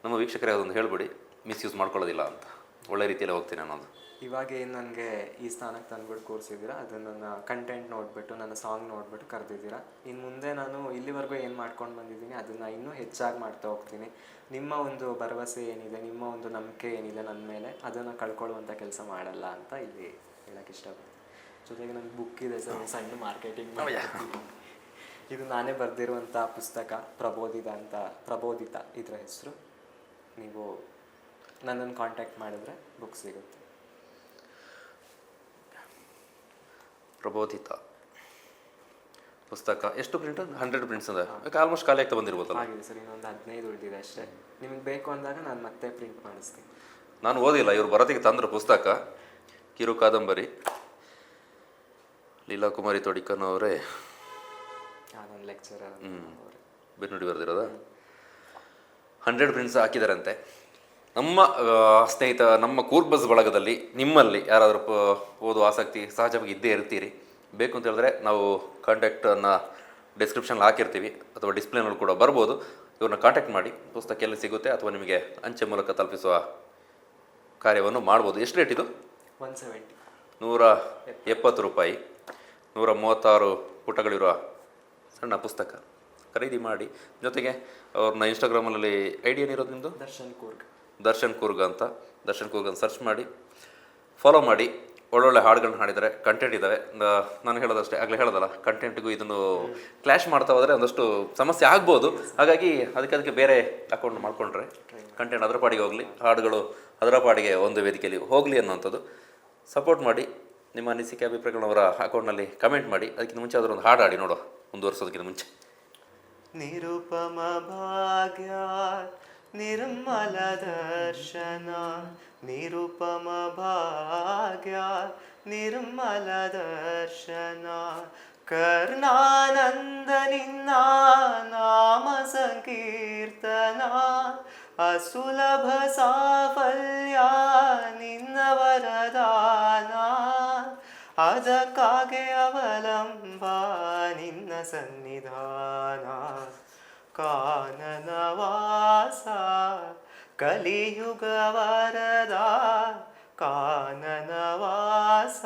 ನಮ್ಮ ವೀಕ್ಷಕರೇ ಅದೊಂದು ಹೇಳ್ಬಿಡಿ, ಮಿಸ್ಯೂಸ್ ಮಾಡ್ಕೊಳ್ಳೋದಿಲ್ಲ ಅಂತ, ಒಳ್ಳೆ ರೀತಿಯಲ್ಲಿ ಹೋಗ್ತೀನಿ ಅನ್ನೋದು. ಇವಾಗ ಏನು ನನಗೆ ಈ ಸ್ಥಾನಕ್ಕೆ ತಂದ್ಬಿಟ್ಟು ಕೂರಿಸಿದ್ದೀರಾ, ಅದು ನನ್ನ ಕಂಟೆಂಟ್ ನೋಡಿಬಿಟ್ಟು, ನನ್ನ ಸಾಂಗ್ ನೋಡಿಬಿಟ್ಟು ಕರೆದಿದ್ದೀರಾ. ಇನ್ನು ಮುಂದೆ ನಾನು ಇಲ್ಲಿವರೆಗೂ ಏನು ಮಾಡ್ಕೊಂಡು ಬಂದಿದ್ದೀನಿ ಅದನ್ನು ಇನ್ನೂ ಹೆಚ್ಚಾಗಿ ಮಾಡ್ತಾ ಹೋಗ್ತೀನಿ. ನಿಮ್ಮ ಒಂದು ಭರವಸೆ ಏನಿದೆ, ನಿಮ್ಮ ಒಂದು ನಂಬಿಕೆ ಏನಿದೆ ನನ್ನ ಮೇಲೆ, ಅದನ್ನು ಕಳ್ಕೊಳ್ಳುವಂಥ ಕೆಲಸ ಮಾಡಲ್ಲ ಅಂತ ಇಲ್ಲಿ ಹೇಳೋಕ್ಕೆ ಇಷ್ಟಪಡ್ತೀನಿ. ಜೊತೆಗೆ ನನ್ನ ಬುಕ್ ಇದೆ ಸರ್, ಸಣ್ಣ ಮಾರ್ಕೆಟಿಂಗ್ ಇದು ನಾನೇ ಬರೆದಿರುವಂಥ ಪುಸ್ತಕ, ಪ್ರಬೋದಿತ ಇದರ ಹೆಸರು. ನೀವು ನನ್ನನ್ನು ಕಾಂಟ್ಯಾಕ್ಟ್ ಮಾಡಿದ್ರೆ ಬುಕ್ ಸಿಗುತ್ತೆ. ಪ್ರಬೋಧಿತ ಪುಸ್ತಕ ಎಷ್ಟು ಪ್ರಿಂಟ್? 100 ಪ್ರಿಂಟ್ಸ್ ಅದ, ಆಲ್ಮೋಸ್ಟ್ ಖಾಲಿ ಆಗ್ತಾ ಬಂದಿರ್ಬೋದಲ್ಲ? ಆಗಿದೆ ಸರ್, ಇನ್ನೊಂದು 15 ಉಳಿದಿದೆ ಅಷ್ಟೇ. ನಿಮಗೆ ಬೇಕು ಅಂದಾಗ ನಾನು ಮತ್ತೆ ಪ್ರಿಂಟ್ ಮಾಡಿಸ್ತೀನಿ. ನಾನು ಓದಿಲ್ಲ, ಇವರು ಬರೋದಿಗೆ ತಂದ್ರ ಪುಸ್ತಕ ಕಿರು ಕಾದಂಬರಿ, ಲೀಲಾಕುಮಾರಿ ತೊಡಿಕನ್ ಅವರೇ ನನ್ನ ಲೆಕ್ಚರರ್ ಬೆನ್ನುಡಿ ಬರೆದಿರೋದ. 100 ಪ್ರಿಂಟ್ಸ್ ಹಾಕಿದಾರಂತೆ. ನಮ್ಮ ಸ್ನೇಹಿತ, ನಮ್ಮ ಕೂರ್ಬಸ್ ಬಳಗದಲ್ಲಿ ನಿಮ್ಮಲ್ಲಿ ಯಾರಾದರೂ ಓದುವ ಆಸಕ್ತಿ ಸಹಜವಾಗಿ ಇದ್ದೇ ಇರ್ತೀರಿ. ಬೇಕು ಅಂತ ಹೇಳಿದ್ರೆ ನಾವು ಕಾಂಟ್ಯಾಕ್ಟನ್ನು ಡಿಸ್ಕ್ರಿಪ್ಷನ್ಲಿ ಹಾಕಿರ್ತೀವಿ, ಅಥವಾ ಡಿಸ್ಪ್ಲೇನಲ್ಲಿ ಕೂಡ ಬರ್ಬೋದು. ಇವ್ರನ್ನ ಕಾಂಟ್ಯಾಕ್ಟ್ ಮಾಡಿ, ಪುಸ್ತಕ ಎಲ್ಲಿ ಸಿಗುತ್ತೆ ಅಥವಾ ನಿಮಗೆ ಅಂಚೆ ಮೂಲಕ ತಲುಪಿಸುವ ಕಾರ್ಯವನ್ನು ಮಾಡ್ಬೋದು. ಎಷ್ಟು ರೇಟ್ ಇದು? 170 ರೂಪಾಯಿ, 136 ಪುಟಗಳಿರುವ ಸಣ್ಣ ಪುಸ್ತಕ. ಖರೀದಿ ಮಾಡಿ. ಜೊತೆಗೆ ಅವ್ರನ್ನ ಇನ್ಸ್ಟಾಗ್ರಾಮಲ್ಲಿ ಐಡಿ ಏನಿರೋದು ನಿಮ್ಮದು? ದರ್ಶನ್ ಕೂರ್ಗ್ ಅಂತ ಸರ್ಚ್ ಮಾಡಿ ಫಾಲೋ ಮಾಡಿ. ಒಳ್ಳೊಳ್ಳೆ ಹಾಡುಗಳನ್ನ ಹಾಡಿದ್ದಾರೆ, ಕಂಟೆಂಟ್ ಇದ್ದಾವೆ. ನಾನು ಹೇಳೋದಷ್ಟೇ, ಆಗಲೇ ಹೇಳೋದಲ್ಲ, ಕಂಟೆಂಟ್ಗೂ ಇದನ್ನು ಕ್ಲಾಶ್ ಮಾಡ್ತಾ ಹೋದರೆ ಒಂದಷ್ಟು ಸಮಸ್ಯೆ ಆಗ್ಬೋದು. ಹಾಗಾಗಿ ಅದಕ್ಕೆ ಬೇರೆ ಅಕೌಂಟ್ ಮಾಡಿಕೊಂಡ್ರೆ ಕಂಟೆಂಟ್ ಅದರ ಪಾಡಿಗೆ ಹೋಗಲಿ, ಹಾಡುಗಳು ಅದರ ಪಾಡಿಗೆ ಒಂದು ವೇದಿಕೆಯಲ್ಲಿ ಹೋಗಲಿ ಅನ್ನೋವಂಥದ್ದು. ಸಪೋರ್ಟ್ ಮಾಡಿ. ನಿಮ್ಮ ಅನಿಸಿಕೆ ಅಭಿಪ್ರಾಯಗಳನ್ನ ಅವರ ಅಕೌಂಟ್ನಲ್ಲಿ ಕಮೆಂಟ್ ಮಾಡಿ. ಅದಕ್ಕಿಂತ ಮುಂಚೆ ಅದರೊಂದು ಹಾಡು ಹಾಡಿ ನೋಡುವ, ಮುಂದುವರಿಸೋದಕ್ಕಿಂತ ಮುಂಚೆ. ನಿರುಪಮ ಭಾಗ್ಯ ನಿರ್ಮಲ ದರ್ಶನ, ನಿರುಪಮ ಭಾಗ್ಯ ನಿರ್ಮಲ ದರ್ಶನ, ಕರ್ಣಾನಂದ ನಿನ್ನ ನಾಮ ಸಂಕೀರ್ತನ, ಅಸುಲಭ ಸಾಫಲ್ಯ ನಿನ್ನ ವರದಾನ, ಅದಕ್ಕಾಗೆ ಅವಲಂಬ ನಿನ್ನ ಸನ್ನಿಧಾನ, ಕಾನನವಾಸ ಕಲಿಯುಗ ವರದ, ಕಾನನವಾಸ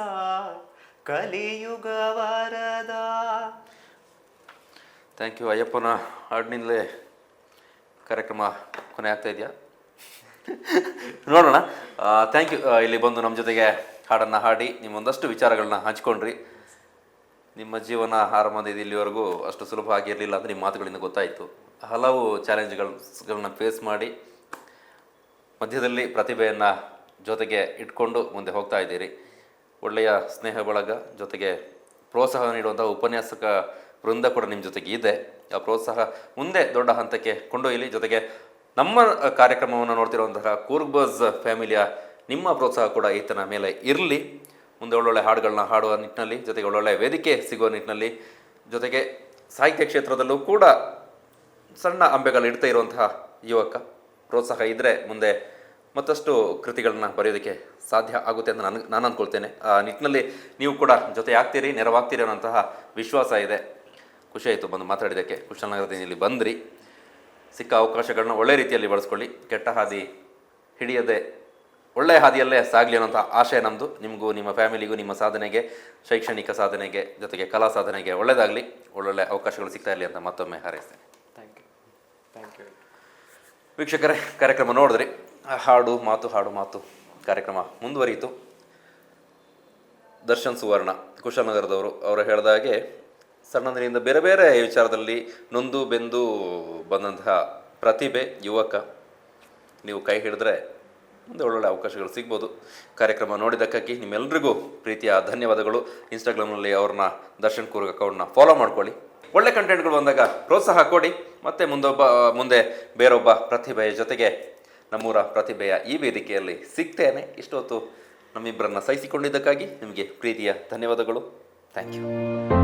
ಕಲಿಯುಗ ವರದ. Thank you. ಅಯ್ಯಪ್ಪನ ಹಾಡಿನಿಂದಲೇ ಕಾರ್ಯಕ್ರಮ ಕೊನೆ ಆಗ್ತಾ ಇದೆಯಾ ನೋಡೋಣ. Thank you. ಇಲ್ಲಿ ಬಂದು ನಮ್ಮ ಜೊತೆಗೆ ಹಾಡನ್ನು ಹಾಡಿ ನಿಮ್ಮ ಒಂದಷ್ಟು ವಿಚಾರಗಳನ್ನ ಹಂಚ್ಕೊಂಡ್ರಿ. ನಿಮ್ಮ ಜೀವನ ಆರಂಭದಿಂದ ಇಲ್ಲಿವರೆಗೂ ಅಷ್ಟು ಸುಲಭ ಆಗಿರಲಿಲ್ಲ ಅಂತ ನಿಮ್ಮ ಮಾತುಗಳಿಂದ ಗೊತ್ತಾಯಿತು. ಹಲವು ಚಾಲೆಂಜ್ಗಳನ್ನ ಫೇಸ್ ಮಾಡಿ ಮಧ್ಯದಲ್ಲಿ ಪ್ರತಿಭೆಯನ್ನು ಜೊತೆಗೆ ಇಟ್ಕೊಂಡು ಮುಂದೆ ಹೋಗ್ತಾ ಇದ್ದೀರಿ. ಒಳ್ಳೆಯ ಸ್ನೇಹ ಬಳಗ, ಜೊತೆಗೆ ಪ್ರೋತ್ಸಾಹ ನೀಡುವಂಥ ಉಪನ್ಯಾಸಕ ವೃಂದ ಕೂಡ ನಿಮ್ಮ ಜೊತೆಗೆ ಇದೆ. ಆ ಪ್ರೋತ್ಸಾಹ ಮುಂದೆ ದೊಡ್ಡ ಹಂತಕ್ಕೆ ಕೊಂಡೊಯ್ಯಲಿ. ಜೊತೆಗೆ ನಮ್ಮ ಕಾರ್ಯಕ್ರಮವನ್ನು ನೋಡ್ತಿರುವಂತಹ ಕೂರ್ಬಸ್ ಫ್ಯಾಮಿಲಿಯ ನಿಮ್ಮ ಪ್ರೋತ್ಸಾಹ ಕೂಡ ಈತನ ಮೇಲೆ ಇರಲಿ. ಮುಂದೆ ಒಳ್ಳೊಳ್ಳೆ ಹಾಡುಗಳನ್ನ ಹಾಡುವ ನಿಟ್ಟಿನಲ್ಲಿ, ಜೊತೆಗೆ ಒಳ್ಳೊಳ್ಳೆ ವೇದಿಕೆ ಸಿಗುವ ನಿಟ್ಟಿನಲ್ಲಿ, ಜೊತೆಗೆ ಸಾಹಿತ್ಯ ಕ್ಷೇತ್ರದಲ್ಲೂ ಕೂಡ ಸಣ್ಣ ಅಂಬೆಗಳು ಇಡ್ತಾ ಇರುವಂತಹ ಯುವಕ. ಪ್ರೋತ್ಸಾಹ ಇದ್ದರೆ ಮುಂದೆ ಮತ್ತಷ್ಟು ಕೃತಿಗಳನ್ನ ಬರೆಯೋದಕ್ಕೆ ಸಾಧ್ಯ ಆಗುತ್ತೆ ಅಂತ ನಾನು ಅಂದ್ಕೊಳ್ತೇನೆ. ಆ ನಿಟ್ಟಿನಲ್ಲಿ ನೀವು ಕೂಡ ಜೊತೆ ಆಗ್ತೀರಿ, ನೆರವಾಗ್ತೀರಿ ಅನ್ನೋಂತಹ ವಿಶ್ವಾಸ ಇದೆ. ಖುಷಿ ಆಯಿತು ಬಂದು ಮಾತಾಡಿದ್ದಕ್ಕೆ. ಕುಶಾಲನಗರದಿಂದ ಇಲ್ಲಿ ಬಂದ್ರಿ. ಸಿಕ್ಕ ಅವಕಾಶಗಳನ್ನ ಒಳ್ಳೆ ರೀತಿಯಲ್ಲಿ ಬಳಸ್ಕೊಳ್ಳಿ. ಕೆಟ್ಟ ಹಾದಿ ಹಿಡಿಯದೆ ಒಳ್ಳೆಯ ಹಾದಿಯಲ್ಲೇ ಸಾಗಲಿ ಅನ್ನೋಂಥ ಆಶಯ ನಮ್ಮದು. ನಿಮಗೂ, ನಿಮ್ಮ ಫ್ಯಾಮಿಲಿಗೂ, ನಿಮ್ಮ ಸಾಧನೆಗೆ, ಶೈಕ್ಷಣಿಕ ಸಾಧನೆಗೆ, ಜೊತೆಗೆ ಕಲಾ ಸಾಧನೆಗೆ ಒಳ್ಳೆಯದಾಗಲಿ, ಒಳ್ಳೊಳ್ಳೆ ಅವಕಾಶಗಳು ಸಿಗ್ತಾ ಇರಲಿ ಅಂತ ಮತ್ತೊಮ್ಮೆ ಹಾರೈಸ್ತೇನೆ. Thank you. ವೀಕ್ಷಕರೇ, ಕಾರ್ಯಕ್ರಮ ನೋಡಿದ್ರಿ. ಹಾಡು ಮಾತು ಕಾರ್ಯಕ್ರಮ ಮುಂದುವರಿಯಿತು. ದರ್ಶನ್ ಸುವರ್ಣ ಕುಶಾಲನಗರದವರು ಅವರು ಹೇಳಿದ ಹಾಗೆ ಸಣ್ಣಂದಿನಿಂದ ಬೇರೆ ಬೇರೆ ವಿಚಾರದಲ್ಲಿ ನೊಂದು ಬೆಂದು ಬಂದಂತಹ ಪ್ರತಿಭೆ ಯುವಕ. ನೀವು ಕೈ ಹಿಡಿದ್ರೆ ಮುಂದೆ ಒಳ್ಳೊಳ್ಳೆ ಅವಕಾಶಗಳು ಸಿಗ್ಬೋದು. ಕಾರ್ಯಕ್ರಮ ನೋಡಿದ್ದಕ್ಕಾಗಿ ನಿಮ್ಮೆಲ್ಲರಿಗೂ ಪ್ರೀತಿಯ ಧನ್ಯವಾದಗಳು. ಇನ್ಸ್ಟಾಗ್ರಾಮ್ನಲ್ಲಿ ಅವ್ರನ್ನ ದರ್ಶನ್ ಕೂರ್ಗ್ ಅಕೌಂಟ್ನ ಫಾಲೋ ಮಾಡ್ಕೊಳ್ಳಿ. ಒಳ್ಳೆ ಕಂಟೆಂಟ್ಗಳು ಬಂದಾಗ ಪ್ರೋತ್ಸಾಹ ಕೊಡಿ. ಮತ್ತು ಮುಂದೆ ಬೇರೊಬ್ಬ ಪ್ರತಿಭೆಯ ಜೊತೆಗೆ ನಮ್ಮೂರ ಪ್ರತಿಭೆಯ ಈ ವೇದಿಕೆಯಲ್ಲಿ ಸಿಗ್ತೇನೆ. ಇಷ್ಟೊತ್ತು ನಮ್ಮಿಬ್ಬರನ್ನು ಸಹಿಸಿಕೊಂಡಿದ್ದಕ್ಕಾಗಿ ನಿಮಗೆ ಪ್ರೀತಿಯ ಧನ್ಯವಾದಗಳು. Thank you.